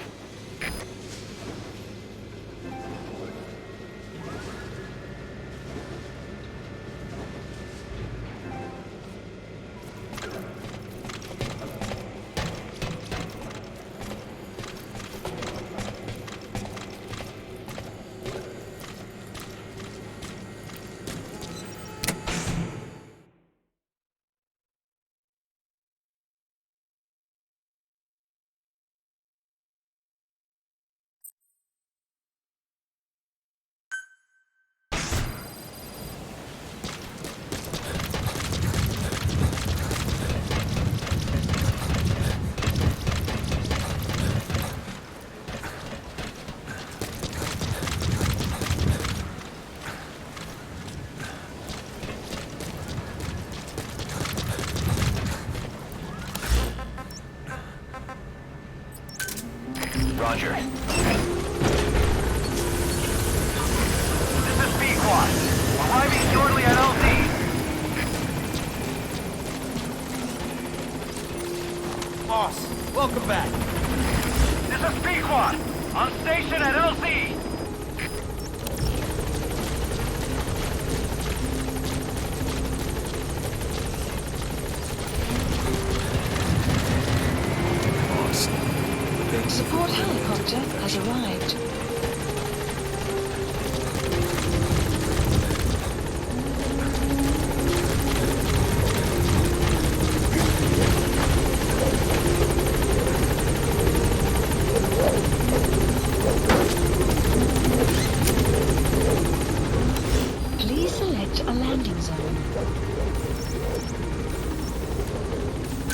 Roger. This is B-Quad. Arriving shortly at LZ. Boss, welcome back. This is B-Quad. On station at LZ. Support helicopter has arrived. Please select a landing zone.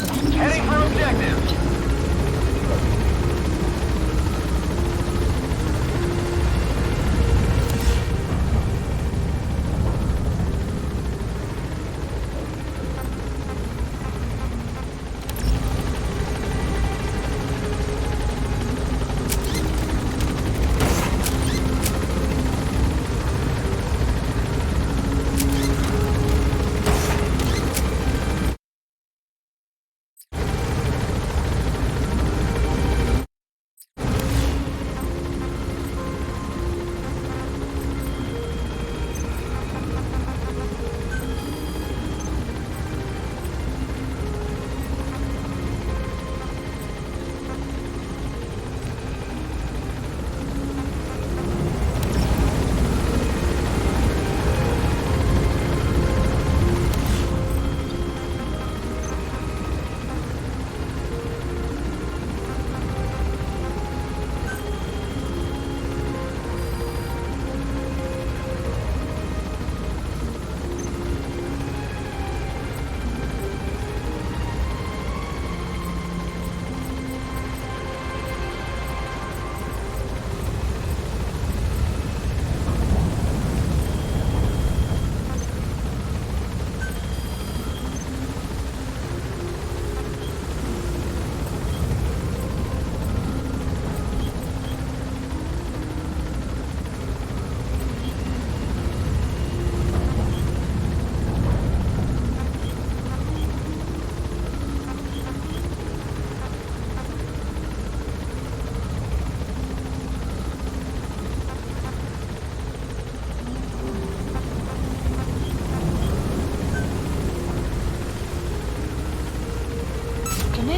Landing Heading for zone objective.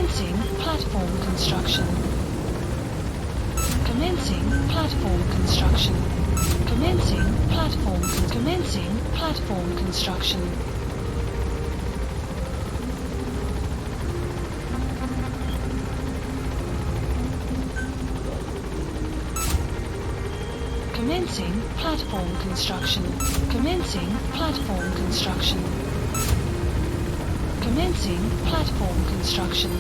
Commencing platform construction. Commencing platform construction. Commencing platform construction. Commencing platform construction. Commencing platform construction. Commencing platform construction.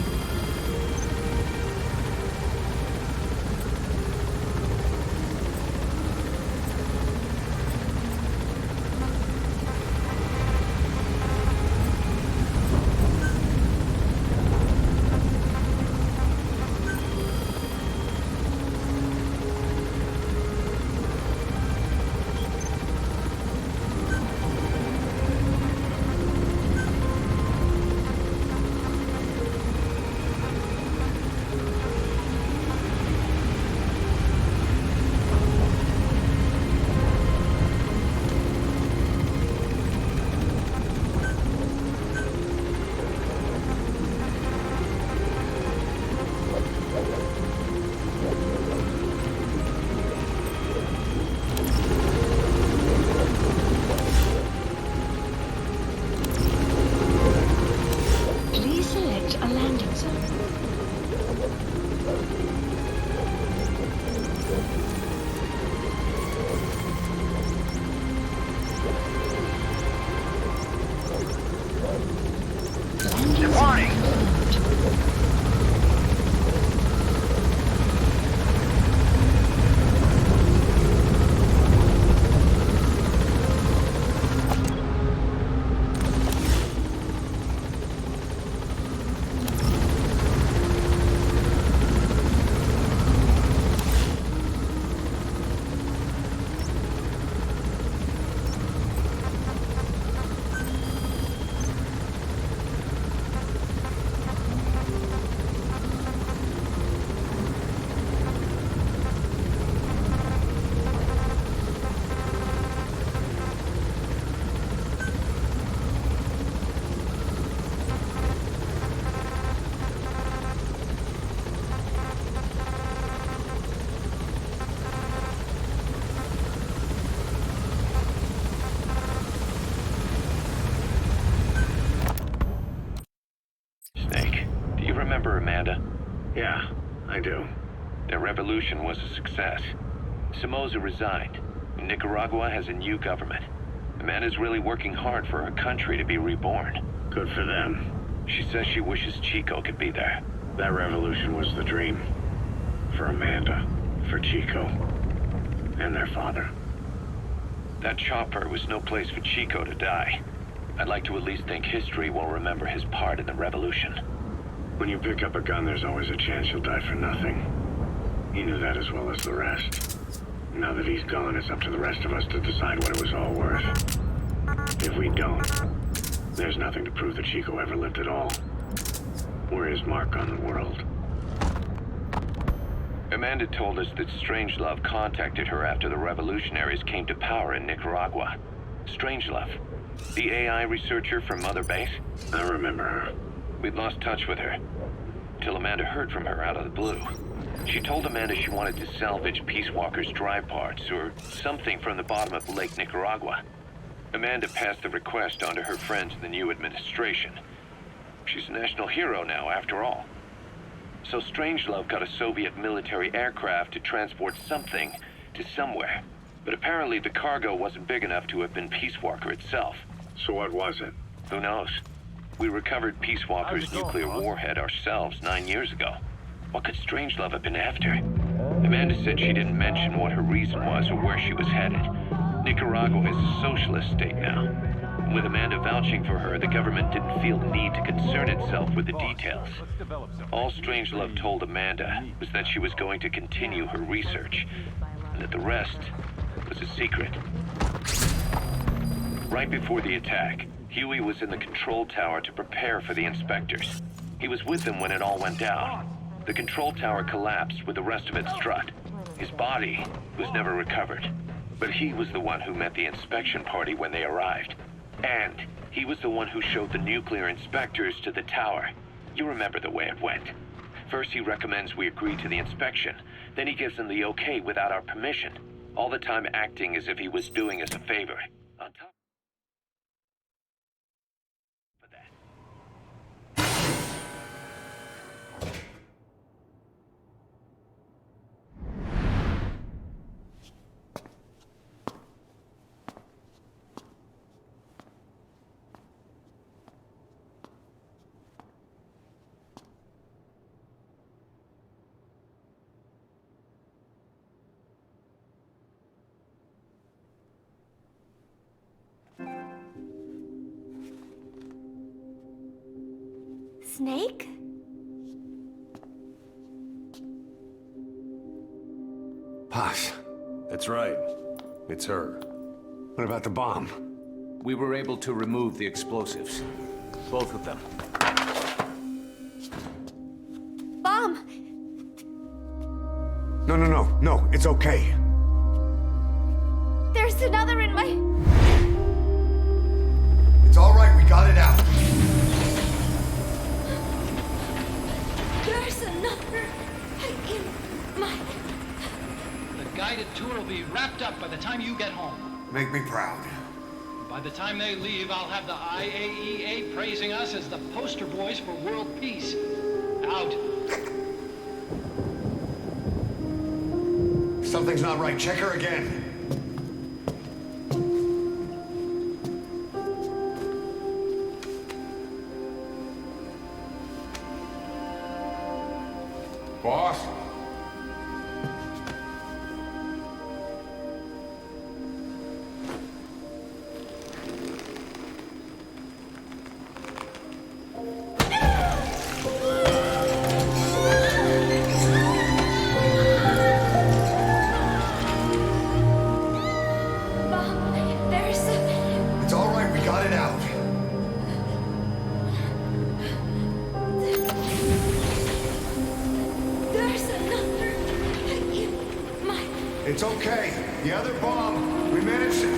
Remember Amanda? Yeah, I do. Their revolution was a success. Somoza resigned. Nicaragua has a new government. Amanda's really working hard for her country to be reborn. Good for them. She says she wishes Chico could be there. That revolution was the dream. For Amanda, for Chico, and their father. That chopper was no place for Chico to die. I'd like to at least think history will remember his part in the revolution. When you pick up a gun, there's always a chance you'll die for nothing. He knew that as well as the rest. Now that he's gone, it's up to the rest of us to decide what it was all worth. If we don't, there's nothing to prove that Chico ever lived at all. We're his mark on the world. Amanda told us that Strangelove contacted her after the revolutionaries came to power in Nicaragua. Strangelove, the AI researcher from Mother Base? I remember her. We'd lost touch with her, till Amanda heard from her out of the blue. She told Amanda she wanted to salvage Peace Walker's drive parts, or something from the bottom of Lake Nicaragua. Amanda passed the request on to her friends in the new administration. She's a national hero now, after all. So Strangelove got a Soviet military aircraft to transport something to somewhere. But apparently the cargo wasn't big enough to have been Peace Walker itself. So what was it? Who knows? We recovered Peace Walker's nuclear warhead ourselves 9 years ago. What could Strangelove have been after? Amanda said she didn't mention what her reason was or where she was headed. Nicaragua is a socialist state now. With Amanda vouching for her, the government didn't feel the need to concern itself with the details. All Strangelove told Amanda was that she was going to continue her research, and that the rest was a secret. Right before the attack, Huey was in the control tower to prepare for the inspectors. He was with them when it all went down. The control tower collapsed with the rest of it struck. His body was never recovered, but he was the one who met the inspection party when they arrived. And he was the one who showed the nuclear inspectors to the tower. You remember the way it went. First he recommends we agree to the inspection, then he gives them the okay without our permission, all the time acting as if he was doing us a favor. On top of that. Snake? Posh. That's right. It's her. What about the bomb? We were able to remove the explosives. Both of them. Bomb! No, it's okay. There's another in my... It's all right, we got it out. There's another in my... The guided tour will be wrapped up by the time you get home. Make me proud. By the time they leave, I'll have the IAEA praising us as the poster boys for world peace. Out. Something's not right. Check her again. Boss? Bomb, there's... It's all right, we got it out. There's another in my... It's okay. The other bomb, we managed it.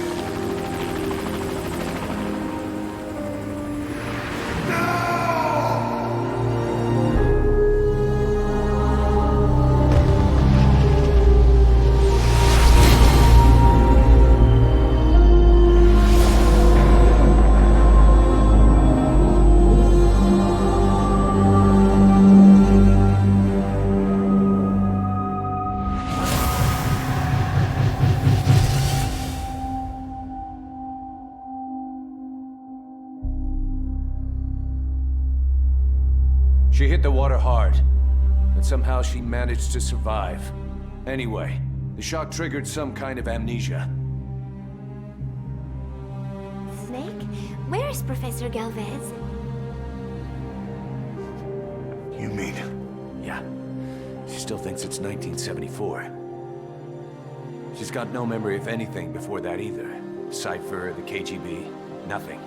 She hit the water hard, but somehow she managed to survive. Anyway, the shock triggered some kind of amnesia. Snake? Where is Professor Galvez? You mean? Yeah, she still thinks it's 1974. She's got no memory of anything before that either. Cypher, the KGB, nothing.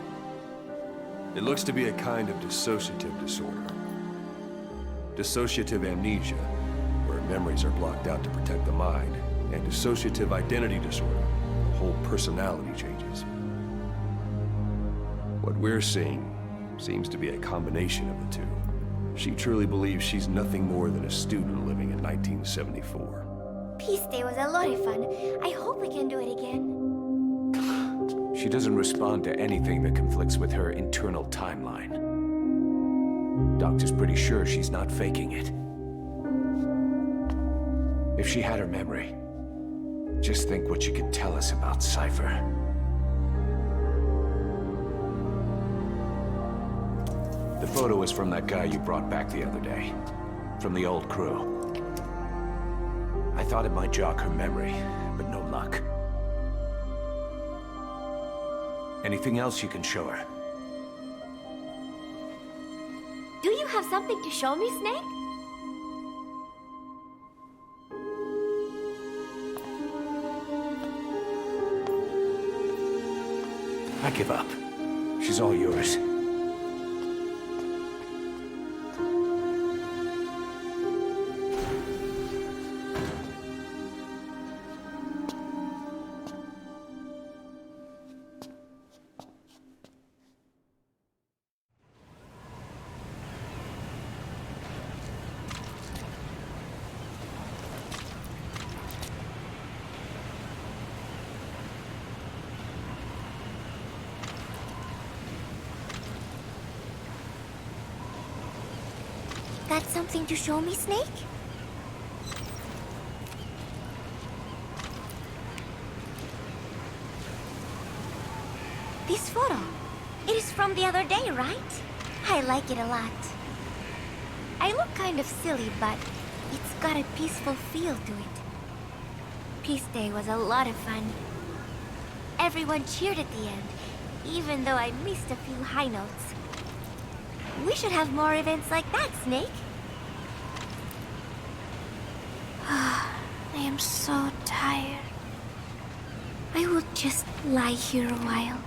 It looks to be a kind of dissociative disorder. Dissociative amnesia, where memories are blocked out to protect the mind, and dissociative identity disorder, the whole personality changes. What we're seeing seems to be a combination of the two. She truly believes she's nothing more than a student living in 1974. Peace Day was a lot of fun. I hope we can do it again. She doesn't respond to anything that conflicts with her internal timeline. Doctor's pretty sure she's not faking it. If she had her memory, just think what she could tell us about Cypher. The photo is from that guy you brought back the other day. From the old crew. I thought it might jog her memory, but no luck. Anything else you can show her? Do you have something to show me, Snake? I give up. She's all yours. Got something to show me, Snake? This photo. It is from the other day, right? I like it a lot. I look kind of silly, but it's got a peaceful feel to it. Peace Day was a lot of fun. Everyone cheered at the end, even though I missed a few high notes. We should have more events like that, Snake. I am so tired. I will just lie here a while.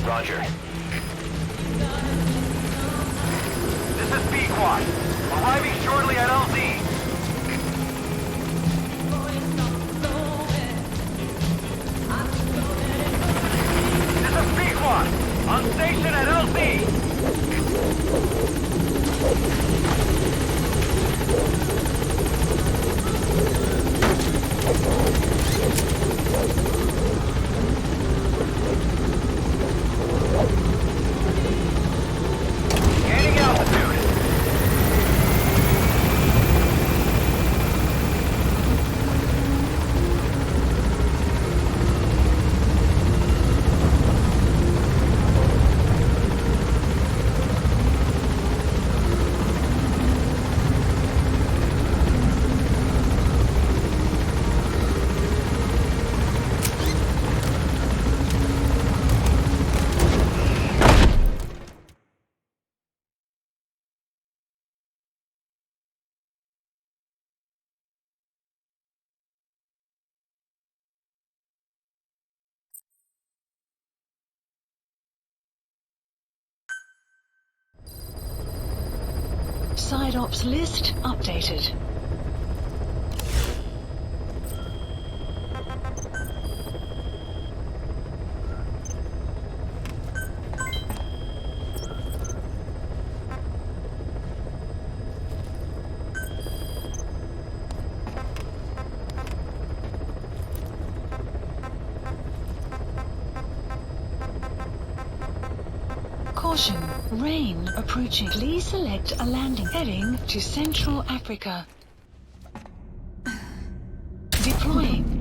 Roger. This is Pequod. Arriving shortly at LZ. This is Pequod. On station at LZ. Gaining altitude. Side ops list updated. Caution, rain approaching. Please select a landing heading to Central Africa. Deploying.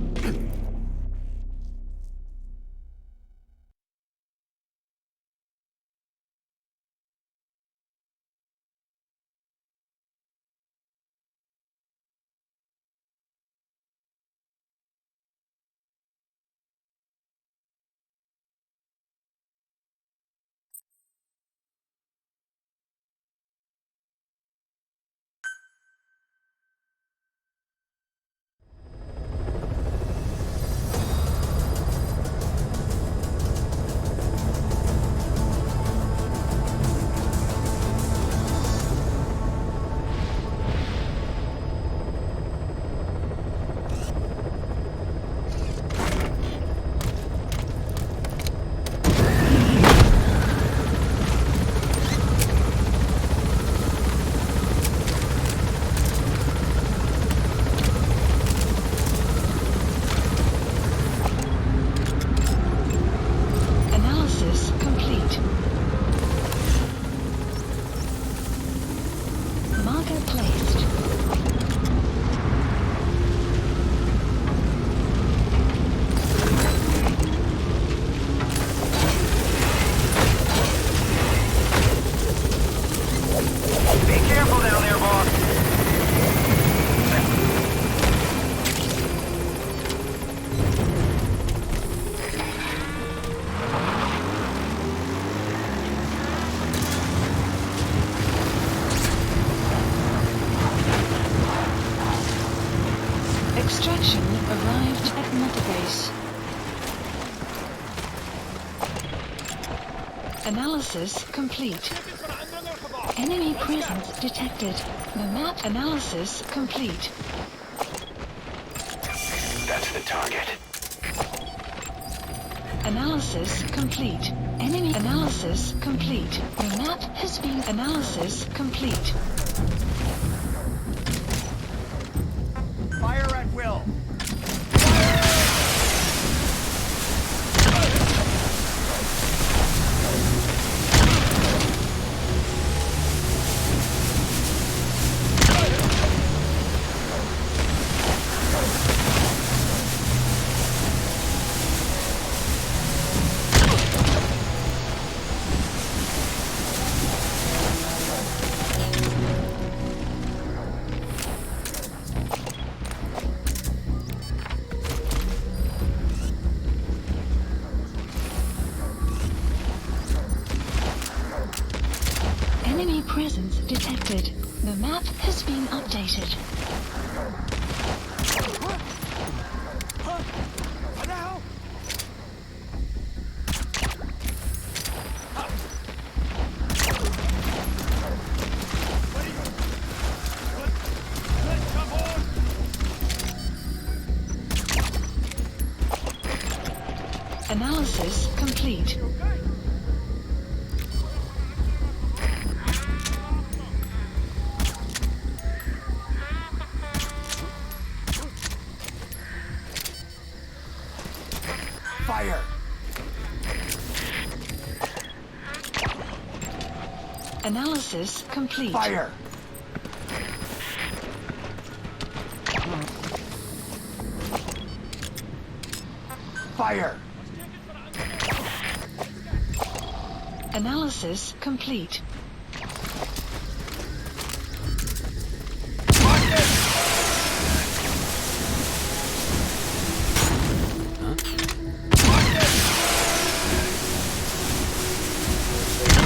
Marker placed. arrived at Mother Base. Analysis complete. Enemy presence detected. The map analysis complete. That's the target. Analysis complete. Enemy analysis complete. The map has been analysis complete. Fire at will. Enemy presence detected. The map has been updated. Analysis complete. Fire. Analysis complete. Fire. Fire. Analysis complete.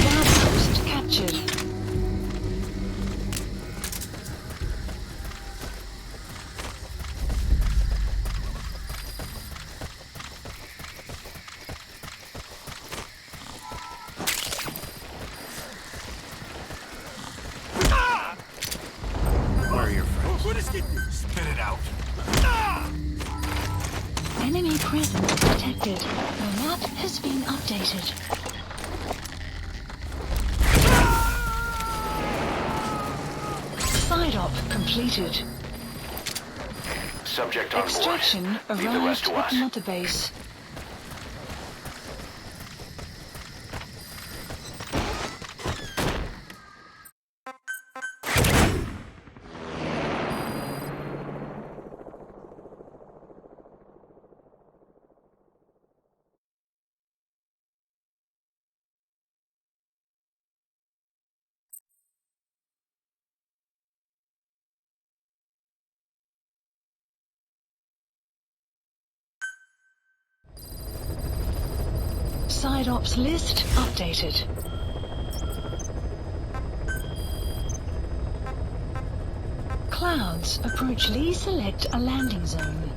Outpost captured. Where are your friends? Spit it out. Enemy presence detected. The map has been updated. Side op completed. Subject on Extraction board. Leave the rest arrived to at us. Mother Base. Side ops list updated. Clouds approach Lee, select a landing zone.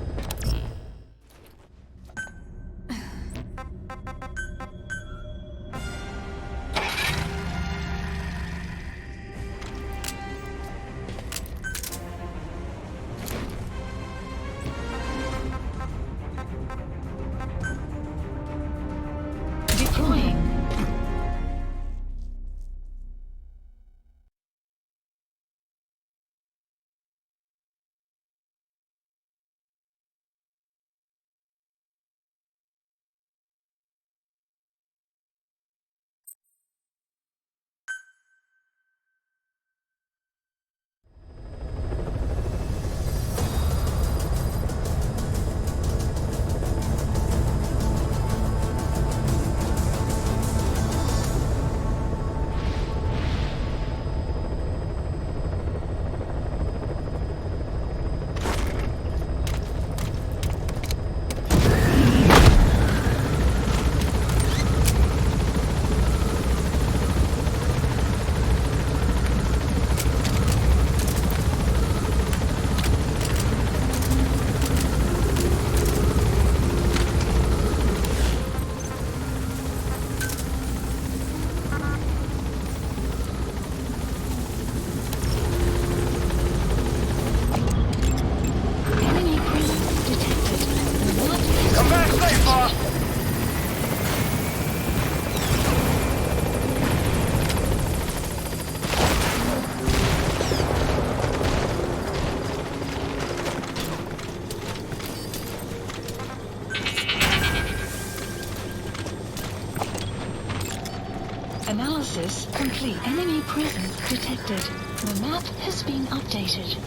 Analysis complete. Enemy presence detected. The map has been updated.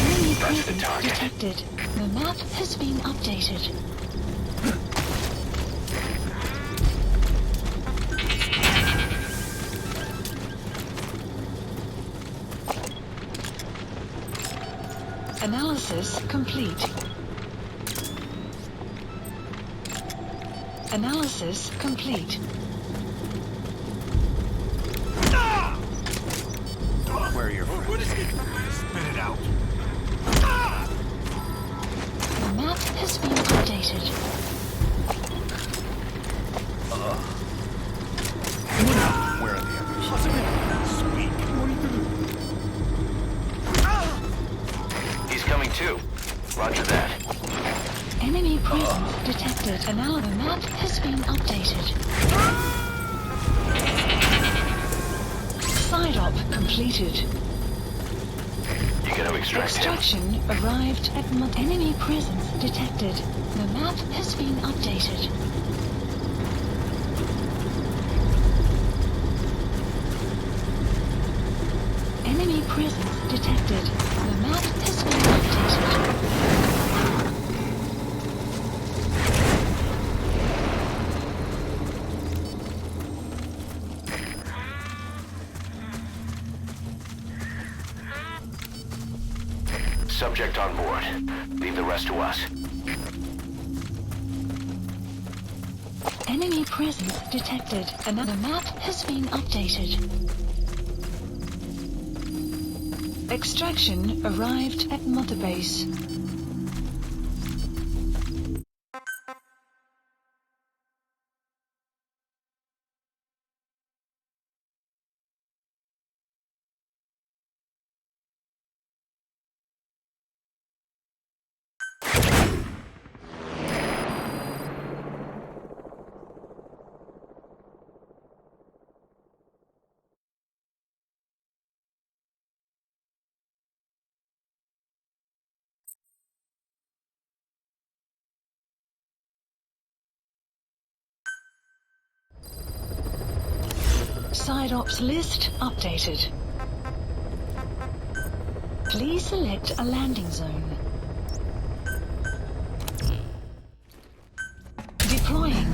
Enemy presence detected. The map has been updated. Analysis complete. Analysis complete. Where are your friends? Spit it out. The map has been updated. Where are the others? He's coming too. Roger that. Enemy presence detected. The map has been updated. Side op completed. You gotta extract him. Extraction arrived at enemy presence detected. The map has been updated. Enemy presence detected. The map has been updated. Subject on board. Leave the rest to us. Enemy presence detected. Another map has been updated. Extraction arrived at Mother Base. Side ops list updated. Please select a landing zone. Deploying.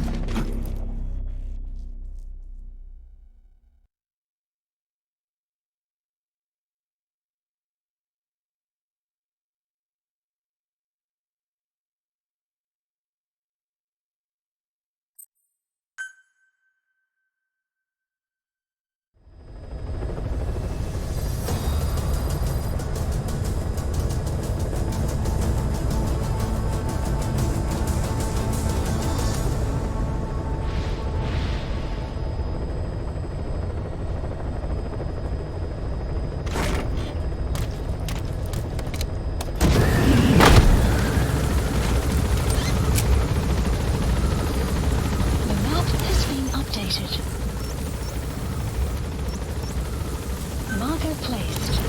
Marker placed.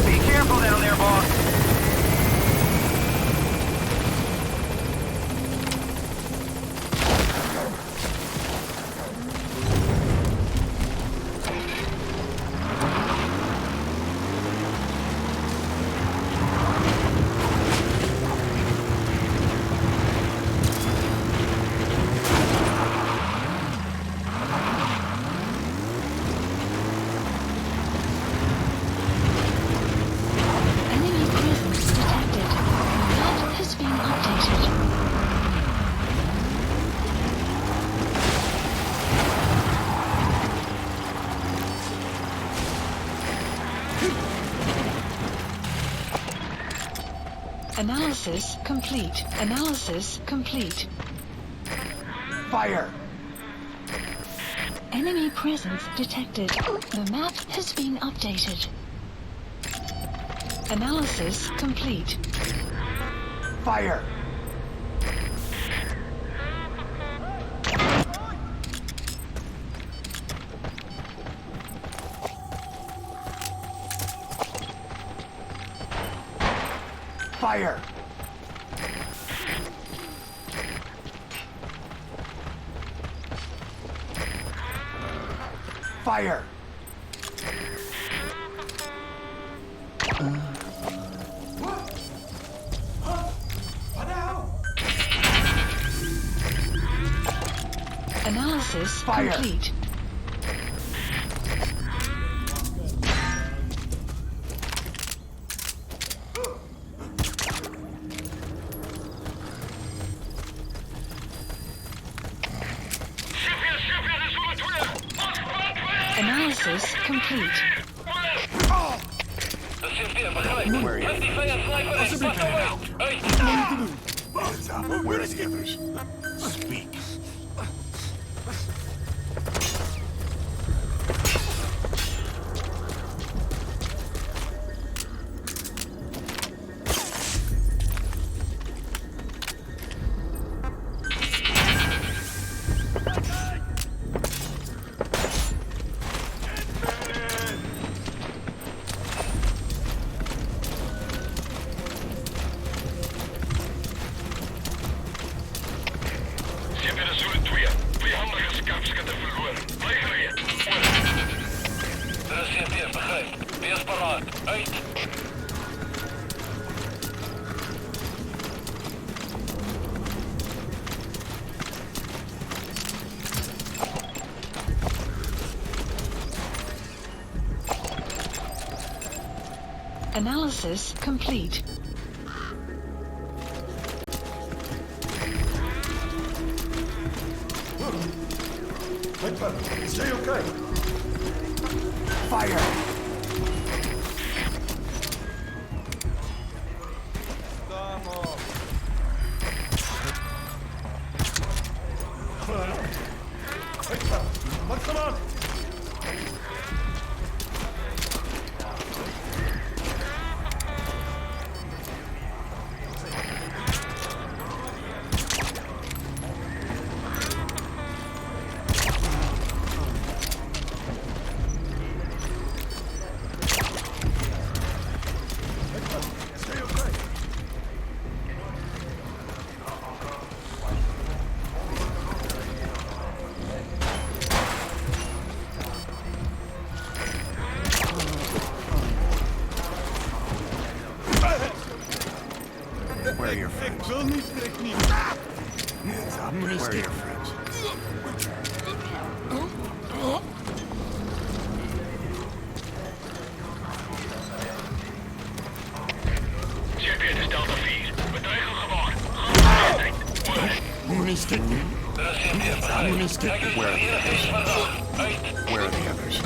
Be careful down there, boss. Enemy presence detected. Map has been updated. Analysis complete. Analysis complete. Fire! Enemy presence detected. The map has been updated. Analysis complete. Fire! Fire! Fire! Analysis Fire. complete. Analysis complete. Hands up. Where are the others? Speak. Analysis complete. Stay okay. Fire! Come on! Stay okay. Where are your friends? Hands up. Where are your friends? CP is Delta 4. Bedreigen gewaar. Stick. Where are the others? Where are the others?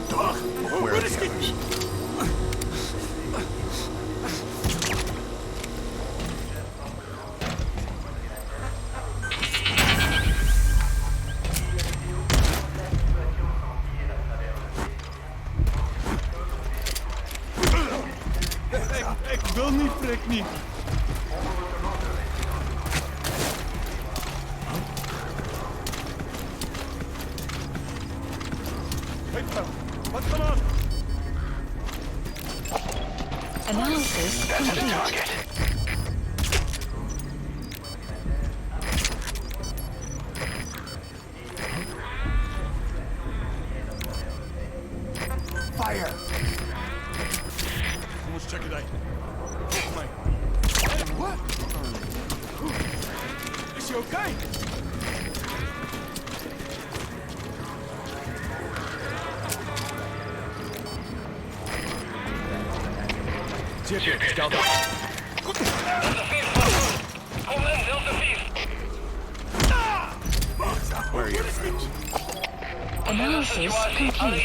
Dog. Where are the others? Ik wil niet, prik niet. What's going on? Analysis That's the complete. target. Fire! Let's check it out. What? Is she okay? CP Delta. Where are your friends? Analysis complete.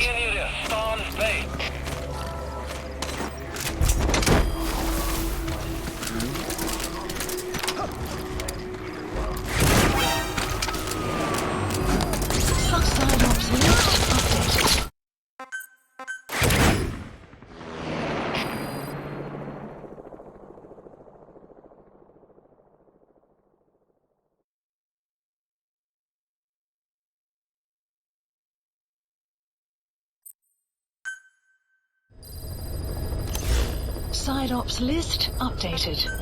Hostile observed. Updated. Side ops list updated.